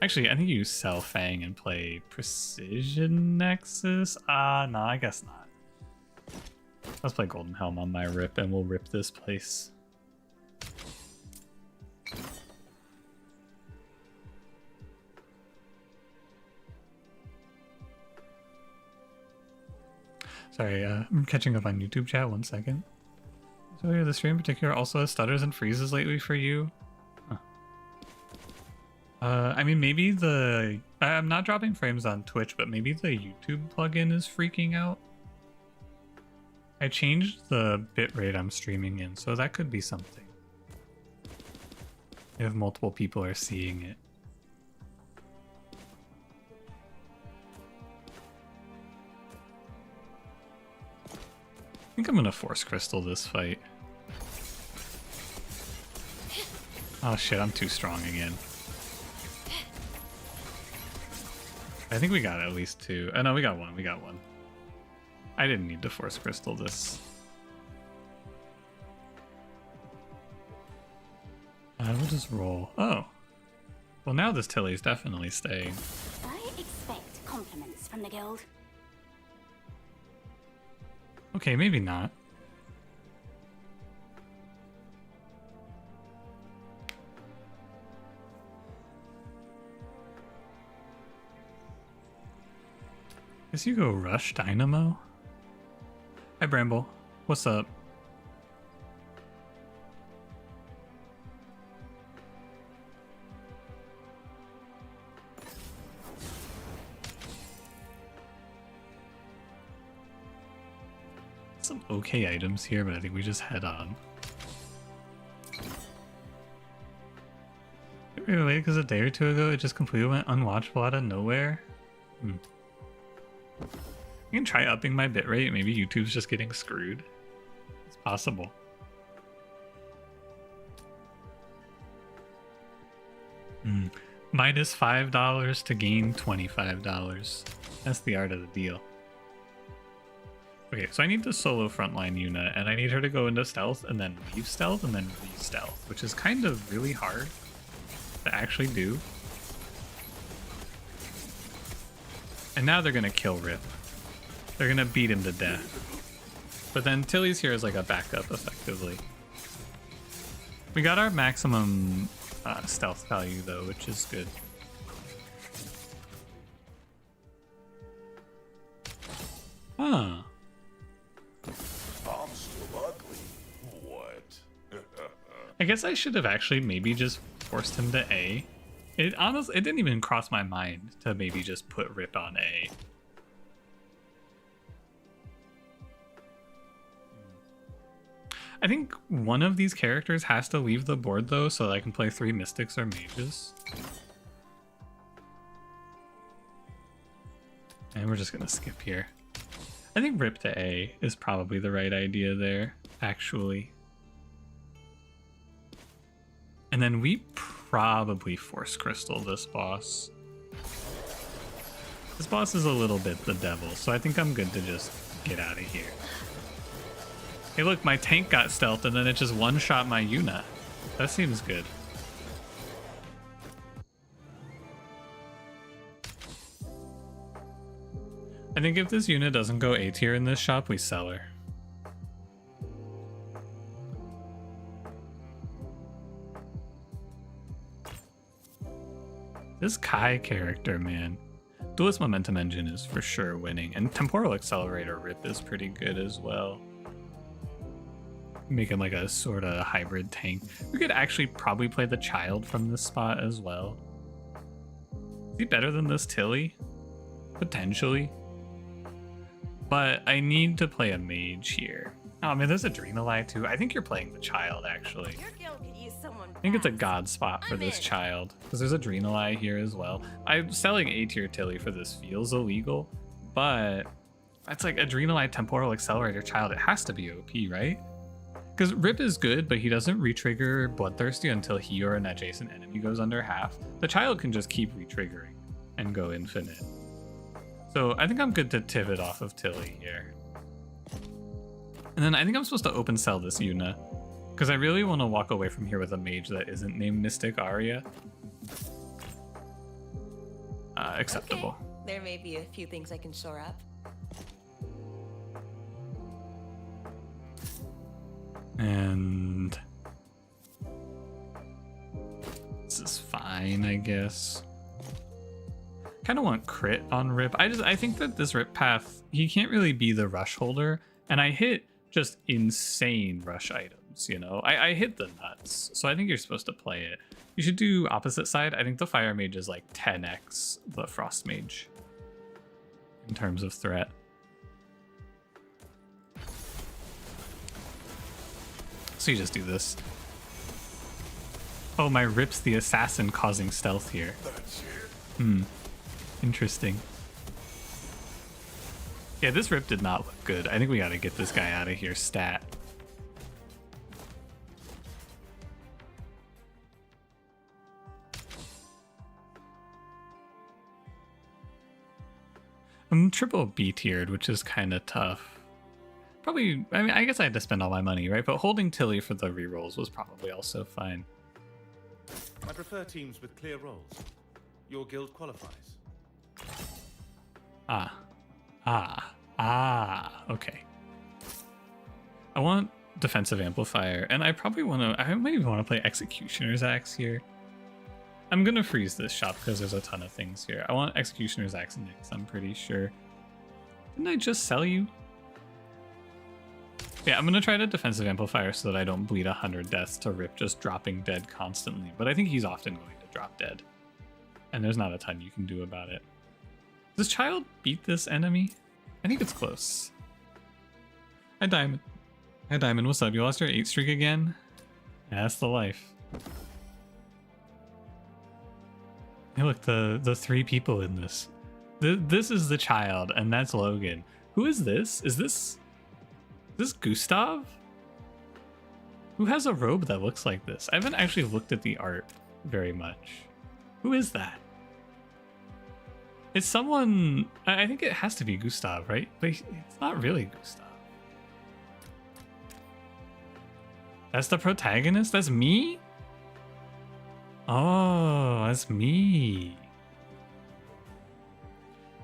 Actually, I think you sell Fang and play Precision Nexus. No, I guess not. Let's play Golden Helm on my rip, and we'll rip this place. Sorry, I'm catching up on YouTube chat. 1 second. So yeah, the stream in particular also has stutters and freezes lately for you. Huh. I mean, maybe I'm not dropping frames on Twitch, but maybe the YouTube plugin is freaking out. I changed the bitrate I'm streaming in, so that could be something. If multiple people are seeing it. I think I'm gonna Force Crystal this fight. Oh shit, I'm too strong again. I think we got at least 2. Oh no, we got 1. We got 1. I didn't need to Force Crystal this. We'll just roll. Oh. Well, now this Tilly's definitely staying. I expect compliments from the guild. Okay, maybe not. Guess you go Rush Dynamo? Hi Bramble, what's up? Some okay items here, but I think we just head on. Related because a day or two ago it just completely went unwatchable out of nowhere. I can try upping my bitrate. Maybe YouTube's just getting screwed. It's possible. Minus $5 to gain $25. That's the art of the deal. Okay, so I need to solo frontline Yuna, and I need her to go into stealth, and then leave stealth, and then re-stealth, which is kind of really hard to actually do. And now they're gonna kill Rip. They're gonna beat him to death. But then Tilly's here as like a backup, effectively. We got our maximum stealth value though, which is good. Huh. I'm still ugly. What? I guess I should have actually maybe just forced him to A. It didn't even cross my mind to maybe just put Rip on A. I think one of these characters has to leave the board though, so that I can play 3 Mystics or Mages. And we're just gonna skip here. I think Rip to A is probably the right idea there, actually. And then we probably Force Crystal this boss. This boss is a little bit the devil, so I think I'm good to just get out of here. Hey look, my tank got stealthed and then it just one-shot my Yuna. That seems good. I think if this Yuna doesn't go A tier in this shop, we sell her. This Kai character, man. Duelist Momentum Engine is for sure winning, and Temporal Accelerator Rip is pretty good as well. Make him like a sort of hybrid tank. We could actually probably play the Child from this spot as well. Is he better than this Tilly? Potentially. But I need to play a mage here. Oh man, there's Adrenalite too. I think you're playing the Child actually. Your guild could use someone I think it's a fast. god spot for this Child because there's Adrenalite here as well. I'm selling A tier Tilly for this feels illegal, but that's like Adrenalite Temporal Accelerator Child. It has to be OP, right? Because Rip is good, but he doesn't retrigger Bloodthirsty until he or an adjacent enemy goes under half. The Child can just keep retriggering and go infinite. So I think I'm good to pivot off of Tilly here. And then I think I'm supposed to open sell this Yuna, because I really want to walk away from here with a mage that isn't named Mystic Aria. Acceptable. Okay. There may be a few things I can shore up. And this is fine, I guess. Kind of want crit on Rip. I think that this Rip path, he can't really be the rush holder, and I hit just insane rush items, you know? I hit the nuts, so I think you're supposed to play it. You should do opposite side. I think the Fire Mage is like 10x the Frost Mage in terms of threat. So you just do this. Oh, my Rip's the assassin causing stealth here. Interesting. Yeah, this Rip did not look good. I think we gotta get this guy out of here stat. I'm triple B tiered, which is kind of tough. Probably, I mean, I guess I had to spend all my money, right? But holding Tilly for the rerolls was probably also fine. I prefer teams with clear roles. Your guild qualifies. Okay. I want defensive amplifier, and I probably want to, I might even want to play Executioner's Axe here. I'm gonna freeze this shop because there's a ton of things here. I want Executioner's Axe next, I'm pretty sure. Didn't I just sell you? Yeah, I'm gonna try to defensive amplifier so that I don't bleed 100 deaths to Rip just dropping dead constantly, but I think he's often going to drop dead. And there's not a ton you can do about it. Does Child beat this enemy? I think it's close. Hi Diamond. Hi Diamond, what's up? You lost your 8 streak again? Yeah, that's the life. Hey look, the 3 people in this. This is the Child, and that's Logan. Who is this? Is this Gustav? Who has a robe that looks like this? I haven't actually looked at the art very much. Who is that? It's someone, I think it has to be Gustav, right? But it's not really Gustav. That's the protagonist? That's me? Oh, that's me.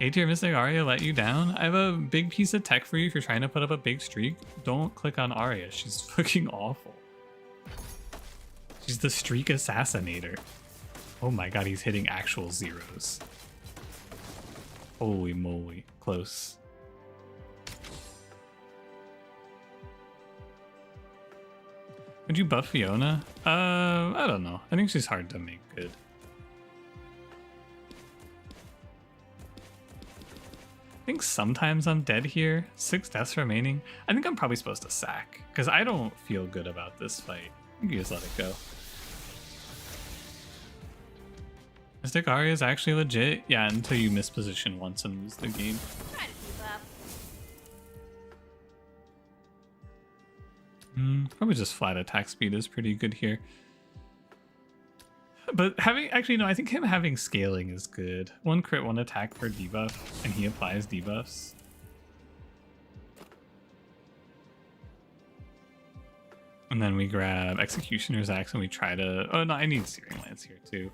A-tier Mystic Aria let you down? I have a big piece of tech for you if you're trying to put up a big streak. Don't click on Aria. She's fucking awful. She's the streak assassinator. Oh my god, he's hitting actual zeros. Holy moly. Close. Would you buff Fiona? I don't know. I think she's hard to make good. I think sometimes I'm dead here. 6 deaths remaining. I think I'm probably supposed to sack, because I don't feel good about this fight. I think you just let it go. Mystic Aria is actually legit? Yeah, until you miss position once and lose the game. Try to keep up. Probably just flat attack speed is pretty good here. But having actually no, I think him having scaling is good. 1 crit, 1 attack per debuff, and he applies debuffs. And then we grab Executioner's Axe and we try to... Oh no, I need Searing Lance here too.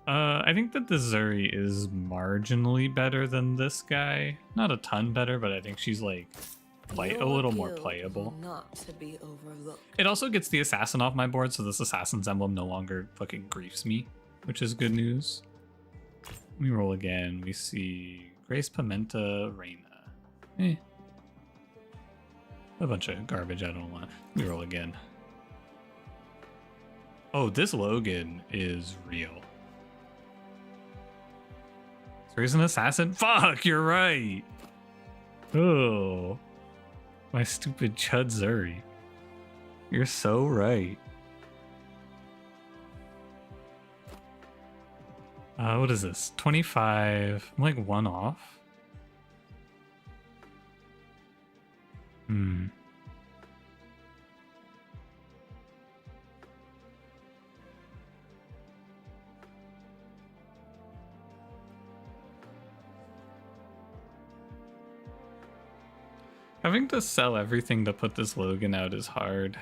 I think that the Zuri is marginally better than this guy. Not a ton better, but I think she's like a little more playable. Not to be overlooked. It also gets the assassin off my board, so this assassin's emblem no longer fucking griefs me, which is good news. Let me roll again. We see Grace, Pimenta, Reyna. A bunch of garbage I don't want. Let me roll again. Oh, this Logan is real. So he's an assassin? Fuck, you're right. Oh. My stupid Chud Zuri. You're so right. What is this? 25. I'm like 1 off. Having to sell everything to put this Logan out is hard.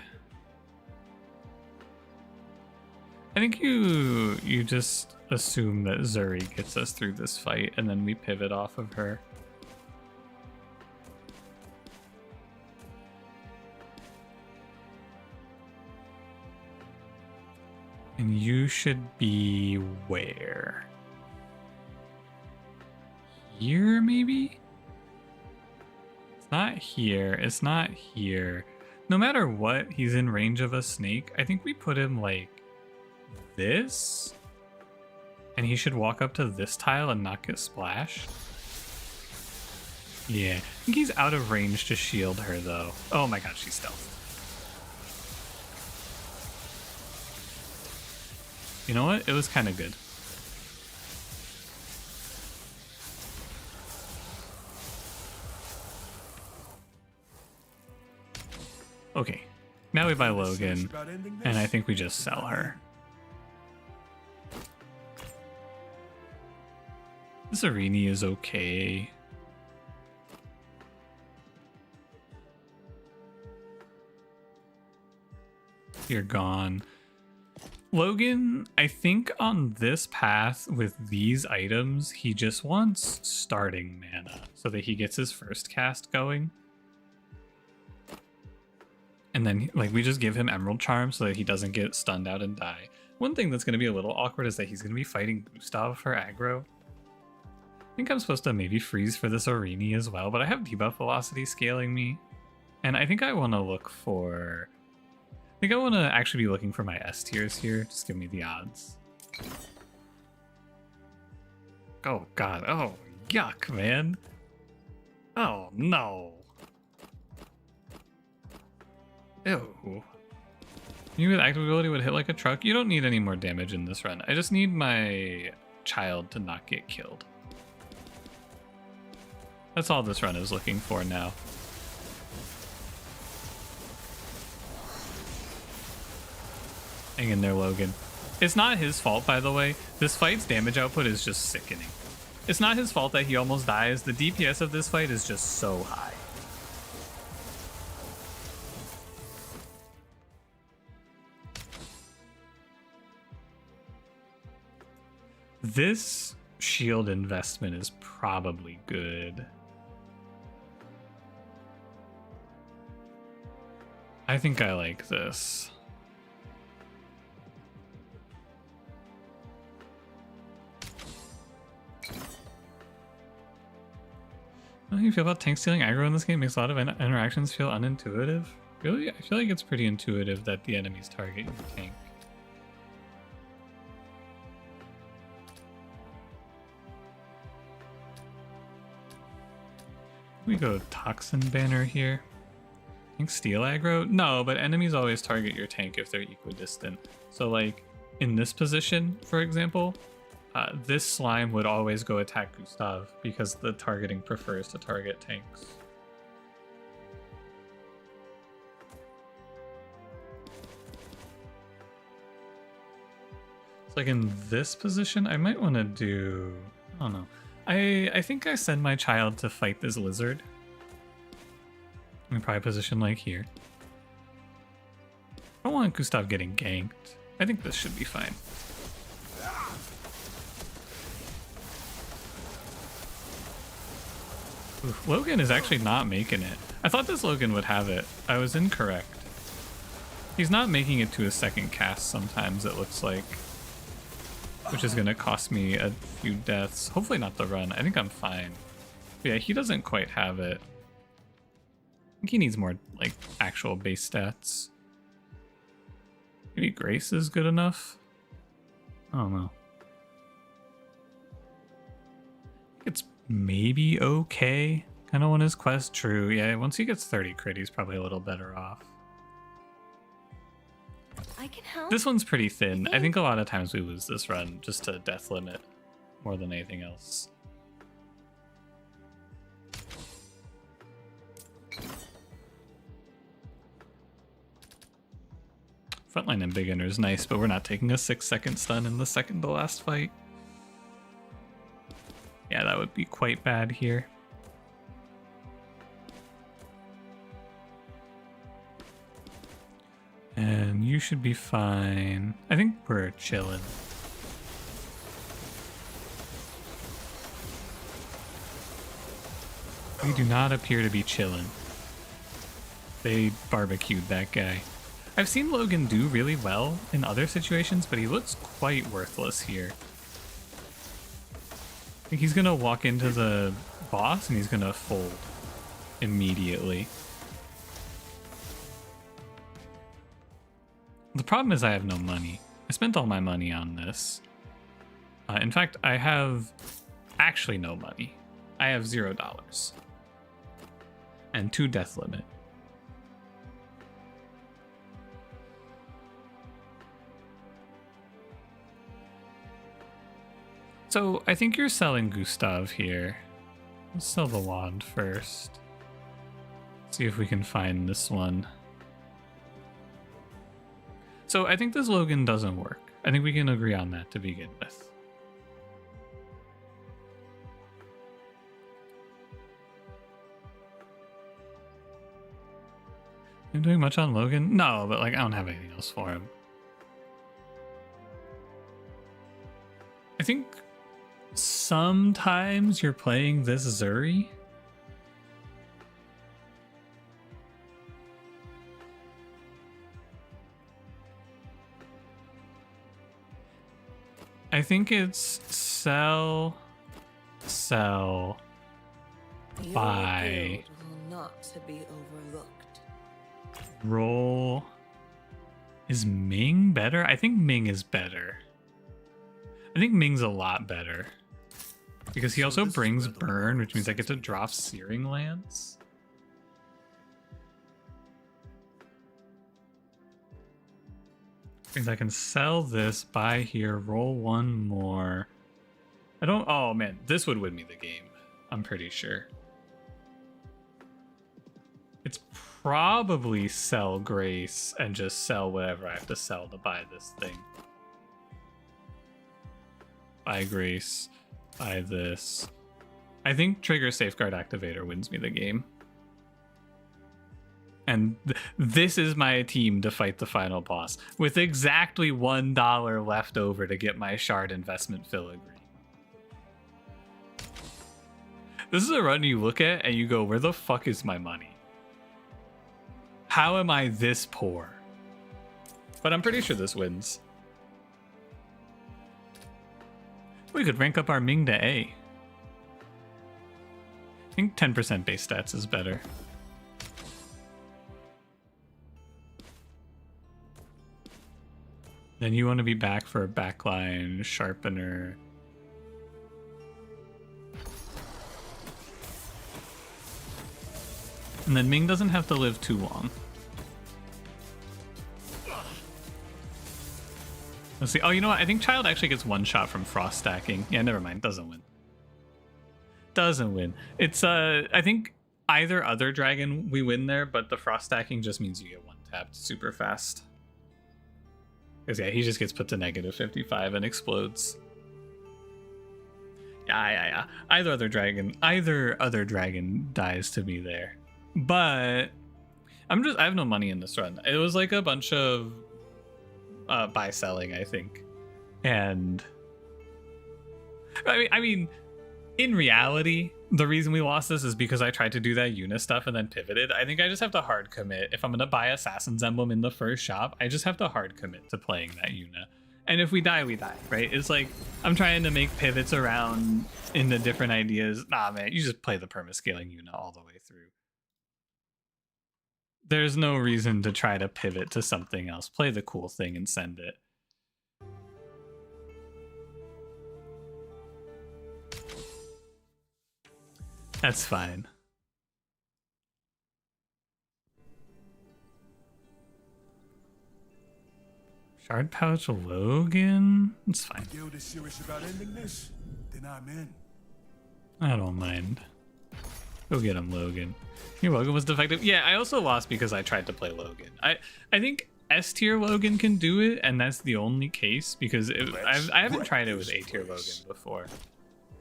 I think you just assume that Zuri gets us through this fight and then we pivot off of her. And you should be where? Here, maybe? It's not here. It's not here. No matter what, he's in range of a snake. I think we put him like this. And he should walk up to this tile and not get splashed. Yeah, I think he's out of range to shield her though. Oh my god, she's stealth. You know what? It was kind of good. Okay, now we buy Logan, and I think we just sell her. This Arini is okay. You're gone. Logan, I think on this path with these items, he just wants starting mana so that he gets his first cast going. And then like we just give him Emerald Charm so that he doesn't get stunned out and die. One thing that's going to be a little awkward is that he's going to be fighting Gustav for aggro. I think I'm supposed to maybe freeze for this Arini as well, but I have debuff velocity scaling me. And I think I want to look for... I think I want to actually be looking for my S tiers here. Just give me the odds. Oh god. Oh, yuck, man. Oh, no. Ew. You with active ability would hit like a truck. You don't need any more damage in this run. I just need my child to not get killed. That's all this run is looking for now. Hang in there, Logan. It's not his fault, by the way. This fight's damage output is just sickening. It's not his fault that he almost dies. The DPS of this fight is just so high. This shield investment is probably good. I think I like this. How do you feel about tank stealing aggro in this game? Makes a lot of interactions feel unintuitive. Really? I feel like it's pretty intuitive that the enemies target your tank. We go Toxin Banner here. Tank steal aggro? No, but enemies always target your tank if they're equidistant. So like in this position, for example, this slime would always go attack Gustav because the targeting prefers to target tanks. It's like in this position, I might want to do... I don't know. I think I send my child to fight this lizard. And probably position like here. I don't want Gustav getting ganked. I think this should be fine. Oof, Logan is actually not making it. I thought this Logan would have it. I was incorrect. He's not making it to a second cast sometimes, it looks like. Which is going to cost me a few deaths. Hopefully not the run. I think I'm fine. But yeah, he doesn't quite have it. I think he needs more, like, actual base stats. Maybe Grace is good enough? I don't know. It's maybe okay. Kind of want his quest true. Yeah, once he gets 30 crit, he's probably a little better off. I can help. This one's pretty thin. I think a lot of times we lose this run just to death limit more than anything else. Frontline and beginner is nice, but we're not taking a 6-second stun in the second to last fight. Yeah, that would be quite bad here. And you should be fine. I think we're chilling. We do not appear to be chilling. They barbecued that guy. I've seen Logan do really well in other situations, but he looks quite worthless here. I think he's gonna walk into the boss and he's gonna fold immediately. The problem is I have no money. I spent all my money on this. In fact, I have actually no money. I have $0 and 2 death limit. So I think you're selling Gustav here. Let's sell the wand first. See if we can find this one. So I think this Logan doesn't work. I think we can agree on that to begin with. I'm doing much on Logan? No, but like I don't have anything else for him. I think sometimes you're playing this Zuri. I think it's sell, buy, Not to be overlooked. roll. Is Ming better? I think Ming is better. I think Ming's a lot better. Because he also brings burn, which means I get to drop Searing Lance. Means I can sell this, buy here, roll one more. I don't... Oh, man. This would win me the game. I'm pretty sure. It's probably sell Grace and just sell whatever I have to sell to buy this thing. Buy Grace. Buy this. I think Trigger Safeguard Activator wins me the game. And this is my team to fight the final boss, with exactly $1 left over to get my shard investment filigree. This is a run you look at and you go, where the fuck is my money? How am I this poor? But I'm pretty sure this wins. We could rank up our Ming to A. I think 10% base stats is better. Then you want to be back for a backline sharpener. And then Ming doesn't have to live too long. Let's see. Oh, you know what? I think Child actually gets one shot from frost stacking. Yeah, never mind. Doesn't win. Doesn't win. It's I think either other dragon we win there, but the frost stacking just means you get one tapped super fast. Because yeah, he just gets put to negative 55 and explodes. Yeah. Either other dragon dies to me there. But I have no money in this run. It was like a bunch of buy selling, I think. And I mean, in reality, the reason we lost this is because I tried to do that Una stuff and then pivoted. I think I just have to hard commit. If I'm gonna buy Assassin's Emblem in the first shop, I just have to hard commit to playing that Una. And if we die, we die, right? It's like I'm trying to make pivots around in the different ideas. Nah, man, you just play the permascaling Una all the way through. There's no reason to try to pivot to something else. Play the cool thing and send it. That's fine. Shard pouch Logan? It's fine. The guild is serious about ending this, then I'm in. I don't mind. Go get him, Logan. Your Logan was defective. Yeah, I also lost because I tried to play Logan. I think S tier Logan can do it, and that's the only case because I haven't tried it with A tier Logan before.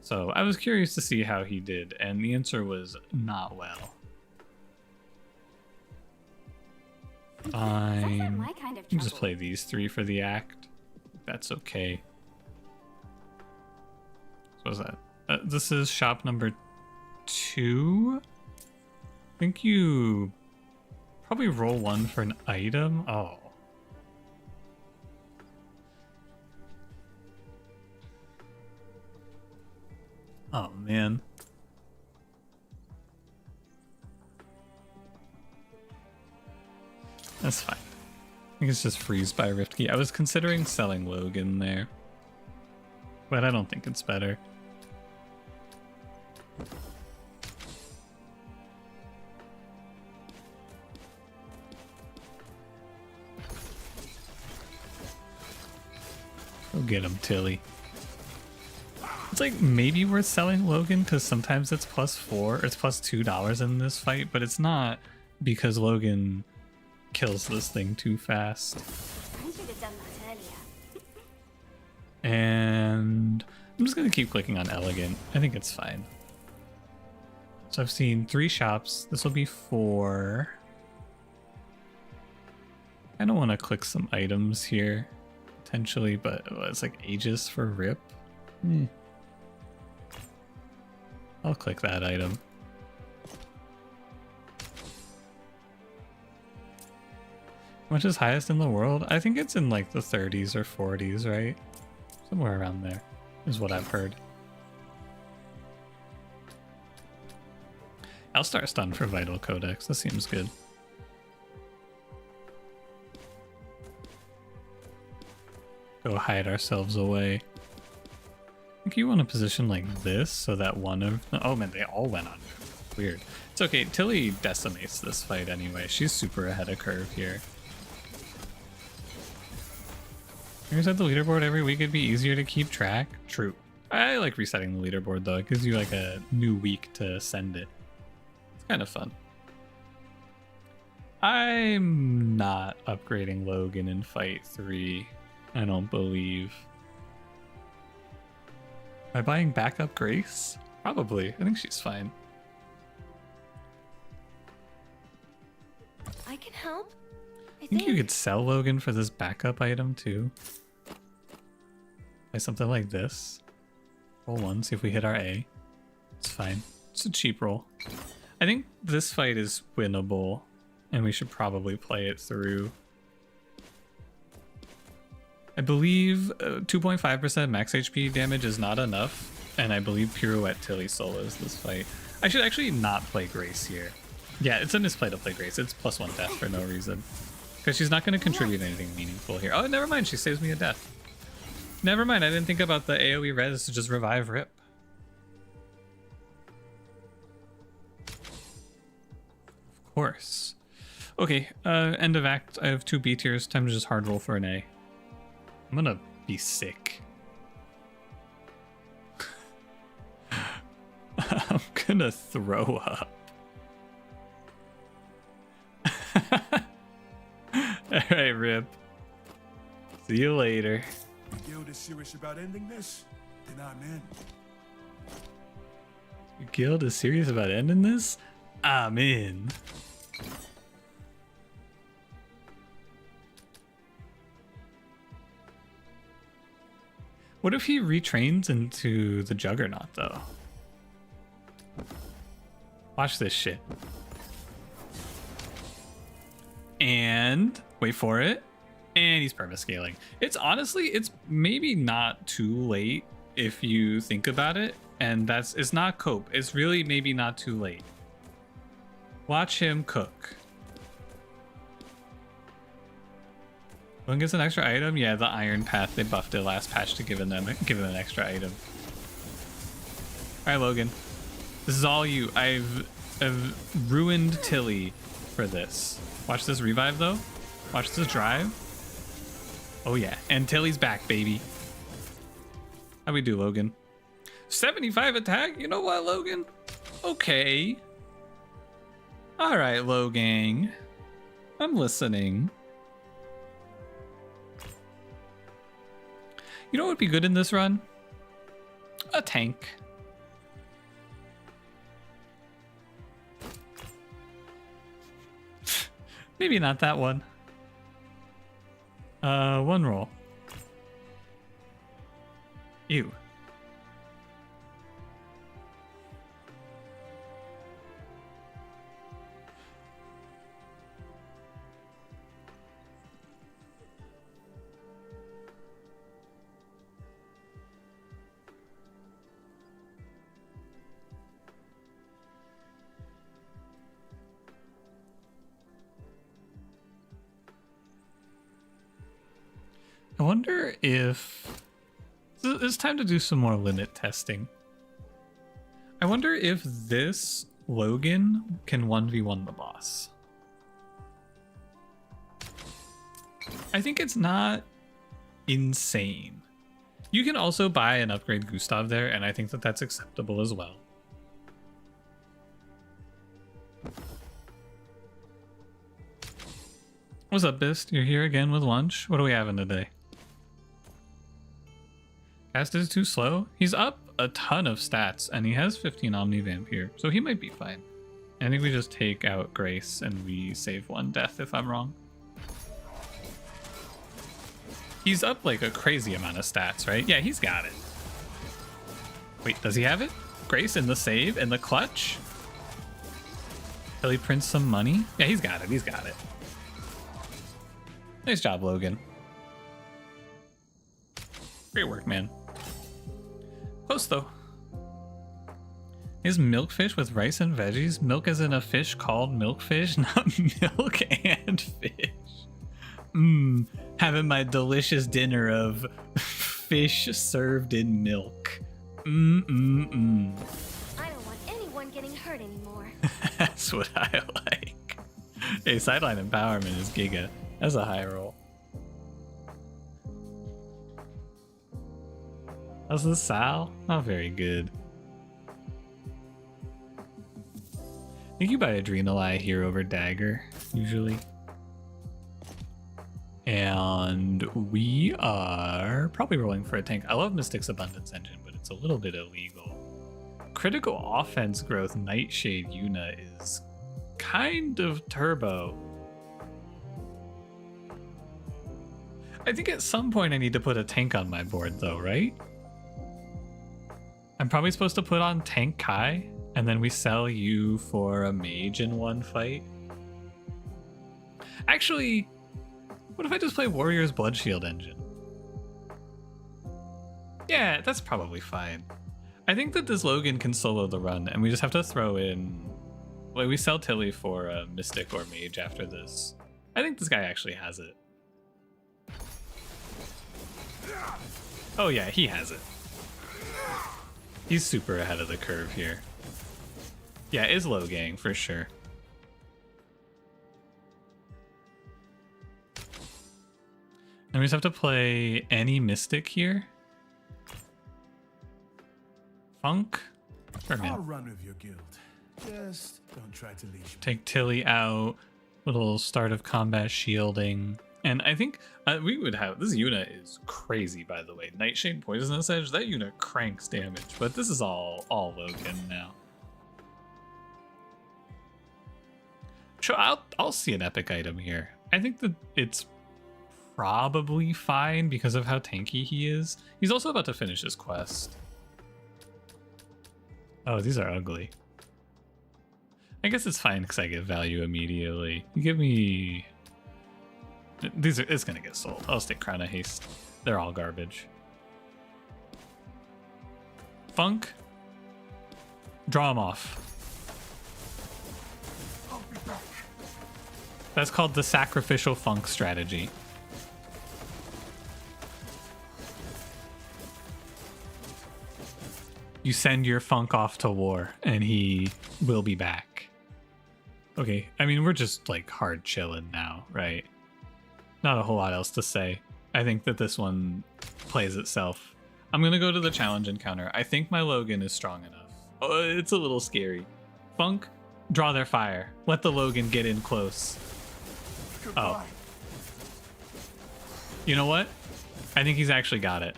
So I was curious to see how he did, and the answer was not well. Fine. my kind of You can just trouble. play these three for the act. That's okay. So what was that? This is shop number 2. I think you probably roll 1 for an item. Oh. Oh, man. That's fine. I think it's just freeze by Rift Key. I was considering selling Logan there, but I don't think it's better. Go get him, Tilly. It's like maybe worth selling Logan because sometimes it's +4 or it's +2 in this fight, but it's not because Logan kills this thing too fast. I should have done that earlier. And I'm just gonna keep clicking on Elegant. I think it's fine. So I've seen 3 shops. This will be 4. I don't want to click some items here, potentially, but it's like Aegis for Rip. I'll click that item. Which is highest in the world? I think it's in like the 30s or 40s, right? Somewhere around there is what I've heard. I'll start stun for Vital Codex. That seems good. Go hide ourselves away. I think you want to position like this so that one of... Oh man, they all went on. Weird. It's okay. Tilly decimates this fight anyway. She's super ahead of curve here. Reset the leaderboard every week, it'd be easier to keep track. True. I like resetting the leaderboard though. It gives you like a new week to send it. It's kind of fun. I'm not upgrading Logan in fight 3. I don't believe. Am I buying backup Grace? Probably. I think she's fine. I can help. I think you could sell Logan for this backup item too. Buy something like this. Roll 1, see if we hit our A. It's fine. It's a cheap roll. I think this fight is winnable, and we should probably play it through. I believe 2.5% max HP damage is not enough, and I believe Pirouette Tilly solos this fight. I should actually not play Grace here. Yeah, it's a misplay to play Grace. It's +1 death for no reason. Because she's not going to contribute anything meaningful here. Oh, never mind. She saves me a death. Never mind. I didn't think about the AoE res to just revive Rip. Of course. Okay, end of act. I have 2 B tiers. Time to just hard roll for an A. I'm gonna be sick. I'm gonna throw up. Alright, Rip. See you later. The guild is serious about ending this, then I'm in. Your guild is serious about ending this? I'm in. What if he retrains into the Juggernaut, though? Watch this shit. And wait for it. And he's permascaling. It's honestly, it's maybe not too late if you think about it. And it's not cope. It's really maybe not too late. Watch him cook. One gets an extra item? Yeah, the Iron Path, they buffed it last patch to give him an extra item. Alright, Logan. This is all you. I've ruined Tilly for this. Watch this revive, though. Watch this drive. Oh, yeah. And Tilly's back, baby. How we do, Logan? 75 attack? You know what, Logan? Okay. Alright, Logang. I'm listening. You know what would be good in this run? A tank. Maybe not that one. One roll. Ew. I wonder if it's time to do some more limit testing. I wonder if this Logan can 1v1 the boss. I think it's not insane. You can also buy and upgrade Gustav there, and I think that that's acceptable as well. What's up, Bist? You're here again with lunch? What are we having today? Cast is too slow. He's up a ton of stats, and he has 15 Omni Vampire, so he might be fine. I think we just take out Grace, and we save one death if I'm wrong. He's up like a crazy amount of stats, right? Yeah, he's got it. Wait, does he have it? Grace in the save, in the clutch? Will he print some money? Yeah, he's got it, he's got it. Nice job, Logan. Great work, man. Close, though. Is milkfish with rice and veggies? Milk as in a fish called milkfish, not milk and fish. Having my delicious dinner of fish served in milk. I don't want anyone getting hurt anymore. That's what I like. Hey, sideline empowerment is giga. That's a high roll. How's the Sal? Not very good. I think you buy Adrenal Eye here over Dagger, usually. And we are probably rolling for a tank. I love Mystic's Abundance Engine, but it's a little bit illegal. Critical offense growth Nightshade Yuna is kind of turbo. I think at some point I need to put a tank on my board though, right? I'm probably supposed to put on Tank Kai, and then we sell you for a mage in one fight. Actually, what if I just play Warrior's Blood Shield Engine? Yeah, that's probably fine. I think that this Logan can solo the run, and we just have to throw in... Like, we sell Tilly for a Mystic or Mage after this. I think this guy actually has it. Oh yeah, he has it. He's super ahead of the curve here. Yeah, it's low gang for sure. And we just have to play any Mystic here. Funk? Sure, man. I'll run with your guild. Just don't try to leash me. Take Tilly out. Little start of combat shielding. And I think we would have this unit is crazy, by the way. Nightshade Poisonous Edge, that unit cranks damage, but this is all Logan now. Sure, I'll see an epic item here. I think that it's probably fine because of how tanky he is. He's also about to finish his quest. Oh, these are ugly. I guess it's fine because I get value immediately. You give me... These are... It's gonna get sold. I'll take Crown of Haste. They're all garbage. Funk. Draw them off. That's called the sacrificial funk strategy. You send your funk off to war, and he will be back. Okay, I mean, we're just, like, hard chilling now, right? Not a whole lot else to say. I think that this one plays itself. I'm gonna go to the challenge encounter. I think my Logan is strong enough. Oh, it's a little scary. Funk, draw their fire. Let the Logan get in close. Oh. You know what? I think he's actually got it.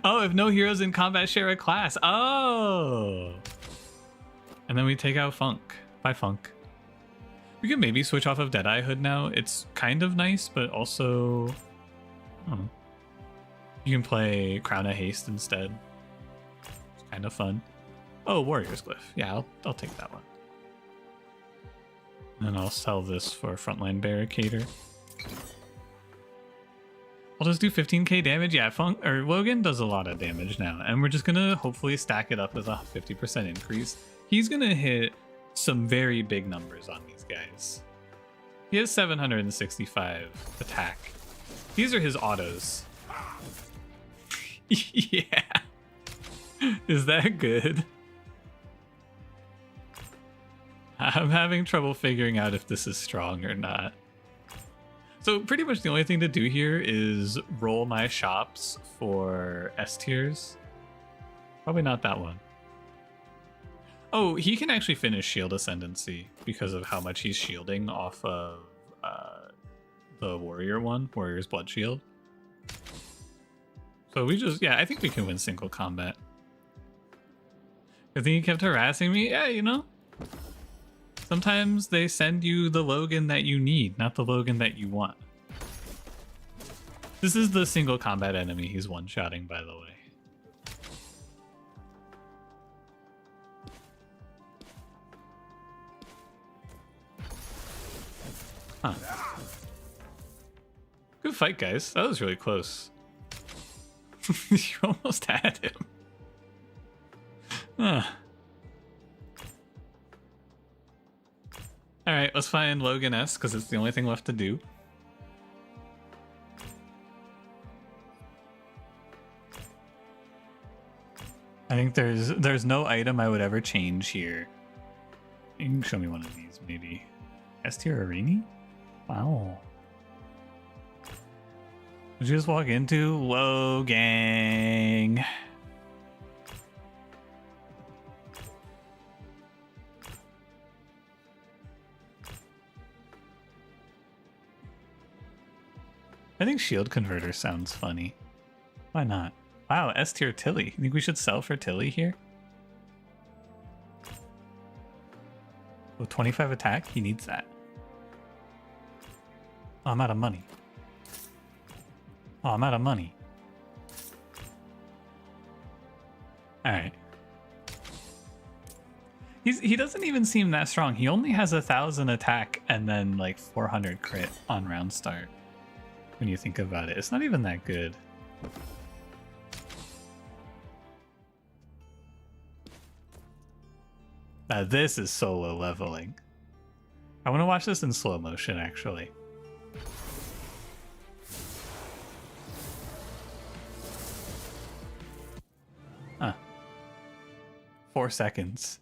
Oh, if no heroes in combat share a class. Oh. And then we take out Funk. Bye, Funk. We could maybe switch off of Deadeye Hood now. It's kind of nice, but also... Oh. You can play Crown of Haste instead. It's kind of fun. Oh, Warrior's Glyph. Yeah, I'll take that one. And I'll sell this for Frontline Barricader. I'll just do 15k damage. Yeah, Logan does a lot of damage now. And we're just going to hopefully stack it up with a 50% increase. He's going to hit some very big numbers on these guys. He has 765 attack. These are his autos. Yeah. Is that good? I'm having trouble figuring out if this is strong or not. So pretty much the only thing to do here is roll my shops for S tiers. Probably not that one. Oh, he can actually finish Shield Ascendancy because of how much he's shielding off of the Warrior one, Warrior's Blood Shield. So we just, yeah, I think we can win single combat. I think he kept harassing me. Yeah, you know. Sometimes they send you the Logan that you need, not the Logan that you want. This is the single combat enemy he's one-shotting, by the way. Huh. Good fight, guys. That was really close. You almost had him. Huh. Alright, let's find Logan S, because it's the only thing left to do. I think there's no item I would ever change here. You can show me one of these, maybe. S tier Arini? Wow. Did you just walk into Logang? I think Shield Converter sounds funny. Why not? Wow, S tier Tilly. You think we should sell for Tilly here? With 25 attack, he needs that. Oh, I'm out of money. Oh, I'm out of money. Alright. He doesn't even seem that strong. He only has 1,000 attack and then like 400 crit on round start. When you think about it, it's not even that good. Now this is solo leveling. I want to watch this in slow motion, actually. Huh. 4 seconds.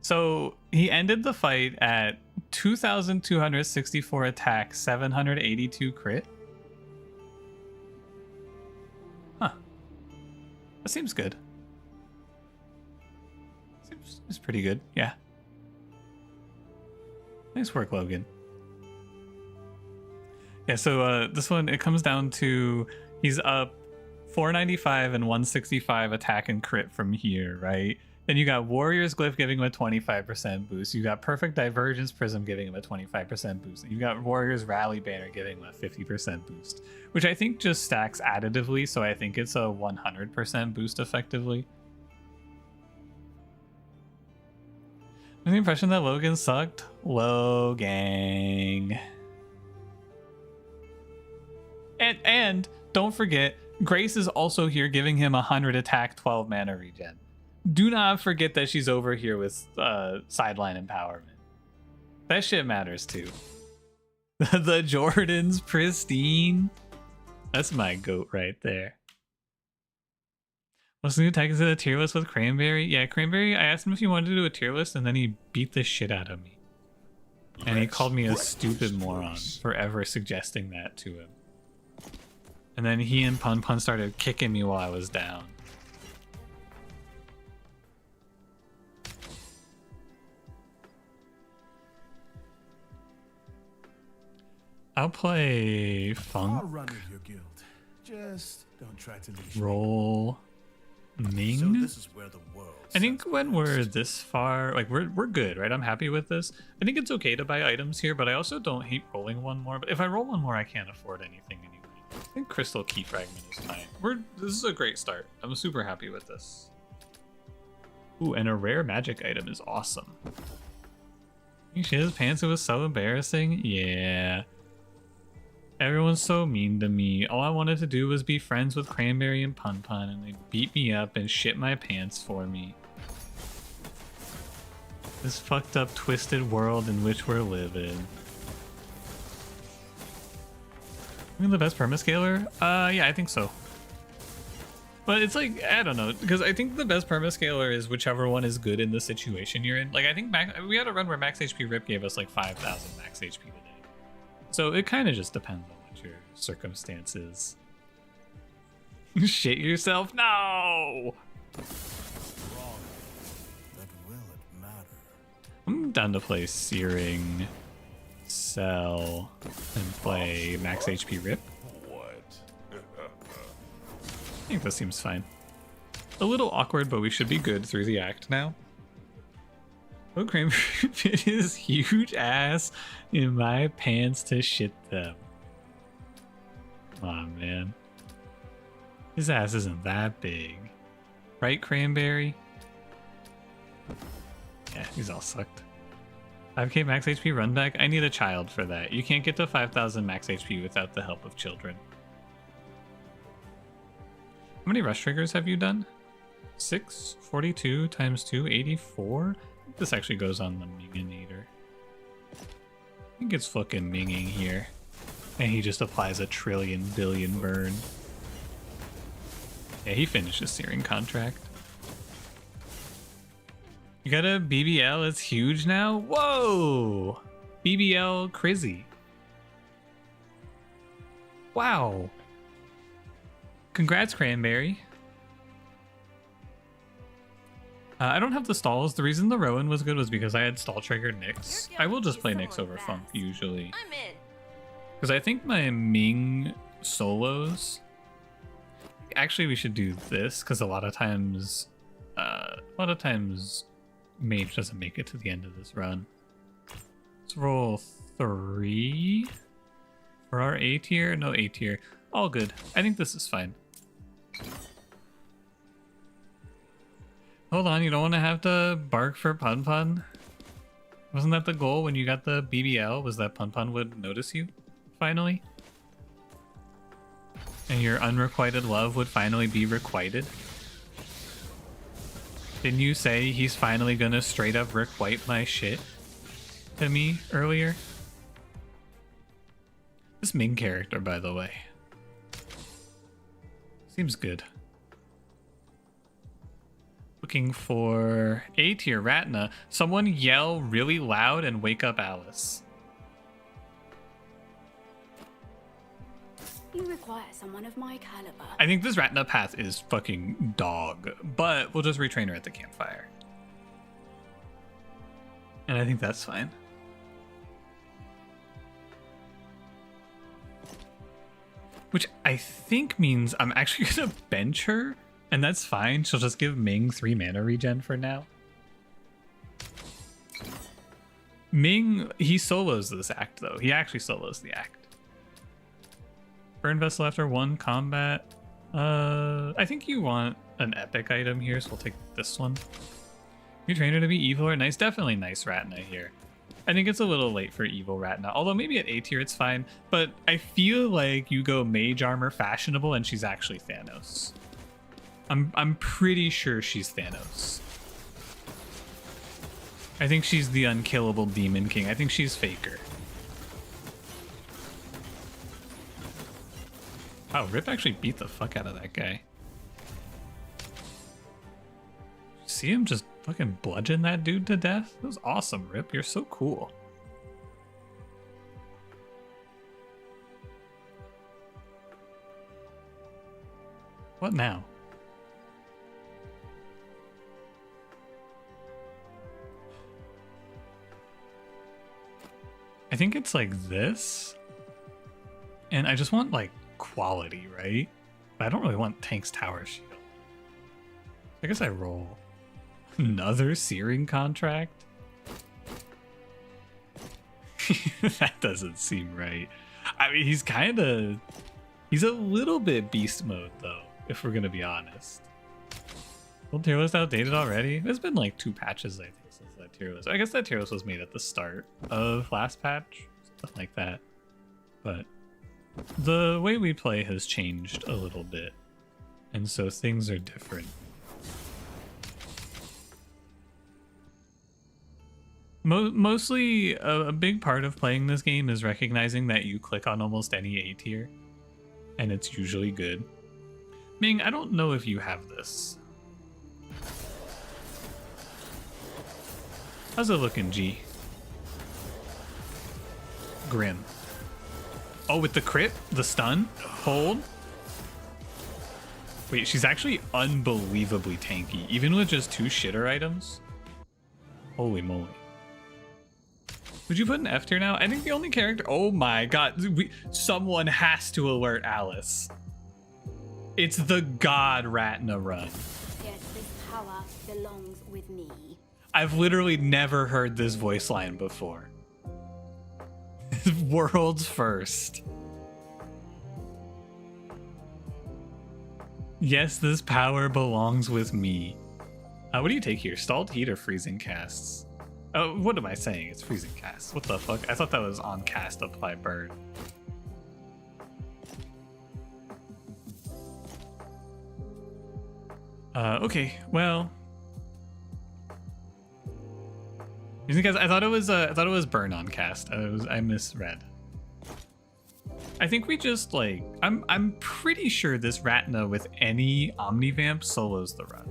So he ended the fight at 2,264 attack, 782 crit. Huh. That seems good. Seems pretty good, yeah. Nice work, Logan. Yeah, so this one, it comes down to he's up 495 and 165 attack and crit from here, right? Then you got Warrior's Glyph giving him a 25% boost. You got Perfect Divergence Prism giving him a 25% boost. You got Warrior's Rally Banner giving him a 50% boost, which I think just stacks additively, so I think it's a 100% boost effectively. The impression that Logan sucked? Logang. And don't forget, Grace is also here giving him 100 attack, 12 mana regen. Do not forget that she's over here with sideline empowerment. That shit matters too. The Jordan's pristine. That's my goat right there. What's the new attack? Is it a tier list with Cranberry? Yeah, Cranberry, I asked him if he wanted to do a tier list and then he beat the shit out of me. And he called me a stupid moron for ever suggesting that to him. And then he and Pun Pun started kicking me while I was down. I'll play Funk. I'll run with your guild. Just don't try to leash Roll Ming. So this is where the world. I think when we're this far, like we're good, right? I'm happy with this. I think it's okay to buy items here, but I also don't hate rolling one more. But if I roll one more, I can't afford anything anyway. I think Crystal Key Fragment is fine. This is a great start. I'm super happy with this. Ooh, and a rare magic item is awesome. His pants, it was so embarrassing. Yeah. Everyone's so mean to me. All I wanted to do was be friends with Cranberry and Pun Pun, and they beat me up and shit my pants for me. This fucked up, twisted world in which we're living. I mean, the best permascaler? Yeah, I think so. But it's like, I don't know, because I think the best permascaler is whichever one is good in the situation you're in. Like, I think we had a run where max HP Rip gave us like 5,000 max HP today. So it kind of just depends on what your circumstances. Shit yourself? No! wrong. But will it matter? I'm down to play Searing, Sell, and play max HP Rip. What? I think that seems fine. A little awkward, but we should be good through the act now. Oh, Kramer fit his huge ass in my pants to shit them. Come on, man. His ass isn't that big. Right, Cranberry? Yeah, he's all sucked. 5k max HP run back? I need a child for that. You can't get to 5,000 max HP without the help of children. How many rush triggers have you done? 6? 42 times 2? 84? This actually goes on the Minginator. I think it's fucking minging here. And he just applies a trillion billion burn. Yeah, he finished his Searing contract. You got a BBL, it's huge now? Whoa! BBL Crizzy. Wow. Congrats, Cranberry. I don't have the stalls. The reason the Rowan was good was because I had stall triggered Nyx. I will just play Nyx over Funk usually. I'm in. Because I think my Ming solos. Actually, we should do this because a lot of times Mage doesn't make it to the end of this run. Let's roll 3 for our A tier. No A tier. All good. I think this is fine. Hold on, you don't want to have to bark for Pun Pun? Wasn't that the goal when you got the BBL? Was that Pun Pun would notice you, finally? And your unrequited love would finally be requited? Didn't you say he's finally gonna straight up requite my shit to me earlier? This Ming character, by the way. Seems good. Looking for A tier Ratna. Someone yell really loud and wake up Alice. You require someone of my caliber. I think this Ratna path is fucking dog, but we'll just retrain her at the campfire. And I think that's fine. which I think means I'm actually gonna bench her, and that's fine. She'll just give Ming 3 mana regen for now. Ming, he solos this act though. He actually solos the act. Burn vessel after 1 combat. I think you want an epic item here, so we'll take this one. Your trainer to be evil or nice? Definitely nice Ratna here. I think it's a little late for evil Ratna, although maybe at A tier it's fine, but I feel like you go mage armor fashionable and she's actually Thanos. I'm pretty sure she's Thanos. I think she's the unkillable Demon King. I think she's Faker. Wow, Rip actually beat the fuck out of that guy. See him just fucking bludgeon that dude to death? That was awesome, Rip. You're so cool. What now? I think it's like this. And I just want like quality, right? But I don't really want Tank's Tower Shield. I guess I roll another Searing Contract. That doesn't seem right. I mean, he's a little bit beast mode though, if we're gonna be honest. Well, tier list outdated already? There's been like 2 patches, I think, since that tier list. I guess that tier list was made at the start of last patch, something like that. But the way we play has changed a little bit, and so things are different. Mostly, a big part of playing this game is recognizing that you click on almost any A tier, and it's usually good. Ming, I don't know if you have this. How's it looking, G? Grim. Oh, with the crit? The stun? Hold? Wait, she's actually unbelievably tanky, even with just 2 shitter items? Holy moly. Would you put an F tier now? I think the only character... Oh my god. Someone has to alert Alice. It's the god Ratna run. Yes, this power belongs with me. I've literally never heard this voice line before. World's first. Yes, this power belongs with me. What do you take here? Stalled heat or freezing casts? Oh, what am I saying? It's freezing casts. What the fuck? I thought that was on cast apply burn. Okay, well. Guys, I thought it was burn on cast. I misread. I think we just like I'm pretty sure this Ratna with any Omnivamp solos the run.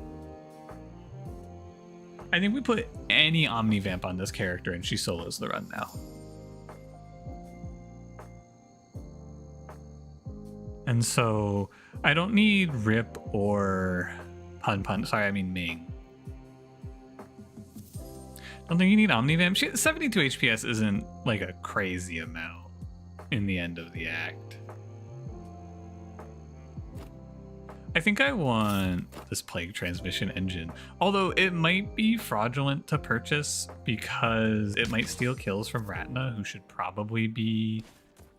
I think we put any Omnivamp on this character and she solos the run now. And so I don't need Rip or Pun. Sorry, I mean Ming. Don't think you need Omnivamp. 72 HPS isn't like a crazy amount in the end of the act. I think I want this Plague Transmission engine, although it might be fraudulent to purchase because it might steal kills from Ratna, who should probably be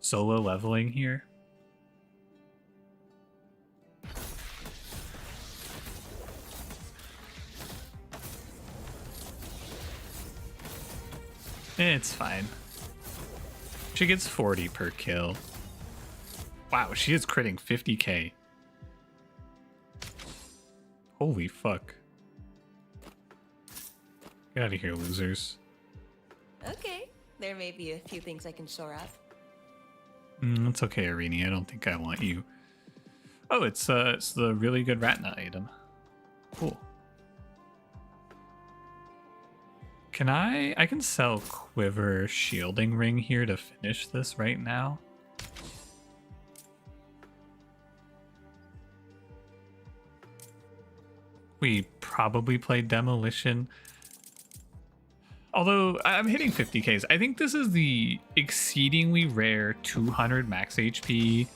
solo leveling here. It's fine. She gets 40 per kill. Wow, she is critting 50k. Holy fuck. Get out of here, losers. Okay, there may be a few things I can shore up. It's okay, Arini. I don't think I want you. Oh, it's the really good Ratna item. Cool. Can I can sell Quiver Shielding Ring here to finish this right now. We probably play Demolition. Although I'm hitting 50Ks. I think this is the exceedingly rare 200 max HP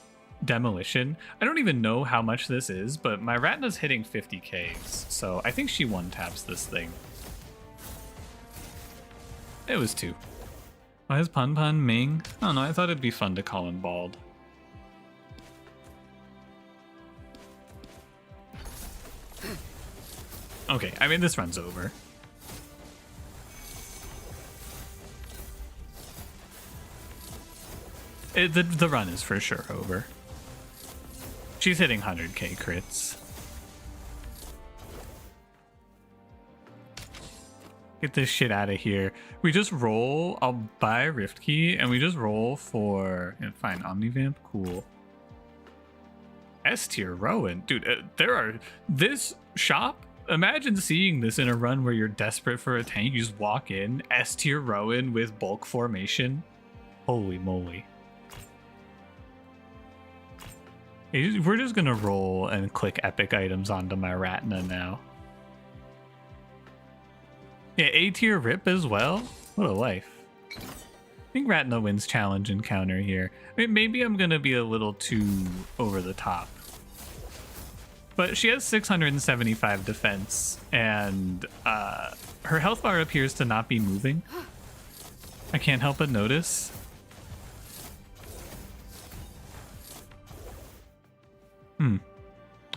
demolition. I don't even know how much this is, but my Ratna's hitting 50Ks, so I think she one-taps this thing. It was 2. Why is Pun Pun Ming? I don't know, I thought it'd be fun to call him bald. Okay, I mean, this run's over. The run is for sure over. She's hitting 100k crits. Get this shit out of here. We just roll. I'll buy a Rift Key and we just roll for. And fine, Omnivamp, cool. S tier Rowan, dude. There are this shop. Imagine seeing this in a run where you're desperate for a tank. You just walk in, S tier Rowan with bulk formation. Holy moly. We're just gonna roll and click epic items onto my Ratna now. Yeah, A tier Rip as well. What a life. I think Ratna wins challenge encounter here. I mean, maybe I'm gonna be a little too over the top. But she has 675 defense, and her health bar appears to not be moving. I can't help but notice.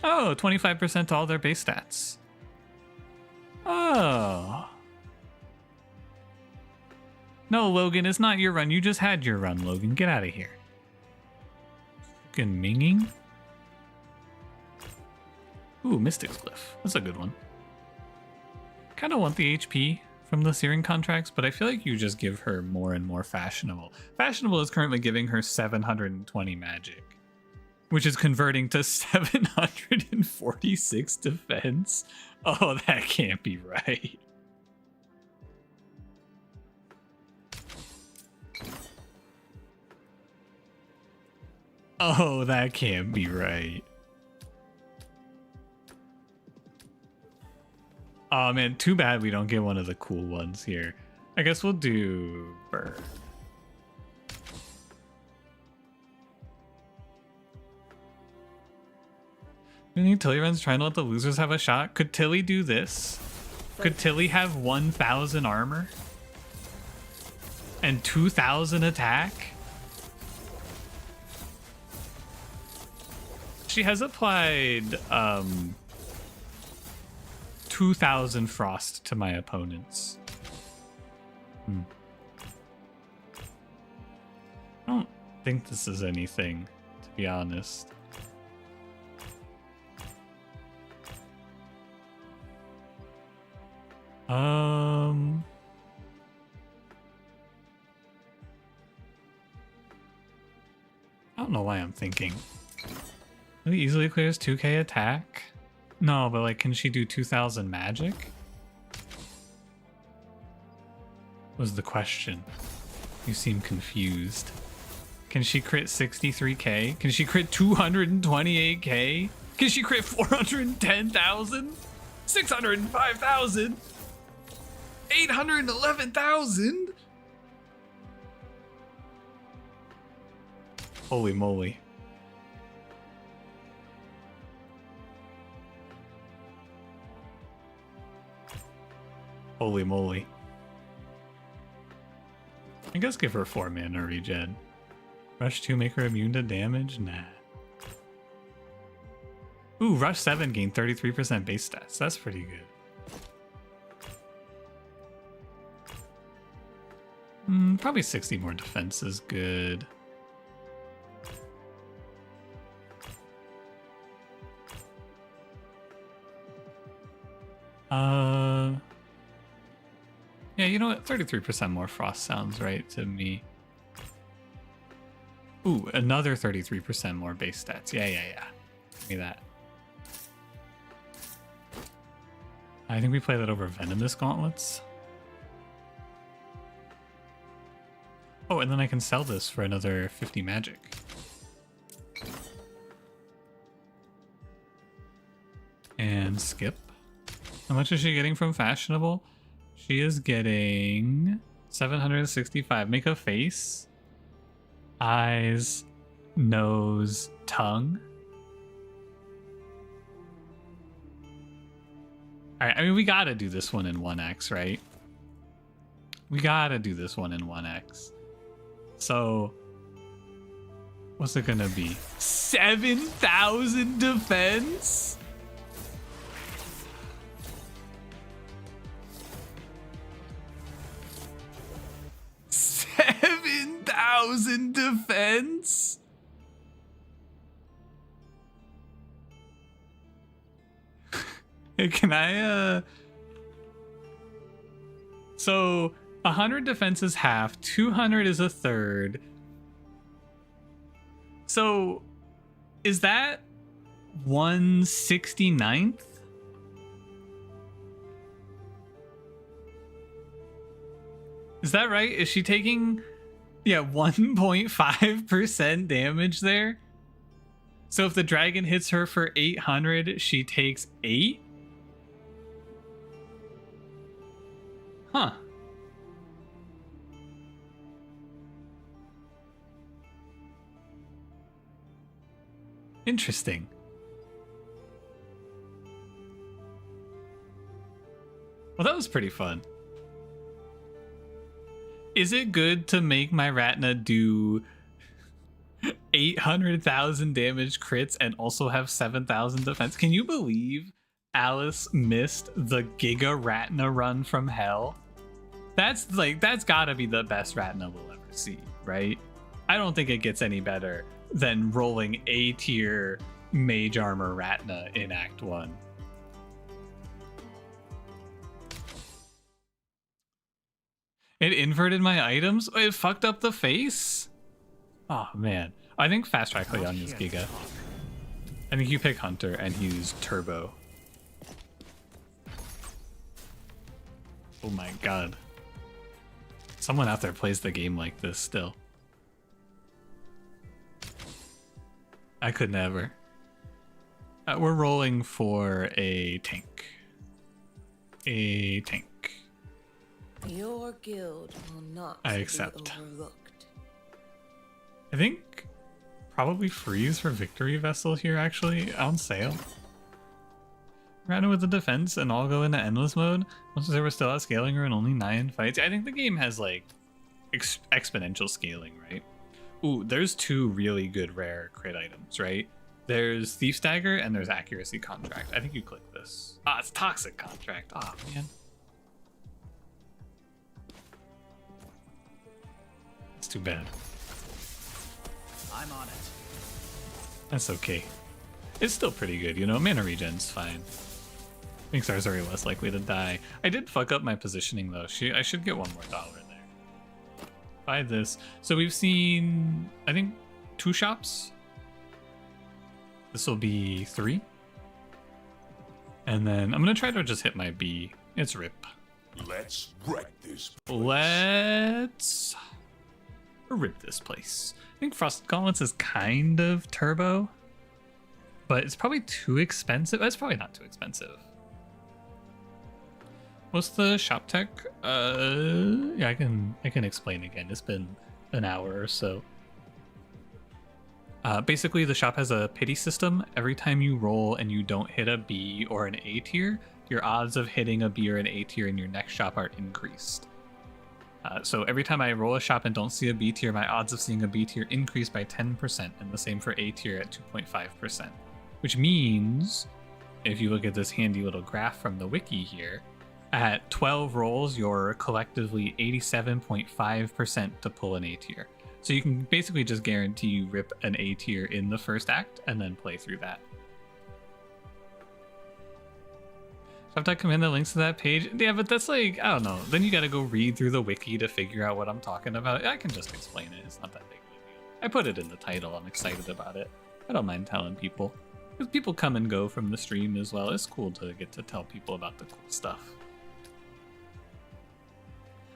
Oh, 25% to all their base stats. Oh. No, Logan, it's not your run. You just had your run, Logan. Get out of here. Fucking minging. Ooh, Mystic's Glyph. That's a good one. Kind of want the HP from the Searing contracts, but I feel like you just give her more and more Fashionable. Fashionable is currently giving her 720 magic, which is converting to 746 defense. Oh, that can't be right. Oh, that can't be right. Oh man, too bad we don't get one of the cool ones here. I guess we'll do Burr. You think Tilly runs trying to let the losers have a shot? Could Tilly do this? Could Tilly have 1,000 armor? And 2,000 attack? She has applied 2,000 frost to my opponents. I don't think this is anything, to be honest. I don't know why I'm thinking. Really easily clears 2k attack? No, but like, can she do 2,000 magic? Was the question. You seem confused. Can she crit 63k? Can she crit 228k? Can she crit 410,000? 605,000? 811,000? Holy moly. Holy moly. I guess give her 4 mana regen. Rush 2 make her immune to damage? Nah. Ooh, Rush 7 gained 33% base stats. That's pretty good. Probably 60 more defense is good. Yeah, you know what? 33% more frost sounds right to me. Ooh, another 33% more base stats. Yeah. Give me that. I think we play that over Venomous Gauntlets. Oh, and then I can sell this for another 50 magic. And skip. How much is she getting from Fashionable? She is getting 765. Make a face, eyes, nose, tongue. All right, I mean, we gotta do this one in 1x, right? We gotta do this one in 1x. So, what's it gonna be? 7,000 defense? Defense? Can I so 100 defense is half, 200 is a third. So is that 169th? Is that right? Is she taking 1.5% damage there? So if the dragon hits her for 800, she takes 8? Huh. Interesting. Well, that was pretty fun. Is it good to make my Ratna do 800,000 damage crits and also have 7,000 defense? Can you believe Alice missed the Giga Ratna run from hell? That's gotta be the best Ratna we'll ever see, right? I don't think it gets any better than rolling A tier mage armor Ratna in Act 1. It inverted my items? It fucked up the face? Oh man. I think Fast Track Leon is Giga. I think you pick Hunter and use Turbo. Oh my god. Someone out there plays the game like this still. I could never. We're rolling for a tank. A tank. Your guild will not I accept. be overlooked. I think probably freeze for Victory Vessel here actually on sale. Ratna with the defense and I'll go into endless mode. Once they were still at scaling or in only 9 fights. I think the game has like exponential scaling, right? Ooh, there's 2 really good rare crit items, right? There's Thief's Dagger and there's Accuracy Contract. I think you click this. Ah, it's Toxic Contract. Oh man. It's too bad. I'm on it. That's okay. It's still pretty good, you know? Mana regen's fine. Makes Arzari less likely to die. I did fuck up my positioning though. I should get $1 more there. Buy this. So we've seen, I think, 2 shops. This will be 3. And then I'm gonna try to just hit my B. It's rip. Let's wreck this place. Let's rip this place. I think Frosted Gauntlets is kind of turbo, but it's probably too expensive. It's probably not too expensive. What's the shop tech? Yeah, I can explain again. It's been an hour or so. Basically, the shop has a pity system. Every time you roll and you don't hit a B or an A tier, your odds of hitting a B or an A tier in your next shop are increased. So every time I roll a shop and don't see a B tier, my odds of seeing a B tier increase by 10%, and the same for A tier at 2.5%. Which means, if you look at this handy little graph from the wiki here, at 12 rolls, you're collectively 87.5% to pull an A tier. So you can basically just guarantee you rip an A tier in the first act and then play through that. Shop tech command that links to that page. Yeah, but that's like, I don't know. Then you gotta go read through the wiki to figure out what I'm talking about. I can just explain it. It's not that big of a deal. I put it in the title. I'm excited about it. I don't mind telling people. Because people come and go from the stream as well. It's cool to get to tell people about the cool stuff.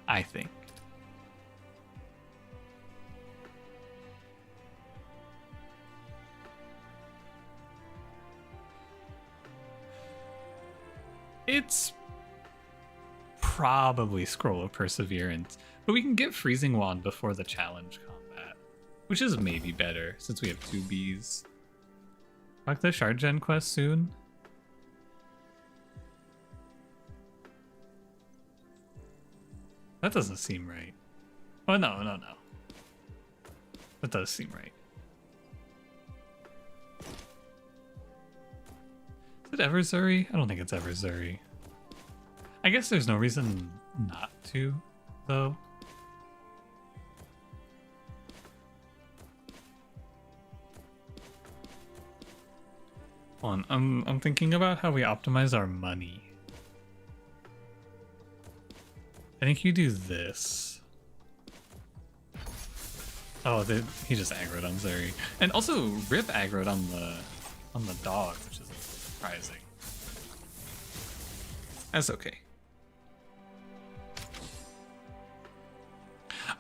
I think. It's probably Scroll of Perseverance, but we can get Freezing Wand before the challenge combat, which is maybe better since we have 2 Bs. Fuck the shard gen quest soon. That doesn't seem right. Oh, no. That does seem right. Is it ever Zuri? I don't think it's ever Zuri. I guess there's no reason not to, though. Hold on, I'm thinking about how we optimize our money. I think you do this. Oh, he just aggroed on Zuri. And also Rip aggroed on the dog, which is surprising. That's okay.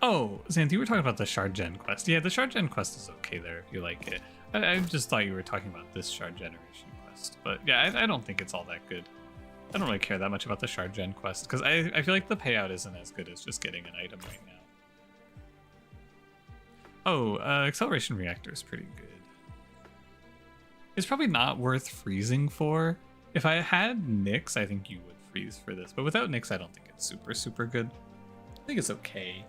Oh, Xanth, you were talking about the Shard Gen quest. Yeah, the Shard Gen quest is okay there if you like it. I just thought you were talking about this Shard Generation quest. But yeah, I don't think it's all that good. I don't really care that much about the Shard Gen quest, because I feel like the payout isn't as good as just getting an item right now. Oh, Acceleration Reactor is pretty good. It's probably not worth freezing for. If I had Nyx, I think you would freeze for this. But without Nyx, I don't think it's super, super good. I think it's okay.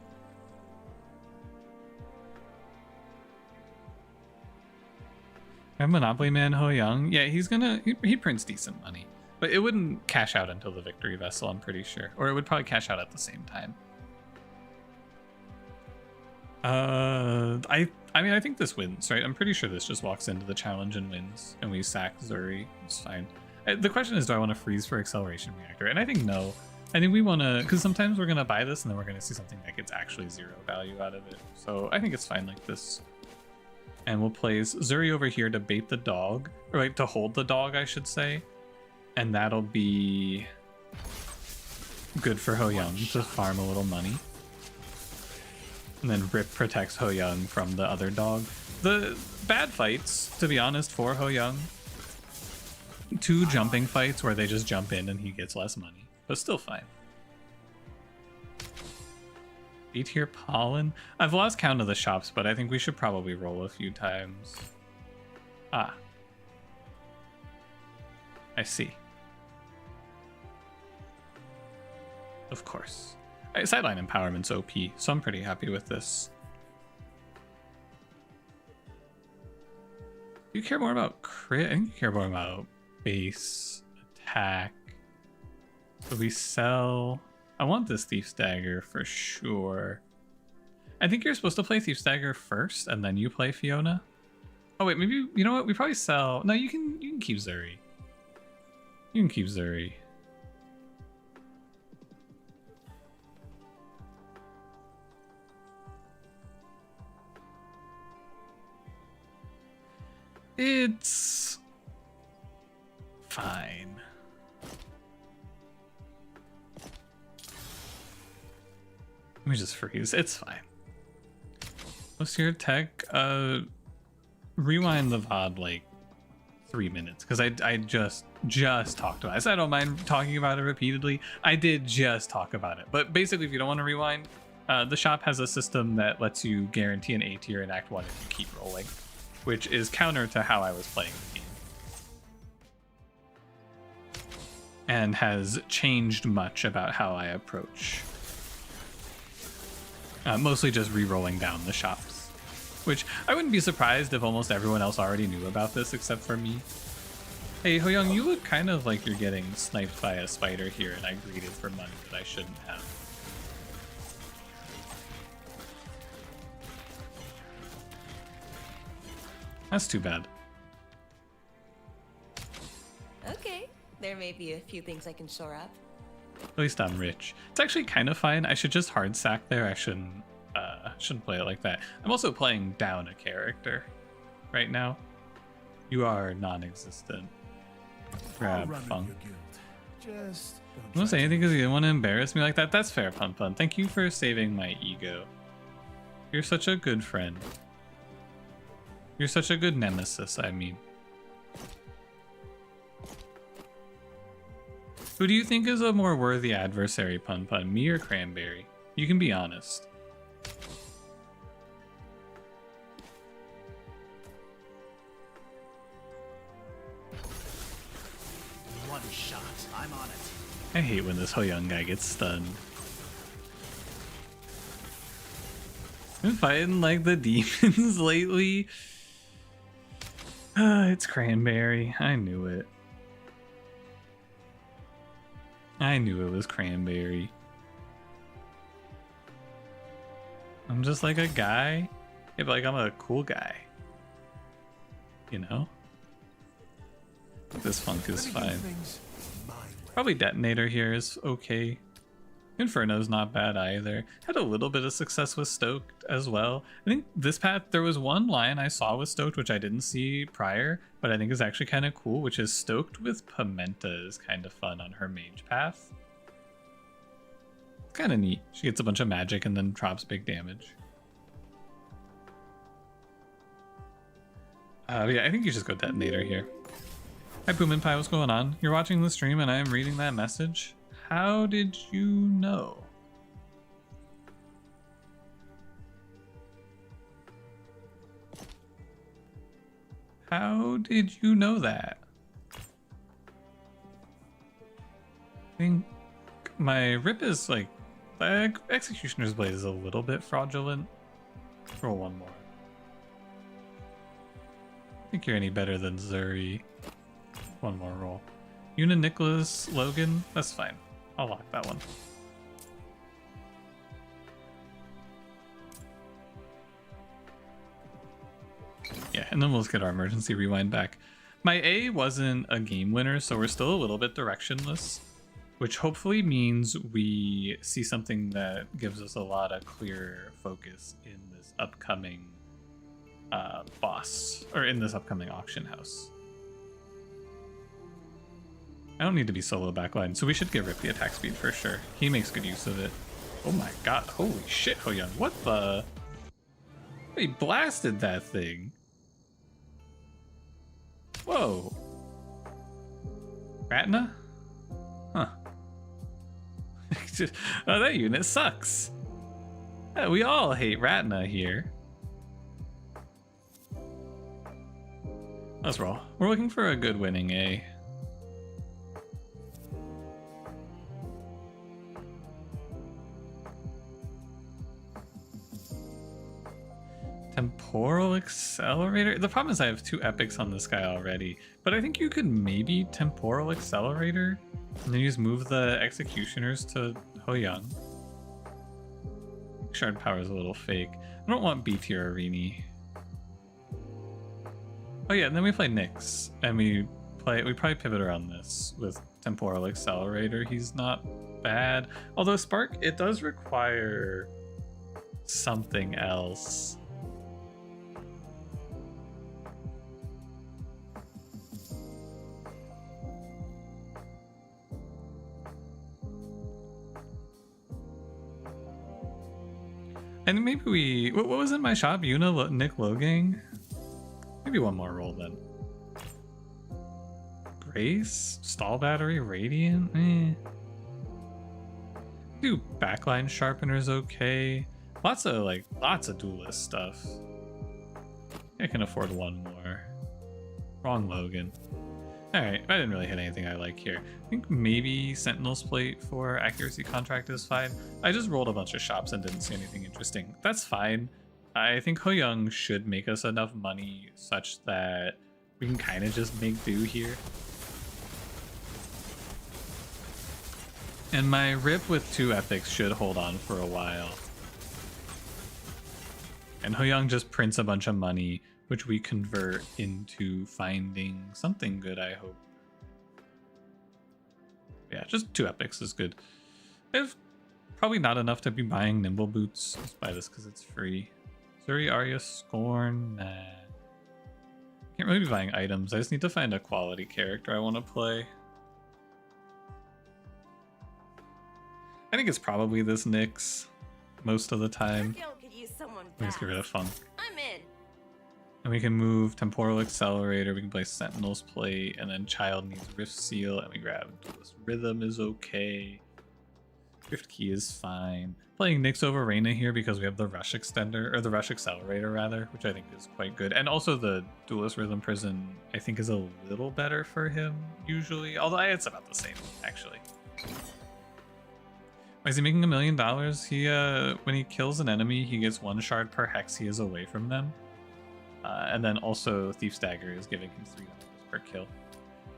And Monopoly Man Ho Young, yeah, he prints decent money. But it wouldn't cash out until the Victory Vessel, I'm pretty sure. Or it would probably cash out at the same time. I mean, I think this wins, right? I'm pretty sure this just walks into the challenge and wins, and we sack Zuri. It's fine. The question is, do I want to freeze for Acceleration Reactor? And I think no. I think we want to, because sometimes we're going to buy this and then we're going to see something that gets actually 0 value out of it. So I think it's fine like this. And we'll place Zuri over here to bait the dog, or like to hold the dog, I should say. And that'll be good for Ho Young to farm a little money. And then Rip protects Ho Young from the other dog. The bad fights, to be honest, for Ho Young. 2 jumping fights where they just jump in and he gets less money. But still fine. 8-tier pollen. I've lost count of the shops, but I think we should probably roll a few times. Ah. I see. Of course. Sideline Empowerment's OP, so I'm pretty happy with this. Do you care more about crit? I think you care more about base, attack. So we sell... I want this Thief's Dagger for sure. I think you're supposed to play Thief's Dagger first, and then you play Fiona. Oh wait, maybe... You know what? We probably sell... No, you can keep Zuri. You can keep Zuri. It's fine. Let me just freeze. It's fine. What's your tech? Rewind the VOD like 3 minutes because I just talked about it. I said I don't mind talking about it repeatedly. I did just talk about it. But basically, if you don't want to rewind, the shop has a system that lets you guarantee an A tier in Act 1 if you keep rolling, which is counter to how I was playing the game. And has changed much about how I approach. Mostly just re-rolling down the shops. Which I wouldn't be surprised if almost everyone else already knew about this except for me. Hey, Ho Young, you look kind of like you're getting sniped by a spider here and I greeted for money that I shouldn't have. That's too bad. Okay, there may be a few things I can shore up. At least I'm rich. It's actually kind of fine. I should just hard sack there. I shouldn't play it like that. I'm also playing down a character right now. You are non-existent. Grab Funk. Just I won't say anything because you didn't want to embarrass me like that. That's fair, Pun Pun. Thank you for saving my ego. You're such a good friend. You're such a good nemesis, I mean. Who do you think is a more worthy adversary, Pun Pun? Me or Cranberry? You can be honest. shot. I'm on it. I hate when this Hoyoung guy gets stunned. Been fighting like the demons lately. It's Cranberry. I knew it. I knew it was Cranberry. I'm just like a guy. Yeah, but like I'm a cool guy. You know? This funk is fine. Probably Detonator here is okay. Inferno's not bad either. Had a little bit of success with Stoked as well. I think this path, there was one lion I saw with Stoked, which I didn't see prior, but I think is actually kind of cool, which is Stoked with Pimenta is kind of fun on her mage path. Kind of neat. She gets a bunch of magic and then drops big damage. Yeah, I think you just go Detonator here. Hi Boom and Pie, what's going on? You're watching the stream and I am reading that message. How did you know? How did you know that? I think my rip is like, the Executioner's Blade is a little bit fraudulent. Roll one more. I think you're any better than Zuri. One more roll. Una Nicholas Logan, that's fine. I'll lock that one. Yeah, and then we'll just get our emergency rewind back. My A wasn't a game winner, so we're still a little bit directionless, which hopefully means we see something that gives us a lot of clear focus in this upcoming boss, or in this upcoming auction house. I don't need to be solo backline, so we should give Rip the attack speed for sure. He makes good use of it. Oh my god, holy shit, Hoyoung, what the? He blasted that thing. Whoa. Ratna? Huh. Oh, that unit sucks. Yeah, we all hate Ratna here. Let's roll. We're looking for a good winning A. Temporal Accelerator? The problem is I have 2 epics on this guy already, but I think you could maybe Temporal Accelerator and then you just move the Executioners to Hoyoung. Shard Power is a little fake. I don't want B tier Arini. Oh yeah, and then we play Nyx, and we probably pivot around this with Temporal Accelerator. He's not bad. Although Spark, it does require something else. And maybe we... What was in my shop? Nick Logang? Maybe one more roll then. Grace? Stall Battery? Radiant? Do Backline Sharpener's okay. Lots of duelist stuff. I can afford one more. Wrong Logan. Alright, I didn't really hit anything I like here. I think maybe Sentinel's Plate for Accuracy Contract is fine. I just rolled a bunch of shops and didn't see anything interesting. That's fine. I think Hoyoung should make us enough money such that we can kind of just make do here. And my rip with 2 epics should hold on for a while. And Hoyoung just prints a bunch of money, which we convert into finding something good, I hope. Yeah, just 2 epics is good. I have probably not enough to be buying Nimble Boots. Let's buy this because it's free. Zuri, Arya, Scorn, nah. Can't really be buying items. I just need to find a quality character I want to play. I think it's probably this Nyx most of the time. Let's get rid of Funk. I'm in. And we can move Temporal Accelerator, we can play Sentinel's Plate, and then Child needs Rift Seal, and we grab Duelist Rhythm is okay. Drift Key is fine. Playing Nyx over Reyna here because we have the Rush Extender, or the Rush Accelerator rather, which I think is quite good. And also the Duelist Rhythm Prison I think is a little better for him usually, although it's about the same actually. Why is he making $1 million? He when he kills an enemy, he gets 1 shard per hex he is away from them. And then also Thief's Dagger is giving him $3 per kill.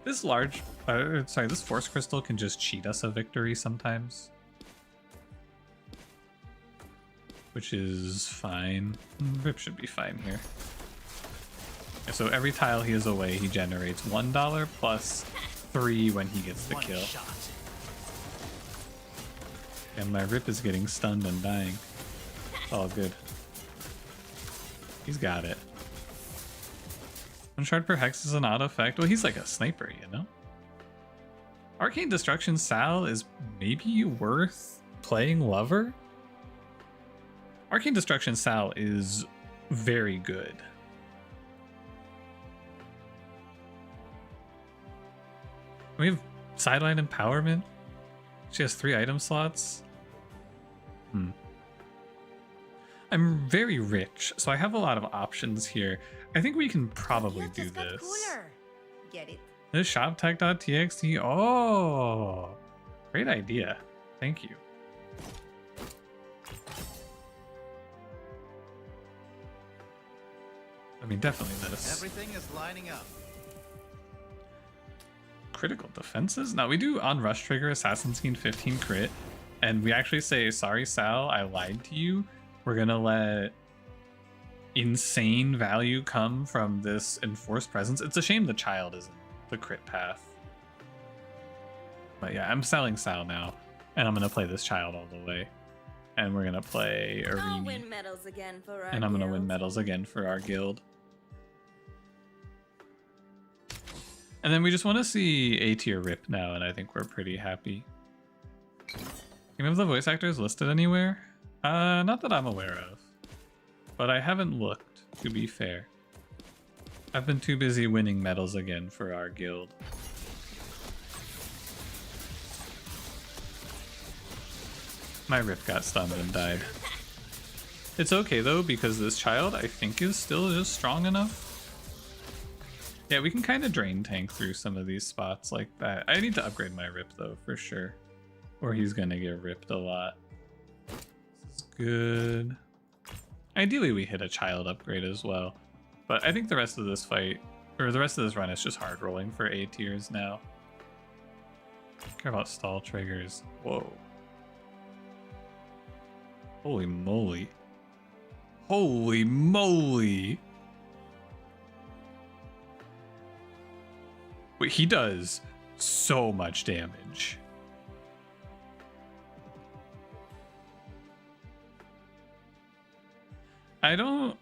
This this Force Crystal can just cheat us a victory sometimes, which is fine. Rip should be fine here. Yeah, so every tile he is away, he generates $1 plus 3 when he gets the kill. And my Rip is getting stunned and dying. All good. He's got it. 1 shard per hex is an odd effect. Well, he's like a sniper, you know? Arcane Destruction Sal is maybe worth playing Lover? Arcane Destruction Sal is very good. We have Sideline Empowerment. She has 3 item slots. I'm very rich, so I have a lot of options here. I think we can probably do this. Cooler. Get it? This shoptech.txt. Oh, great idea. Thank you. I mean, definitely this. Everything is lining up. Critical defenses? Now we do on rush trigger Assassin's King 15 crit, and we actually say, sorry Sal, I lied to you. We're gonna let insane value come from this enforced presence. It's a shame the child isn't the crit path. But yeah, I'm selling Sal now, and I'm gonna play this child all the way. And we're gonna play I'll Arini. win medals again for our And I'm gonna guild. win medals again for our guild. And then we just want to see A tier Rip now, and I think we're pretty happy. Can we have the voice actors listed anywhere? Not that I'm aware of. But I haven't looked, to be fair. I've been too busy winning medals again for our guild. My Rip got stunned and died. It's okay though, because this child I think is still just strong enough. Yeah, we can kind of drain tank through some of these spots like that. I need to upgrade my Rip though, for sure. Or he's gonna get ripped a lot. This is good. Ideally we hit a child upgrade as well. But I think the rest of this fight, or the rest of this run is just hard rolling for A tiers now. Don't care about stall triggers. Whoa. Holy moly. Holy moly. Wait, he does so much damage. I don't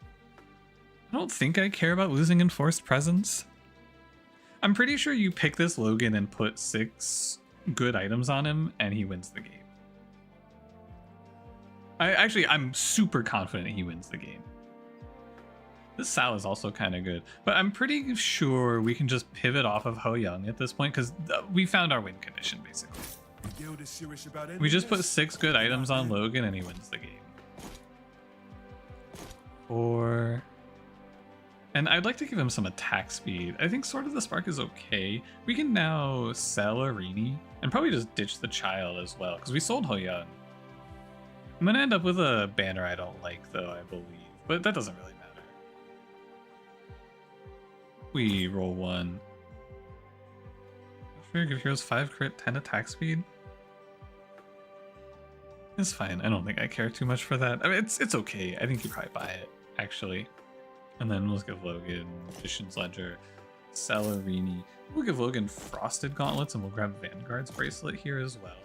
think I care about losing enforced presence. I'm pretty sure you pick this Logan and put 6 good items on him and he wins the game. I'm super confident he wins the game. This Sal is also kind of good, but I'm pretty sure we can just pivot off of Ho Young at this point because we found our win condition basically. We just put 6 good items on Logan and he wins the game. 4. And I'd like to give him some attack speed. I think Sword of the Spark is okay. We can now sell Arini and probably just ditch the child as well because we sold Ho Young. I'm gonna end up with a banner I don't like though, I believe, but that doesn't really matter. We roll 1. Sure, give heroes 5 crit, 10 attack speed. It's fine. I don't think I care too much for that. I mean, it's okay. I think you probably buy it, actually. And then we'll give Logan Magician's Ledger, sell Arini. We'll give Logan Frosted Gauntlets, and we'll grab Vanguard's Bracelet here as well.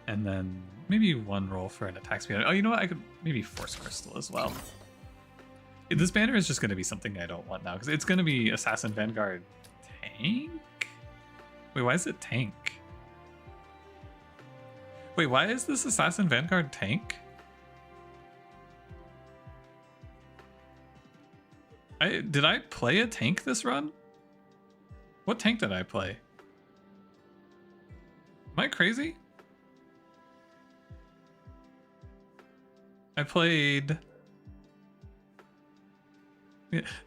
And then maybe 1 roll for an attack speed. Oh, you know what? I could maybe Force Crystal as well. This banner is just going to be something I don't want now, because it's going to be Assassin Vanguard Tank? Wait, why is it Tank? Wait, why is this Assassin Vanguard Tank? Did I play a tank this run? What tank did I play? Am I crazy? I played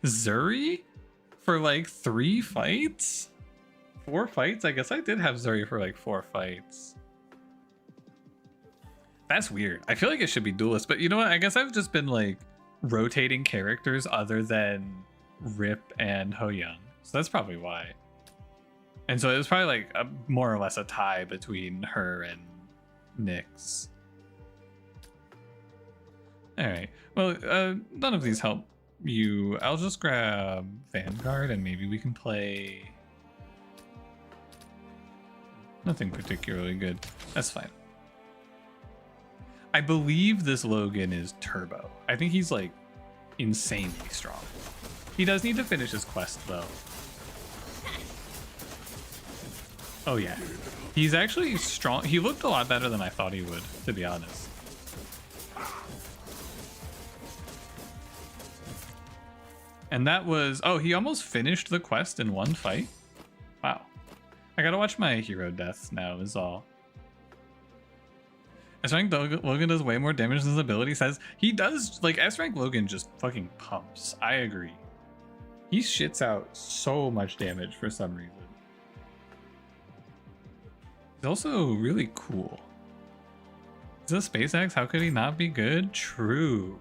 Zuri for like 3 fights? 4 fights? I guess I did have Zuri for like 4 fights. That's weird. I feel like it should be duelist, but you know what? I guess I've just been like rotating characters other than Rip and Ho-Young. So that's probably why. And so it was probably like more or less a tie between her and Nyx. All right. Well, none of these help you. I'll just grab Vanguard and maybe we can play. Nothing particularly good. That's fine. I believe this Logan is turbo. I think he's like insanely strong. He does need to finish his quest though. Oh yeah. He's actually strong. He looked a lot better than I thought he would, to be honest. And that was, oh, he almost finished the quest in 1 fight? Wow. I gotta watch my hero deaths now is all. S-Rank Logan does way more damage than his ability says. He does, like, S-Rank Logan just fucking pumps. I agree. He shits out so much damage for some reason. He's also really cool. Is this SpaceX? How could he not be good? True.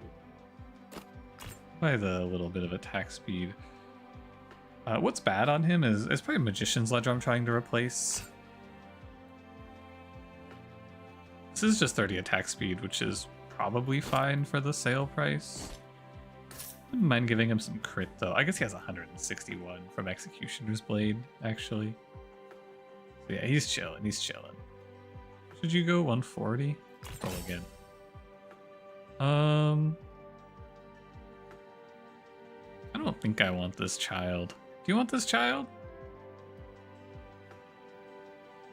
By the little bit of attack speed. What's bad on him is probably Magician's Ledger I'm trying to replace. This is just 30 attack speed, which is probably fine for the sale price. Wouldn't mind giving him some crit though. I guess he has 161 from Executioner's Blade, actually. So yeah, he's chilling, he's chilling. Should you go 140? Roll again. I don't think I want this child. Do you want this child?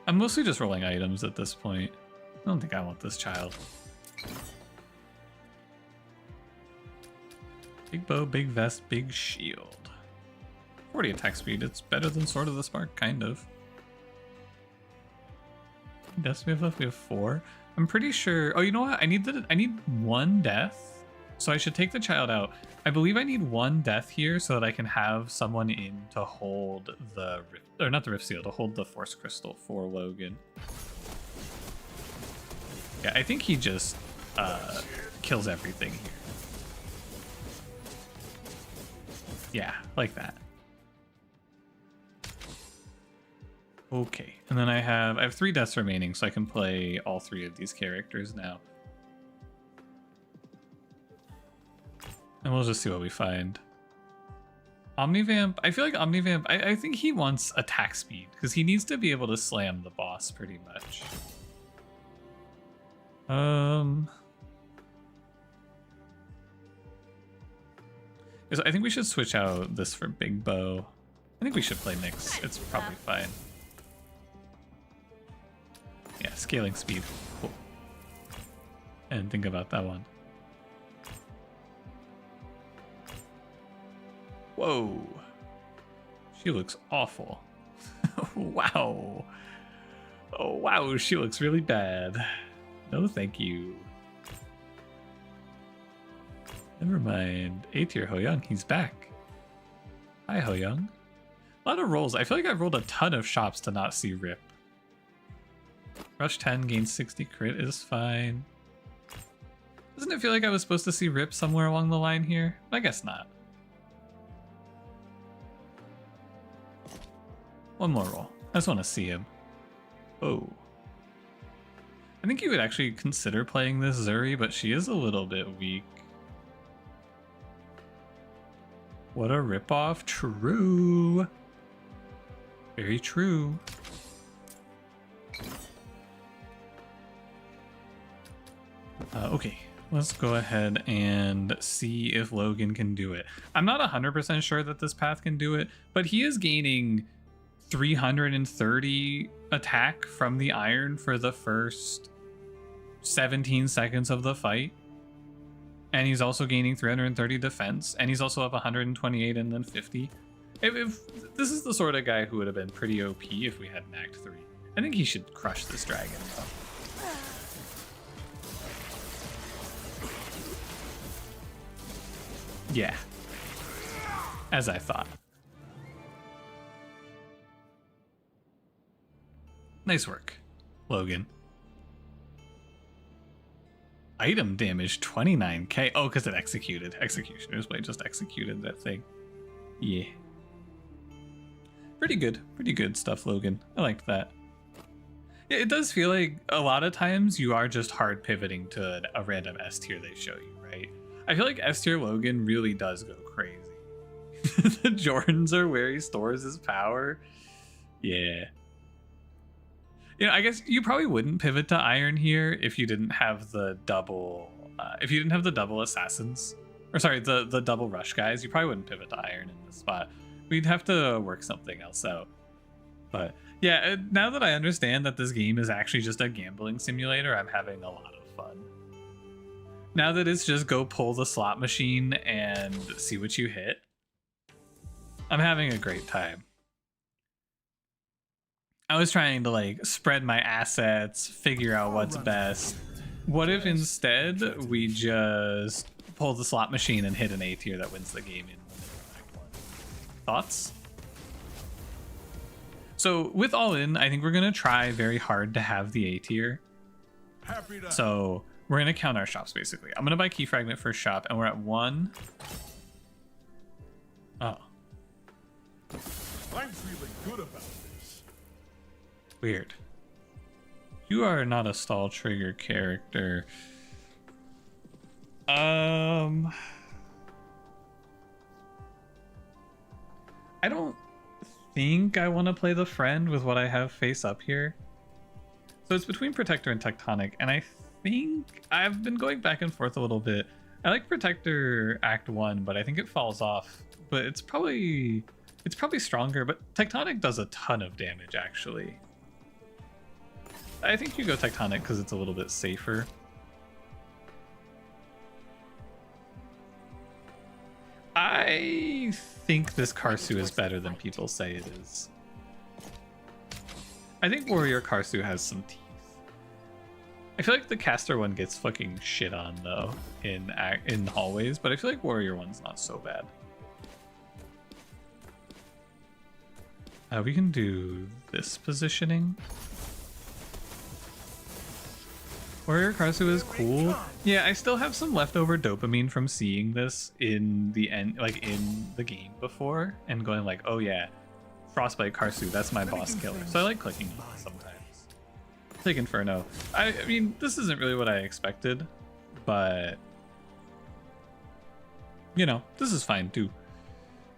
I'm mostly just rolling items at this point. I don't think I want this child. Big bow, big vest, big shield. 40 attack speed. It's better than Sword of the Spark, kind of. Deaths we have left? We have 4. I'm pretty sure. Oh, you know what? I need 1 death, so I should take the child out. I believe I need 1 death here so that I can have someone in to hold the rift, or not the rift seal, to hold the force crystal for Logan. Yeah, I think he just kills everything here. Yeah, like that. Okay, and then I have 3 deaths remaining, so I can play all 3 of these characters now. And we'll just see what we find. Omnivamp, I feel like Omnivamp, I think he wants attack speed, because he needs to be able to slam the boss pretty much. I think we should switch out this for Big Bow. I think we should play Nyx. It's probably fine. Yeah, scaling speed. Cool. And think about that one. Whoa. She looks awful. Wow. Oh, wow. She looks really bad. No, thank you. Never mind. 8-tier Ho-Young. He's back. Hi, Ho-Young. A lot of rolls. I feel like I've rolled a ton of shops to not see Rip. Rush 10 gains 60 crit is fine. Doesn't it feel like I was supposed to see Rip somewhere along the line here? I guess not. One more roll. I just want to see him. Oh. I think you would actually consider playing this Zuri, but she is a little bit weak. What a ripoff. True. Very true. Okay, let's go ahead and see if Logan can do it. I'm not 100% sure that this path can do it, but he is gaining 330 attack from the iron for the first 17 seconds of the fight. And he's also gaining 330 defense, and he's also up 128 and then 50. If this is the sort of guy who would have been pretty OP if we had an Act 3. I think he should crush this dragon though. Yeah. As I thought. Nice work, Logan. Item damage 29k. Oh, because it executed. Executioner's Blade just executed that thing. Yeah. Pretty good. Pretty good stuff, Logan. I liked that. Yeah, it does feel like a lot of times you are just hard pivoting to a random S tier they show you, right? I feel like S tier Logan really does go crazy. The Jordans are where he stores his power. Yeah. You know, I guess you probably wouldn't pivot to Iron here if you didn't have the double, assassins, or sorry, the double rush guys. You probably wouldn't pivot to Iron in this spot. We'd have to work something else out. But yeah, now that I understand that this game is actually just a gambling simulator, I'm having a lot of fun. Now that it's just go pull the slot machine and see what you hit, I'm having a great time. I was trying to like spread my assets, figure out what's best. What if instead we just pull the slot machine and hit an A tier that wins the game in the middle of Act 1? Thoughts? So with all in, I think we're gonna try very hard to have the A tier. So we're gonna count our shops basically. I'm gonna buy key fragment for shop, and we're at 1. Oh. I'm feeling good about this. Weird. You are not a stall trigger character. I don't think I want to play the friend with what I have face up here. So it's between Protector and Tectonic, and I think I've been going back and forth a little bit. I like Protector Act 1, but I think it falls off. But it's probably stronger, but Tectonic does a ton of damage actually. I think you go Tectonic because it's a little bit safer. I think this Karsu is better than people say it is. I think Warrior Karsu has some teeth. I feel like the caster one gets fucking shit on though in hallways, but I feel like Warrior one's not so bad. We can do this positioning. Warrior Karsu is cool. Yeah, I still have some leftover dopamine from seeing this in the end, like in the game before, and going like, oh yeah, Frostbite Karsu, that's my boss killer. So I like clicking on it sometimes. Take Inferno. I mean, this isn't really what I expected, but you know, this is fine too.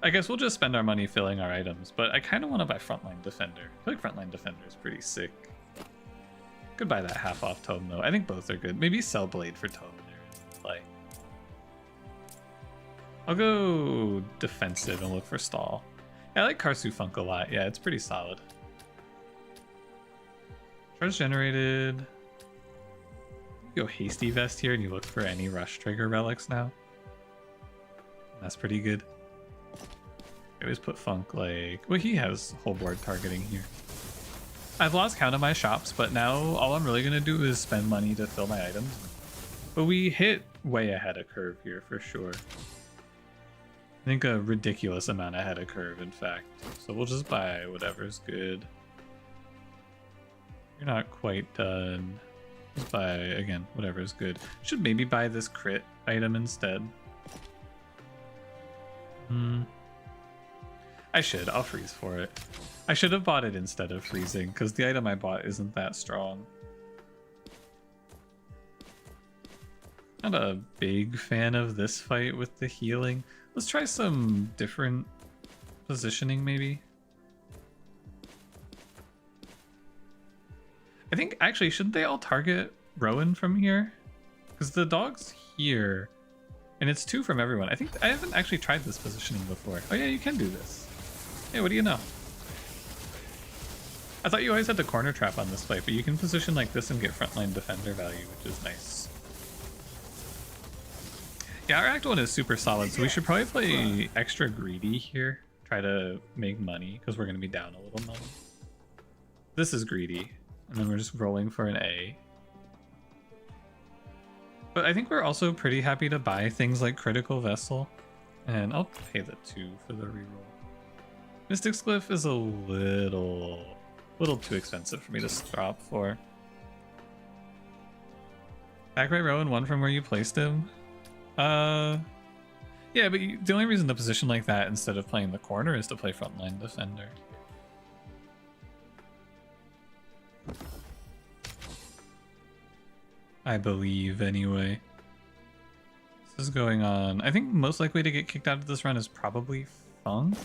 I guess we'll just spend our money filling our items, but I kind of want to buy Frontline Defender. I feel like Frontline Defender is pretty sick. Could buy that half off tome though. I think both are good. Maybe sell Blade for tome there in play. I'll go defensive and look for stall. Yeah, I like Karsu Funk a lot. Yeah, it's pretty solid. Charge generated. You go Hasty Vest here and you look for any rush trigger relics now. That's pretty good. I always put Funk like, well, he has whole board targeting here. I've lost count of my shops, but now all I'm really gonna do is spend money to fill my items. But we hit way ahead of curve here for sure. I think a ridiculous amount ahead of curve, in fact. So we'll just buy whatever's good. You're not quite done. Just buy, again, whatever's good. Should maybe buy this crit item instead. I should. I'll freeze for it. I should have bought it instead of freezing, because the item I bought isn't that strong. Not a big fan of this fight with the healing. Let's try some different positioning, maybe. I think, actually, shouldn't they all target Rowan from here? Because the dog's here, and it's 2 from everyone. I think I haven't actually tried this positioning before. Oh yeah, you can do this. Hey, what do you know? I thought you always had the corner trap on this fight, but you can position like this and get frontline defender value, which is nice. Yeah, our Act 1 is super solid, so we should probably play extra greedy here. Try to make money, because we're going to be down a little money. This is greedy, and then we're just rolling for an A. But I think we're also pretty happy to buy things like Critical Vessel. And I'll pay the 2 for the reroll. Mystic's Glyph is a little too expensive for me to drop for. Back right row and 1 from where you placed him. Yeah, but the only reason to position like that instead of playing the corner is to play frontline defender. I believe, anyway. This is going on. I think most likely to get kicked out of this run is probably Funk.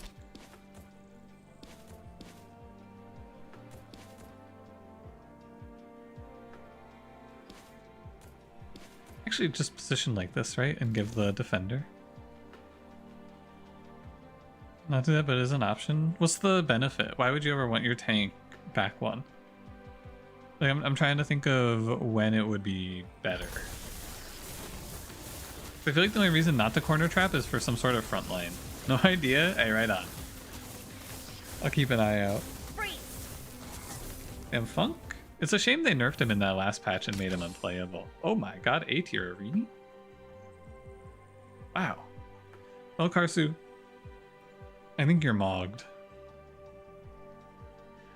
Actually, just position like this, right? And give the defender. Not do that, but as an option. What's the benefit? Why would you ever want your tank back 1? Like, I'm trying to think of when it would be better. I feel like the only reason not to corner trap is for some sort of front line. No idea? Hey, right on. I'll keep an eye out. And Funk? It's a shame they nerfed him in that last patch and made him unplayable. Oh my god, A tier Arena? Wow. Well, Karsu, I think you're mogged.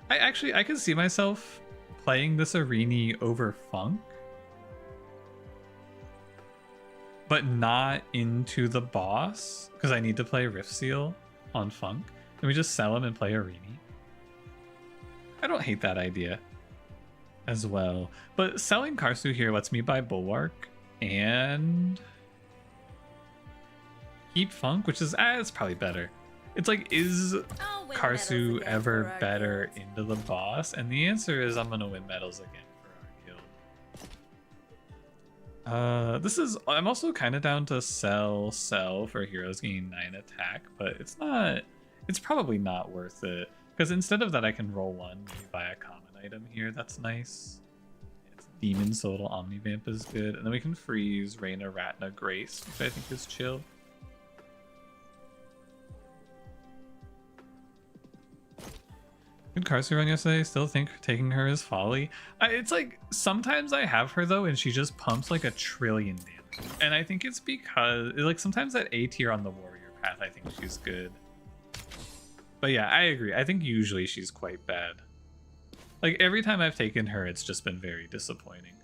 I could see myself playing this Arena over Funk, but not into the boss, because I need to play Rift Seal on Funk. Let me just sell him and play Arena. I don't hate that idea as well, but selling Karsu here lets me buy Bulwark and keep Funk, which is it's probably better. It's like, is Karsu ever better into the boss? And the answer is I'm gonna win medals again for our guild. I'm also kind of down to sell for heroes gaining 9 attack, but it's probably not worth it, because instead of that I can roll 1, maybe buy a common item here. That's nice. It's Demon Soul Omnivamp is good, and then we can freeze Reyna, Ratna, Grace, which I think is chill. Good Karsu run yesterday. Still think taking her is folly. It's like sometimes I have her though, and she just pumps like 1 trillion damage, and I think it's because like sometimes that A tier on the warrior path, I think she's good. But yeah, I agree. I think usually she's quite bad. Like every time I've taken her, it's just been very disappointing.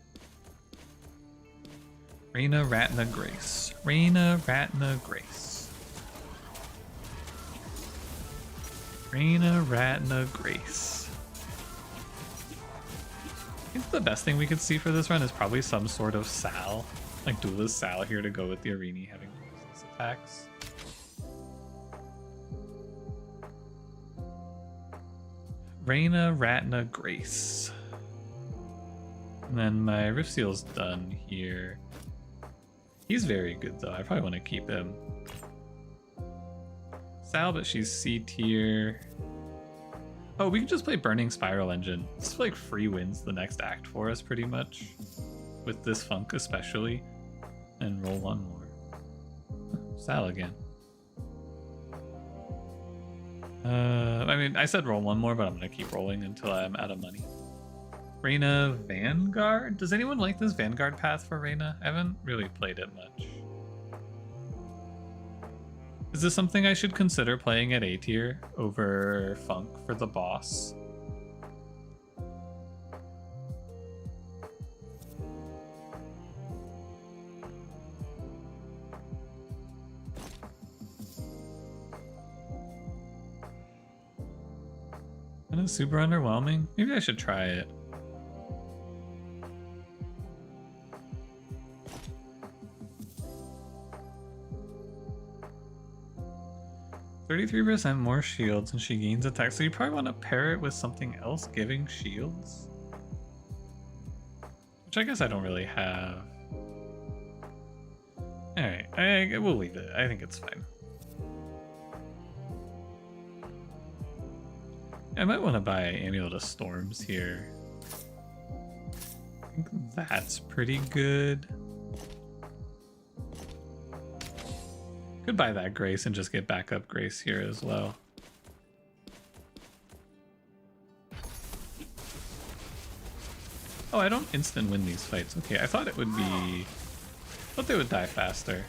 Reyna, Ratna, Grace. Reyna, Ratna, Grace. Reyna, Ratna, Grace. I think the best thing we could see for this run is probably some sort of Sal. Like Duelist Sal here to go with the Arena having poisonous attacks. Reyna, Ratna, Grace. And then my Rift Seal's done here. He's very good though. I probably want to keep him. Sal, but she's C tier. Oh, we can just play Burning Spiral Engine. This like free wins the next act for us pretty much. With this Funk especially. And roll 1 more. Sal again. I mean, I said roll 1 more, but I'm gonna keep rolling until I'm out of money. Reyna Vanguard? Does anyone like this Vanguard path for Reyna? I haven't really played it much. Is this something I should consider playing at A tier over Funk for the boss? And it's super underwhelming. Maybe I should try it. %33% more shields and she gains attack. So you probably want to pair it with something else giving shields. Which I guess I don't really have. Alright, we'll leave it. I think it's fine. I might want to buy Amulet of Storms here. I think that's pretty good. Could buy that Grace and just get backup Grace here as well. Oh, I don't instant win these fights. Okay, I thought it would be... I thought they would die faster.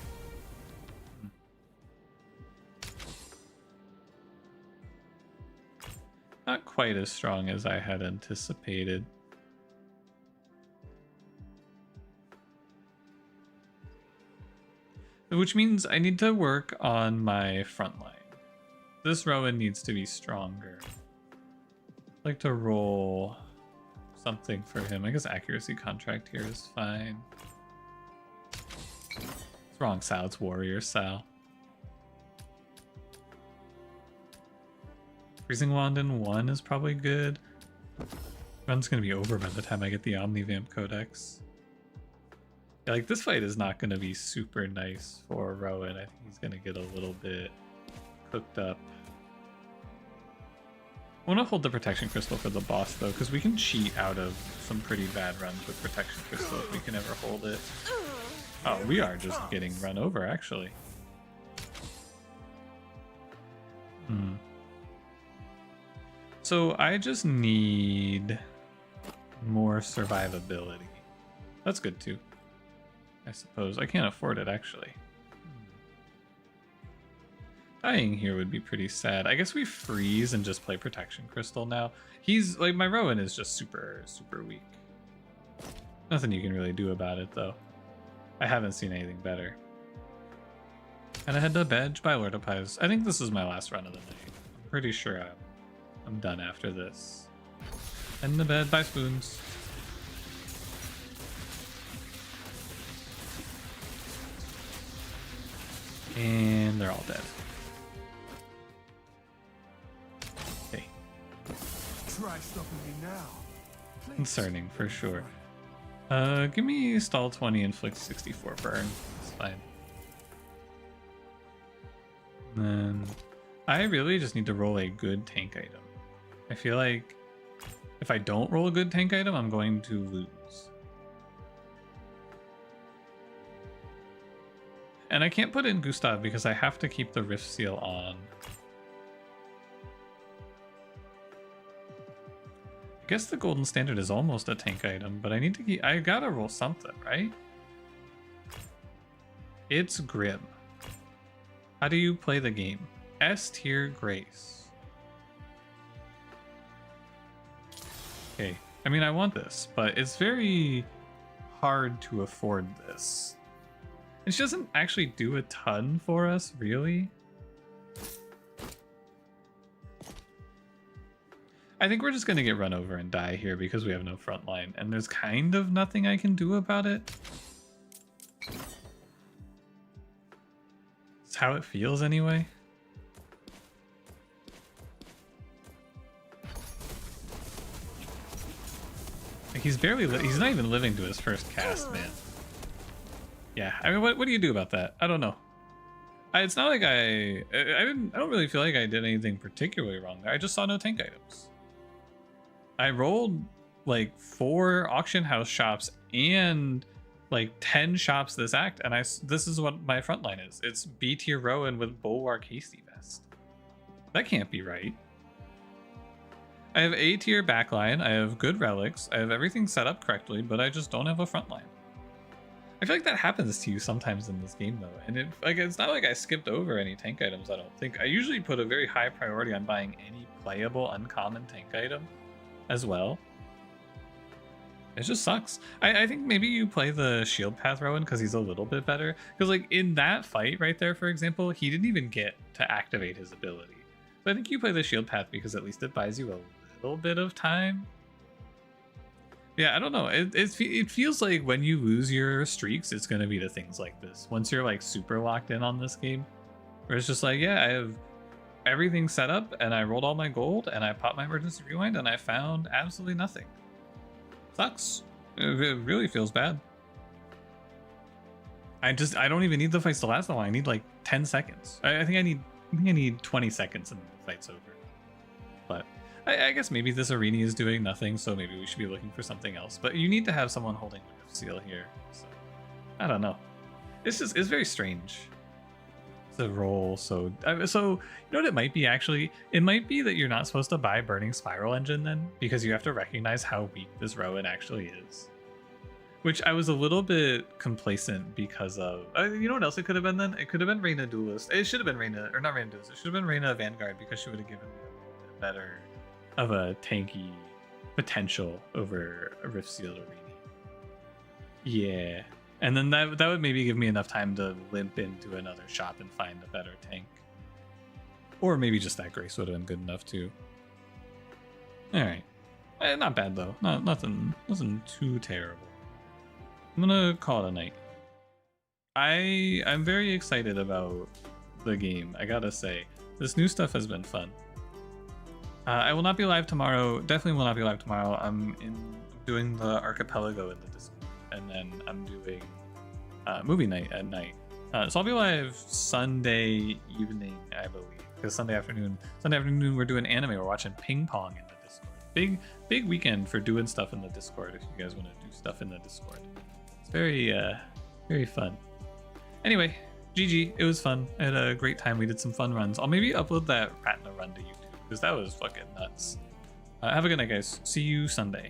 not quite as strong as I had anticipated. Which means I need to work on my front line. This Rowan needs to be stronger. I'd like to roll something for him. I guess accuracy contract here is fine. It's wrong, Sal. It's warrior Sal. Freezing Wand in 1 is probably good. Run's gonna be over by the time I get the Omnivamp Codex. Yeah, like this fight is not gonna be super nice for Rowan. I think he's gonna get a little bit cooked up. I want to hold the Protection Crystal for the boss though, because we can cheat out of some pretty bad runs with Protection Crystal if we can ever hold it. Oh, we are just getting run over actually. So I just need more survivability. That's good too, I suppose. I can't afford it actually. Dying here would be pretty sad. I guess we freeze and just play Protection Crystal now. He's like, my Rowan is just super weak. Nothing you can really do about it though. I haven't seen anything better. And I had to Bedge by Lord of Pies. I think this is my last run of the night. I'm pretty sure I'm done after this. And the bed by Spoons. And they're all dead. Okay. Try stopping me now. Please. Concerning for sure. Give me stall 20, inflict 64 burn. It's fine. And then I really just need to roll a good tank item. I feel like if I don't roll a good tank item, I'm going to lose. And I can't put in Gustav because I have to keep the Rift Seal on. I guess the Golden Standard is almost a tank item, but I need to keep... I gotta roll something, right? It's Grim. How do you play the game? S tier Grace. Okay, I mean, I want this, but it's very hard to afford this. It doesn't actually do a ton for us, really. I think we're just going to get run over and die here because we have no front line, and there's kind of nothing I can do about it. It's how it feels anyway. Like he's not even living to his first cast, man. Yeah, I mean, what do you do about that? I don't know. It's not like I don't really feel like I did anything particularly wrong there. I just saw no tank items. I rolled like 4 auction house shops and like 10 shops this act, and this is what my front line is. It's B tier Rowan with Bulwark Hasty Vest. That can't be right. I have A tier backline, I have good relics, I have everything set up correctly, but I just don't have a front line. I feel like that happens to you sometimes in this game though, and it's not like I skipped over any tank items, I don't think. I usually put a very high priority on buying any playable uncommon tank item as well. It just sucks. I think maybe you play the shield path Rowan because he's a little bit better. Because like in that fight right there, for example, he didn't even get to activate his ability. So I think you play the shield path because at least it buys you a little bit of time. Yeah, I don't know. It feels like when you lose your streaks, it's going to be the things like this. Once you're like super locked in on this game, where it's just like, yeah, I have everything set up and I rolled all my gold and I popped my emergency rewind and I found absolutely nothing. Sucks. It really feels bad. I don't even need the fights to last that long. I need like 10 seconds. I think I need 20 seconds and the fight's over. But I guess maybe this arena is doing nothing, so maybe we should be looking for something else. But you need to have someone holding the Rift Seal here. So I don't know. It's very strange. The roll, so you know what it might be actually? It might be that you're not supposed to buy Burning Spiral Engine then, because you have to recognize how weak this Rowan actually is. Which I was a little bit complacent because of. You know what else it could have been then? It could have been Reyna Duelist. It should have been Reyna, or not Reyna Duelist. It should have been Reyna Vanguard because she would have given me a better of a tanky potential over a Rift Seal Arena. Yeah. And then that would maybe give me enough time to limp into another shop and find a better tank. Or maybe just that Grace would have been good enough too. Alright. Not bad though. Nothing too terrible. I'm gonna call it a night. I'm very excited about the game, I gotta say. This new stuff has been fun. I will not be live tomorrow. Definitely will not be live tomorrow. I'm doing the Archipelago in the Discord, and then I'm doing movie night at night. So I'll be live Sunday evening, I believe, because Sunday afternoon we're doing anime. We're watching ping pong in the Discord. Big weekend for doing stuff in the Discord. If you guys want to do stuff in the Discord, it's very fun. Anyway, GG, it was fun. I had a great time. We did some fun runs. I'll maybe upload that Ratna run to YouTube because that was fucking nuts. Have a good night, guys. See you Sunday.